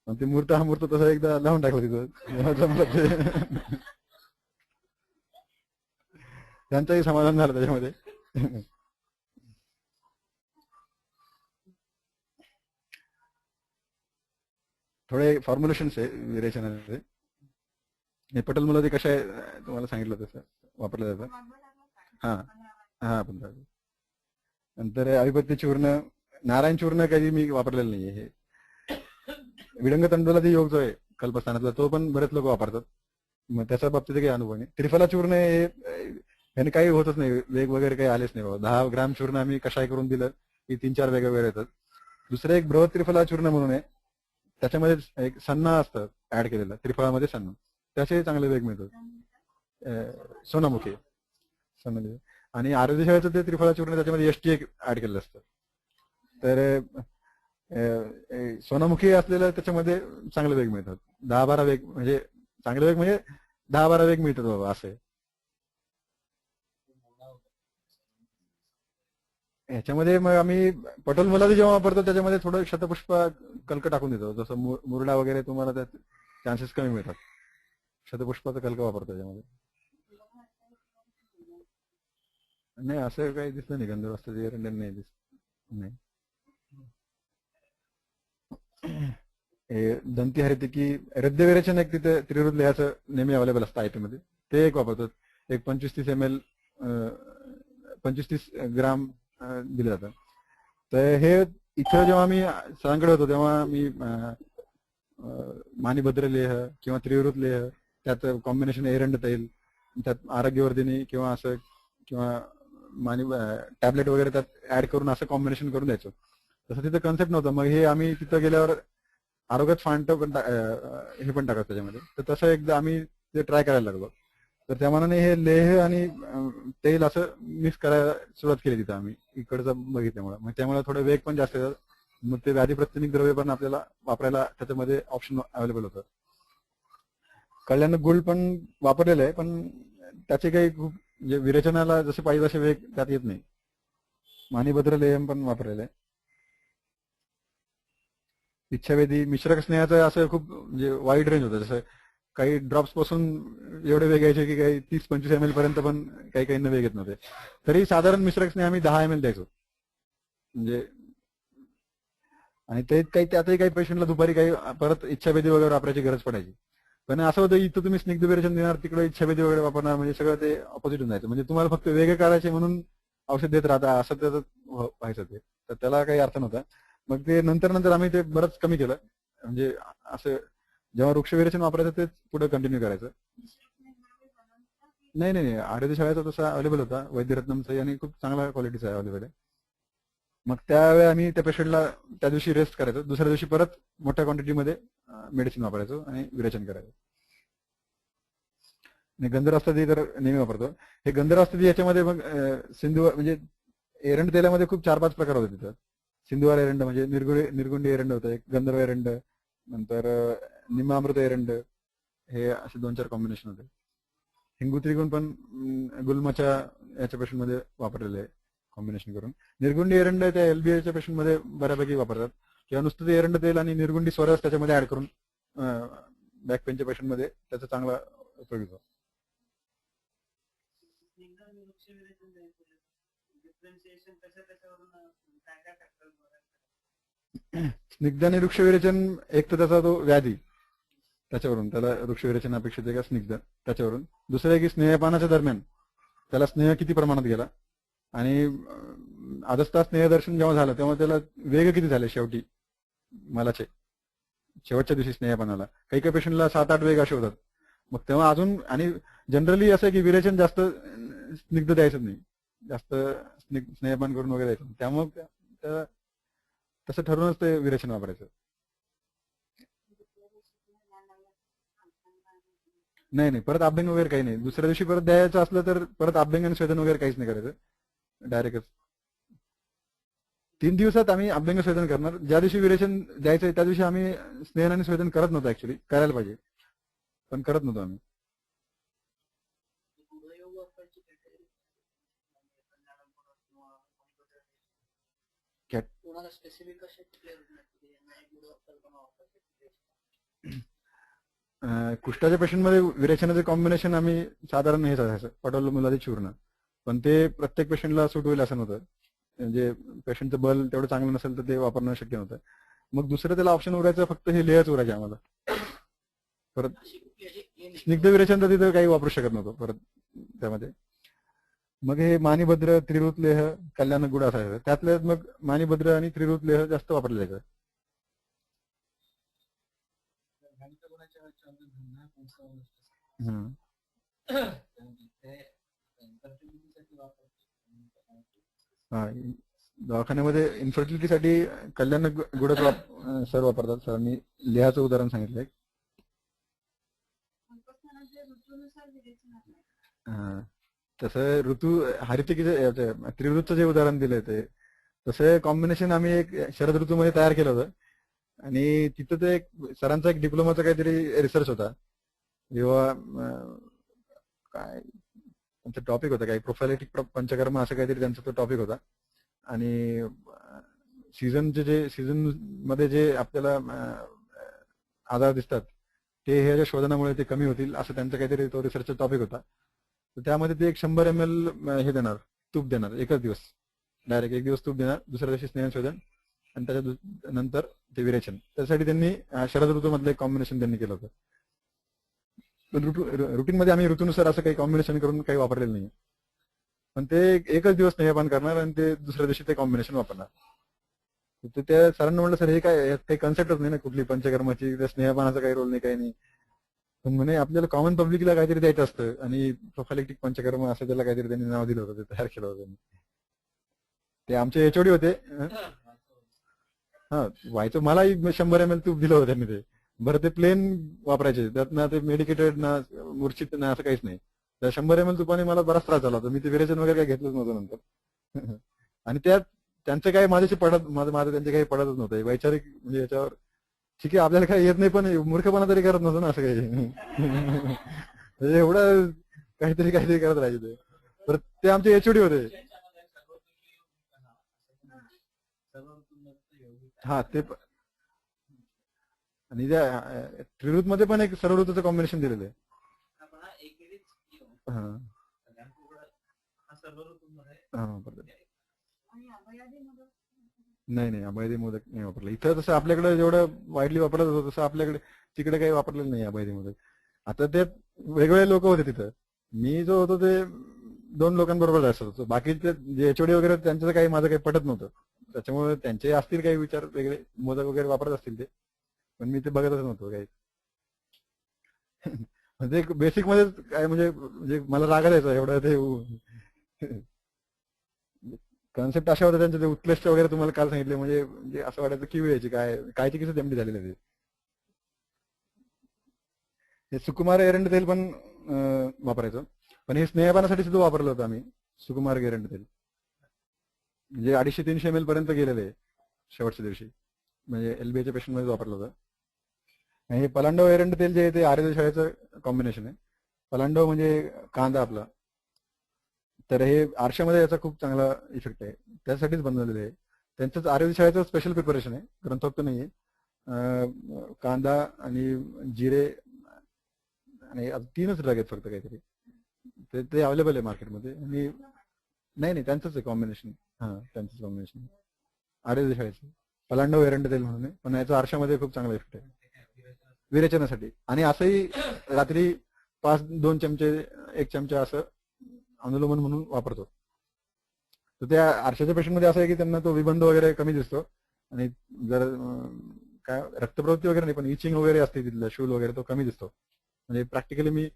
पण ते मूर्त हा मूर्त तसा एकदा लावून टाकला तिथं जमलं ते त्यांचंही समाधान झालं त्याच्यामध्ये थोडे फॉर्म्युलेशन्स आहे विरेचनाचे पटल मुलं ते कशा आहे तुम्हाला सांगितलं तसं वापरलं जातं हा हा पण नंतर अभिपत्य चूर्ण नारायण चूर्ण काही मी वापरलेलं नाहीये हे विडंग तंडोला योग जो आहे कल्पस्थानातला तो पण बरेच लोक वापरतात मग त्याच्या बाबतीत काही अनुभव नाही त्रिफला चूर्ण हे याने काही होतच नाही वेग वगैरे काही आलेच नाही बाबा 10 ग्राम चूर्ण आम्ही कशाय करून दिलं की 3-4 वेगवेगळे येतात दुसरं एक बृहत त्रिफला चूर्ण म्हणून आहे त्याच्यामध्ये एक सन्ना असतं ऍड केलेलं त्रिफळामध्ये सन्ना त्याचे चांगले वेग मिळतात सोनामुखी आणि आरोग्यशाळेचं ते त्रिफळा चूर्ण त्याच्यामध्ये एसटी एक ऍड केलेलं असतं तर सोनामुखी असलेलं त्याच्यामध्ये चांगले वेग मिळतात 10-12 वेग म्हणजे चांगले वेग म्हणजे 10-12 वेग मिळतात बाबा असे ह्याच्यामध्ये मग आम्ही पटोल मुलादी जेव्हा वापरतो त्याच्यामध्ये थोडं शतपुष्प कल्क टाकून देतो जसं मुरडा वगैरे तुम्हाला त्यात चान्सेस कमी मिळतात शतपुष्पाचं कल्क वापरतो त्याच्यामध्ये नाही असं काही दिसलं नाही गंधर्वास्त्राची एरंडन नाही दिसत नाही दंती हरितिकी रद्द विरेचन एक तिथे त्रिवृत लिहायचं नेहमी अवेलेबल असतं आयपी मध्ये ते एक वापरतो एक 25-30 ml 25-30 ग्राम दिलं जातं तर हे इथं जेव्हा मी सरांकडे होतो तेव्हा मी मानिभद्र लेह किंवा त्रिवृत लेह त्यात कॉम्बिनेशन एरंड तेल, त्यात आरोग्यवर्धिनी किंवा असं किंवा मानी टॅबलेट वगैरे त्यात ऍड करून असं कॉम्बिनेशन करून द्यायचो. तसं तिथं कन्सेप्ट नव्हतं. मग हे आम्ही तिथं गेल्यावर आरोग्यात फांट पण हे पण टाकत त्याच्यामध्ये. तर तसं एकदा आम्ही ते ट्राय करायला लागलो. तर त्या मानाने हे लेह आणि तेल असं मिक्स करायला सुरुवात केली तिथं आम्ही इकडचं बघितल्यामुळे. मग त्यामुळे थोडं वेग पण जास्त येतात. मग ते व्याधी प्रतिनिक द्रव्य पण आपल्याला वापरायला त्याच्यामध्ये ऑप्शन अवेलेबल होतं. कल्याण गुळ पण वापरलेलं आहे, पण त्याचे काही खूप म्हणजे विरेचनाला जसे पाहिजे तसे वेग त्यात येत नाही. मानिभद्र लेहम पण वापरलेलं आहे. इच्छावेधी मिश्रक स्नेहाचं असं खूप म्हणजे वाईड रेंज होतं. जसं काही ड्रॉप्स पासून एवढे वेग यायचे की काही 30-25 ml पर्यंत पण काही काही वेग येत नव्हते. तरी साधारण मिश्रक स्नेह आम्ही 10 ml द्यायचो. म्हणजे आणि ते काही त्यातही काही पेशंटला दुपारी काही परत इच्छाभेदी वगैरे वापरायची गरज पडायची. पण असं होतं इथं तुम्ही स्निग्ध विरेचन देणार, तिकडे इच्छाभेदी वगैरे वापरणार, म्हणजे सगळं ते ऑपोजिट होऊन जायचं. म्हणजे तुम्हाला फक्त वेगळे काढायचे म्हणून औषध देत राहता असं त्याचं व्हायचं ते. तर त्याला काही अर्थ नव्हता. मग ते नंतर आम्ही ते बरंच कमी केलं. म्हणजे असं जेव्हा वृक्ष विरेचन वापरायचं तेच पुढे कंटिन्यू करायचं. नाही आरोग्य शाळेचा तसा अवेलेबल होता, वैद्यरत्नमचा, आणि खूप चांगला क्वालिटीचा अवेलेबल आहे. मग त्यावेळी आम्ही त्या पेशंटला त्या दिवशी रेस्ट करायचो, दुसऱ्या दिवशी परत मोठ्या क्वांटिटीमध्ये मेडिसिन वापरायचो आणि विरेचन करायचो. आणि गंधरास्त्री तर नेहमी वापरतो. हे गंधरास्त्री याच्यामध्ये मग सिंधू म्हणजे एरंड तेलामध्ये खूप 4-5 प्रकार होते तिथं. सिंधुवार एरंड म्हणजे निर्गुंडी एरंड होतं, एक गंधर्व एरंड, नंतर निम्मामृत एरंड, हे असे 2-4 कॉम्बिनेशन होते. हिंगू त्रिगुण पण गुल्माच्या याच्या पेशंट मध्ये वापरलेले आहे कॉम्बिनेशन करून. निर्गुंडी एरंड त्या एलबीएच्या पेशंट मध्ये बऱ्यापैकी वापरतात, किंवा नुसतं ते एरंड तेल आणि निर्गुंडी स्वरस त्याच्यामध्ये ऍड करून बॅक पेनच्या पेशंट मध्ये त्याचा चांगला उपयोग होतो. स्निग्ध आणि वृक्ष विरेचन, एक तर त्याचा तो व्याधी त्याच्यावरून त्याला वृक्ष विरेचन अपेक्षित आहे का स्निग्ध त्याच्यावरून. दुसरं आहे की स्नेहपानाच्या दरम्यान त्याला स्नेह किती प्रमाणात गेला, आणि आदस्ता स्नेहदर्शन जेव्हा झालं तेव्हा त्याला वेग किती झाले शेवटी मलाचे शेवटच्या दिवशी स्नेहपानाला. काही पेशंटला 7-8 वेग असे होतात. मग तेव्हा अजून, आणि जनरली असं आहे की विरेचन जास्त स्निग्ध द्यायचं नाही, जास्त स्नेहपान करून वगैरे द्यायचं. त्यामुळे तसं ठरूनच ते विरेचन वापरायचं. नाही परत अभ्यंग वगैरे काही नाही. दुसऱ्या दिवशी परत द्यायचं असलं तर परत अभ्यंग आणि स्वेदन वगैरे काहीच नाही करायचं, डायरेक्टच 3 दिवसात आम्ही अभ्यंग स्वेदन करणार. ज्या दिवशी विरेचन द्यायचं त्या दिवशी आम्ही स्नेहन आणि स्वेदन करत नव्हतो. ऍक्च्युली करायला पाहिजे, पण करत नव्हतो आम्ही. कुष्ठाच्या पेशंटमध्ये विरेचनाचे कॉम्बिनेशन आम्ही साधारण हेच असायचं, पटोल मुलादी चूर्ण. पण ते प्रत्येक पेशंटला सूट होईल असं नव्हतं. म्हणजे पेशंटचं बल तेवढं चांगलं नसेल तर ते वापरणं शक्य नव्हतं. मग दुसरं त्याला ऑप्शन उरायचं फक्त हे लेहच उरायचे आम्हाला. परत स्निग्ध विरेचन तर तिथं काही वापरू शकत नव्हतो परत त्यामध्ये. मग हे मानिभद्र, त्रिऋत लेह, कल्याण गुड असायचं. त्यातल्या मग मानिभद्र आणि त्रिऋत लेह जास्त वापरले जायचं. दवाखान्यामध्ये इन्फर्टिलिटीसाठी कल्याण गुडच सर वापरतात. सरांनी लिहाचं उदाहरण सांगितलंय. तसं ऋतू हरितिकीचं त्रिऋतचं जे उदाहरण दिलंय ते तसं कॉम्बिनेशन आम्ही एक शरद ऋतूमध्ये तयार केलं होतं. आणि तिथं ते सरांचा एक डिप्लोमाचा काहीतरी रिसर्च होता, किंवा काय त्यांचा टॉपिक होता, काही प्रोफायलेटिक पंचकर्म असं काहीतरी त्यांचा तो टॉपिक होता. आणि सीझन मध्ये जे आपल्याला आजार दिसतात ते ह्याच्या शोधनामुळे ते कमी होतील असं त्यांचा काहीतरी तो रिसर्चचा टॉपिक होता. तर त्यामध्ये ते 100 ml हे देणार, तूप देणार एकच दिवस, डायरेक्ट एक दिवस तूप देणार, दुसऱ्या दिवशी स्नेहशोधन, आणि त्याच्या नंतर ते विरेचन. त्यासाठी त्यांनी शरद ऋतूमधलं एक कॉम्बिनेशन त्यांनी केलं होतं. रुटीन मध्ये आम्ही ऋतूनुसार असं काही कॉम्बिनेशन करून काही वापरलेलं नाही. पण ते एकच दिवस स्नेहपान करणार आणि ते दुसऱ्या दिवशी ते कॉम्बिनेशन वापरणार. तर त्या सरांना म्हटलं, सर हे काय काही कन्सेप्टच नाही ना कुठली पंचकर्माची, त्या स्नेहपानाचा काही रोल नाही, काही नाही. पण म्हणे आपल्याला कॉमन पब्लिकला काहीतरी द्यायचं असतं आणि प्रोफायलेक्टिक पंचकर्म असं त्याला काहीतरी त्यांनी नाव दिलं होतं, ते तयार केलं होतं त्यांनी. ते आमचे एचओडी होते. हा व्हायचं, मलाही 100 ml तूप दिलं होतं त्यांनी ते. बरं ते प्लेन वापरायचे, त्यात ना ते मेडिकेटेड ना मूर्छित ना असं काहीच नाही. त्या 100 ml तुपाने मला बराच त्रास झाला होता. मी ते विरेचन वगैरे काही घेतलंच नव्हतं नंतर. आणि त्यात त्यांचं काही माझ्याशी पडत, माझं त्यांचे काही पडतच नव्हतं वैचारिक, म्हणजे याच्यावर ठीक आहे आपल्याला काही येत नाही पण मूर्खपणा तरी करत नव्हतं ना असं काही. एवढं काहीतरी काहीतरी करत राहायचे ते. तर ते आमचे एचओडी होते. हा ते आणि त्या त्रिऋत मध्ये पण एक सर्व ऋतूचं कॉम्बिनेशन दिलेलं आहे. हा नाही अभयदी मोदक नाही वापरलं इथं. तसं आपल्याकडे जेवढं वाईडली वापरलं होतं तसं आपल्याकडे तिकडे काही वापरलेलं नाही अभयदी मोदक. आता ते वेगवेगळे लोक होते तिथं. मी जो होतो ते 2 लोकांबरोबर जायचं होतो. बाकीचे जे एचओडी वगैरे त्यांचं काही माझं काही पटत नव्हतं, त्याच्यामुळे त्यांचे असतील काही विचार वेगळे, मोदक वगैरे वापरत असतील ते, पण मी ते बघतच नव्हतो काही. म्हणजे बेसिक मध्ये काय म्हणजे मला राग यायचा एवढं ते. कॉन्सेप्ट अशा होत्या त्यांचे, ते उत्कृष्ट वगैरे तुम्हाला काल सांगितले, म्हणजे असं वाटायचं की यायची काय चुकीचं तेमडी झालेलं आहे ते. सुकुमार एरंड तेल पण वापरायचं, पण हे स्नेहपानासाठी सुद्धा वापरलं होतं आम्ही सुकुमार एरंड तेल. म्हणजे 250-300 ml पर्यंत गेलेलं आहे शेवटच्या दिवशी, म्हणजे एलबीएच्या पेशंट मध्ये वापरलं होतं. आणि हे पलांडो एरंड तेल जे आहे ते आयुर्वेदशाळेचं कॉम्बिनेशन आहे. पलांडो म्हणजे कांदा आपला, तर हे आरशामध्ये याचा खूप चांगला इफेक्ट आहे, त्यासाठीच बनवलेलं आहे. त्यांचंच आयुर्वेदशाळेचं स्पेशल प्रिपरेशन आहे, ग्रंथोक्त नाहीये. कांदा आणि जिरे आणि 3च ड्रग आहेत फक्त काहीतरी, ते अवेलेबल आहे मार्केटमध्ये. आणि नाही त्यांचंच आहे कॉम्बिनेशन. हा त्यांचंच कॉम्बिनेशन आयुर्वेदशाळेचं पलांडो एरंड तेल म्हणून आहे, पण याचा आरशामध्ये खूप चांगला इफेक्ट आहे विरेचनासाठी. आणि असंही रात्री 2 चमचे 1 चमचा असं अनुलोमन म्हणून वापरतो. तर त्या आरशाच्या पेशंटमध्ये असं आहे की त्यांना तो विबंध वगैरे कमी दिसतो, आणि जर काय रक्तप्रवृत्ती वगैरे नाही पण इचिंग वगैरे असते तिथलं शूल वगैरे तो कमी दिसतो. म्हणजे प्रॅक्टिकली मी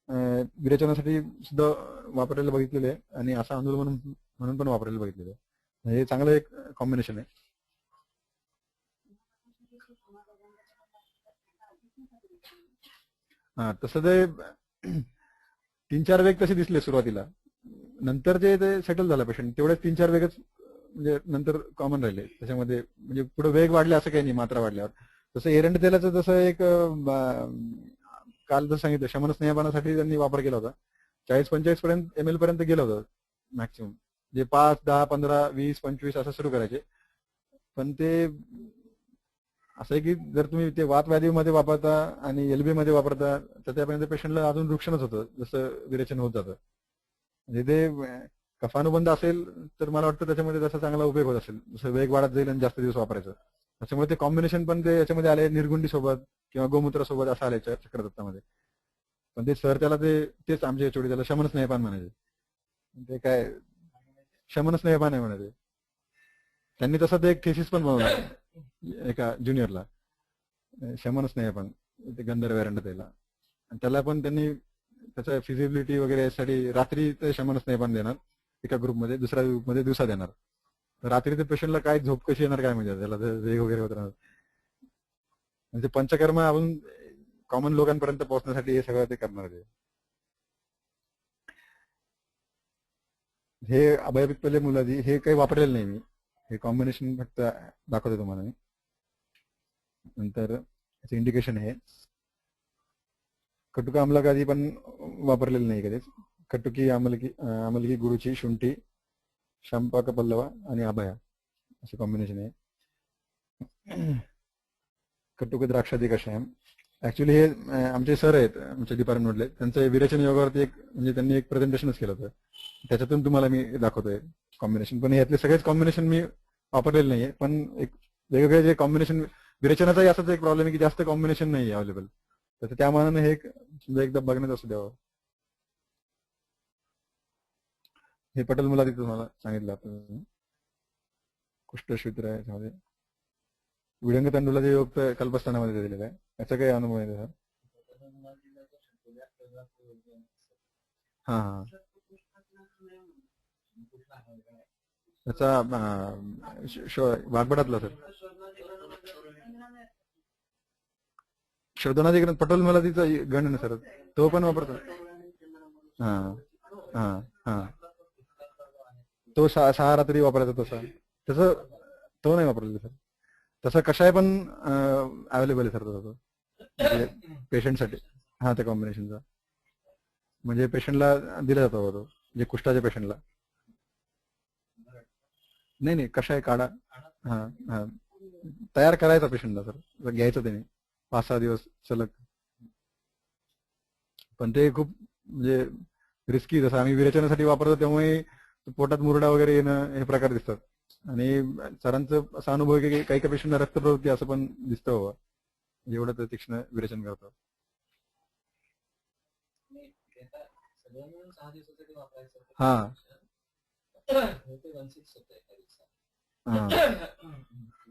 विरेचनासाठी सुद्धा वापरायला बघितलेलं आहे, आणि असा अनुलोमन म्हणून पण वापरायला बघितलेलं आहे. हे चांगलं एक कॉम्बिनेशन आहे. हा तसं ते 3-4 वेग तसे दिसले सुरुवातीला, नंतर जे ते सेटल झाला पेशंट, तेवढे 3-4 वेगच म्हणजे नंतर कॉमन राहिले त्याच्यामध्ये. म्हणजे पुढे वेग वाढले असं काही नाही मात्रा वाढल्यावर. तसं एरंड तेलाचं जसं एक काल जर सांगितलं शमन स्नेहपानासाठी त्यांनी वापर केला होता, 40-45 ml पर्यंत गेलं होतं मॅक्सिमम. जे 5, 10, 15, 20, 25 असं सुरू करायचे. पण ते असं आहे की जर तुम्ही ते वातव्याधीमध्ये वापरता आणि एलबी मध्ये वापरता तर त्यापर्यंत पेशंटला अजून रुक्षणच होतं जसं विरेचन होत जातं. म्हणजे ते कफानुबंध असेल तर मला वाटतं त्याच्यामध्ये त्याचा चांगला उपयोग होत असेल, जसं वेग वाढत जाईल आणि जास्त दिवस वापरायचं. त्याच्यामुळे ते कॉम्बिनेशन पण ते याच्यामध्ये आले, निर्गुंडी सोबत किंवा गोमूत्रासोबत असं आले चक्रदत्तामध्ये. पण ते सर त्याला तेच आमचे एचओडी त्याला शमन स्नेहपान म्हणायचे. ते काय शमन स्नेहपान आहे म्हणायचे. त्यांनी तसं ते एक थेसिस पण बनवला एका ज्युनियरला, शमन स्नेहपान ते गंधर्व एरंड तेला. त्याला पण त्यांनी त्याचा फिजिबिलिटी वगैरे यासाठी रात्री ते शमन स्नेहपान देणार एका ग्रुपमध्ये, दुसऱ्या ग्रुपमध्ये दिवसा देणार. रात्री ते पेशंटला काय झोप कशी येणार काय म्हणजे त्याला वेग वगैरे होत राहणार. म्हणजे पंचकर्म आपण कॉमन लोकांपर्यंत पोहोचण्यासाठी हे सगळं ते करणार आहे. हे अभयपित्तले मुलादी हे काही वापरलेलं नाही मी, हे कॉम्बिनेशन फक्त दाखवतो तुम्हाला मी. नंतर याचं इंडिकेशन आहे कटुका आम्लकादी पण वापरलेलं नाही कधीच. कटुकी आमलकी गुरुची शुंठी शंपाक पल्लवा आणि अभया असं कॉम्बिनेशन आहे. कटुक द्राक्षादी कषायम. ऍक्च्युली हे आमचे सर आहेत आमच्या डिपार्टमेंटमधले, त्यांचं विरेचन योगावरती एक म्हणजे त्यांनी एक प्रेझेंटेशनच केलं होतं, त्याच्यातून तुम्हाला मी दाखवतोय कॉम्बिनेशन. पण यातले सगळेच कॉम्बिनेशन मी वापरलेले नाहीये, पण एक वेगवेगळे जे कॉम्बिनेशन विरेचनाचाही असाच एक प्रॉब्लेम आहे की जास्त कॉम्बिनेशन नाही अवेलेबल, तर त्या मानाने हे समजा एकदा बघण्यात असू द्यावं. हे पटेल मला तिथं तुम्हाला सांगितलं आपण कुष्ठशूत्र आहे त्यामध्ये. विडंग तांडुलाचे योग तर कल्पस्थानामध्ये दिलेलं आहे, याचा काही अनुभव आहे हा हा कुठला आहे काय? त्याचा वाघबडातला सर शोधनाची ग्रंथ पटोल मला तिचा गण ना सर तो पण वापरतो. हा हा हा तो 6 रात्री वापरायचा तसा तसं तो नाही वापरलेला सर. तसं कशाय पण अवेलेबल आहे सर तसा तो म्हणजे पेशंटसाठी. हा त्या कॉम्बिनेशनचा म्हणजे पेशंटला दिला जातो तो म्हणजे कुष्ठाच्या पेशंटला. नाही कशाय काढा. हा हा तयार करायचा पेशंटला सर घ्यायचं त्याने 5-6 दिवस सलग. पण ते खूप म्हणजे रिस्की जसं आम्ही विरेचनासाठी वापरतो त्यामुळे पोटात मुरडा वगैरे येणं हे प्रकार दिसतात. आणि सरांचं असा अनुभव आहे की काही काही पेशंटला रक्तप्रवृत्ती असं पण दिसतं बाबा एवढं ते तीक्ष्ण विरेचन करतात. सगळं मिळून 6 दिवसासाठी वापरायचं. हा ते 1/6 होतं एका दिवसात. हा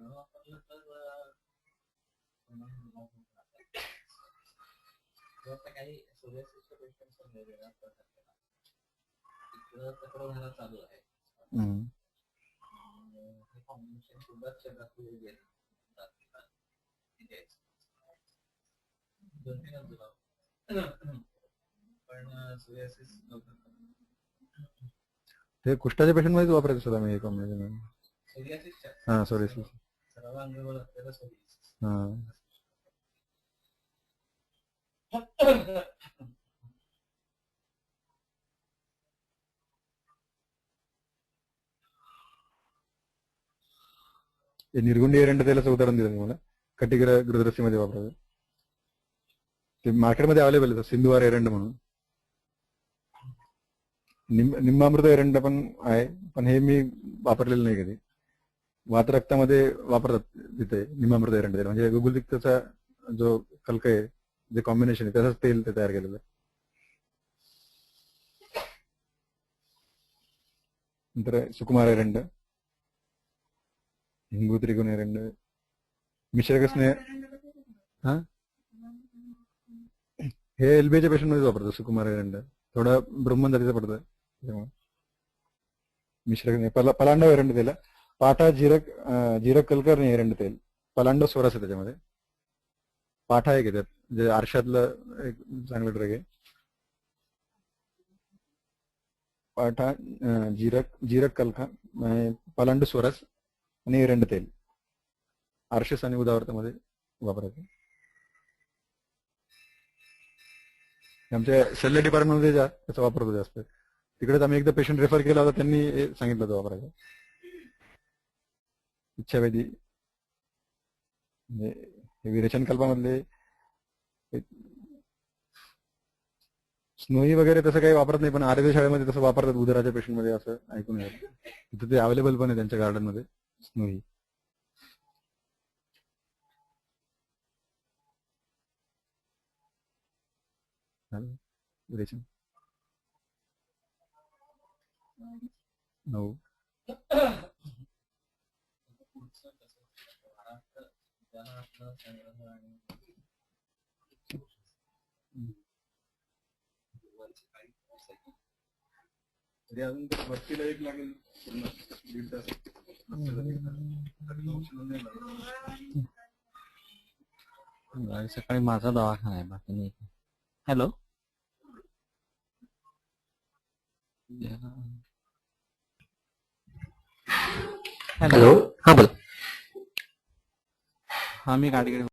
वापरलं तर काही सोरियासिसचे पेशंट्स वेगवेगळ्या प्रकारचे तिकडं तक्रार चालू आहे. हे कॉम्बिनेशन सुद्धा शरीरात गेले 2-3 दिवस पण सोरियासिस ते कुष्ठाच्या पेशंट मध्येच वापरायचं सर आम्ही हे कॉम्बिनेशन. सोरियासिसच्या हा सोरियासिस सर्वांगावर असलेलं सोरियासिस. हा ते निर्गुंडी एरंड तेलाचं उदाहरण दिलं तुम्हाला कटिग्रह गृहरस्सीमध्ये वापरायचं. ते मार्केटमध्ये अवेलेबल आहे सिंधुवार एरंड म्हणून. निंबामृत एरंड पण आहे पण हे मी वापरलेलं नाही कधी. वात रक्तामध्ये वापरतात तिथे निंबामृत एरंड तेल म्हणजे गुगुलतिक्तचा जो कल्क आहे जे कॉम्बिनेशन आहे त्याचंच तेल ते तयार केलेलं आहे. नंतर सुकुमार एरंड हिंगू त्रिकोण एरंड मिश्रक स्नेह. हा हे एलबीच्या पेशंट मध्ये वापरतात सुकुमार एरंड थोडं ब्रह्मन जातीचं पडतं त्यामुळे. मिश्रक पलांडव एरंड तेल पाठा जीरक कलकर नाही एरंड तेल पलांडव सोरास आहे त्याच्यामध्ये. पाठा एक त्यात जे आरशातलं एक चांगलं ड्रग आहे. पाठा जीरक कलखा पलांडू सोरास आणि एरंड तेल आरशस आणि उदावर्तामध्ये वापरायचं. आमच्या शल्य डिपार्टमेंटमध्ये त्याचा वापर होतो जास्त. तिकडेच आम्ही एकदा पेशंट रेफर केला होता त्यांनी सांगितलं होतं वापरायचं. इच्छावेधी म्हणजे विरेचन कल्पामधले स्नोई वगैरे तसं काही वापरत नाही पण आरोग्य शाळेमध्ये तसं वापरतात उदराच्या पेशंटमध्ये असं ऐकून येतं. तिथं ते अवेलेबल पण आहे त्यांच्या गार्डनमध्ये स्नोई. विरेचन हो तरी अजून वस्तीला एक लागेल 1.5 तास. सकाळी माझा दवाखाना आहे बाकी नाही. हॅलो हॅलो हा बोल. हा मी गाडी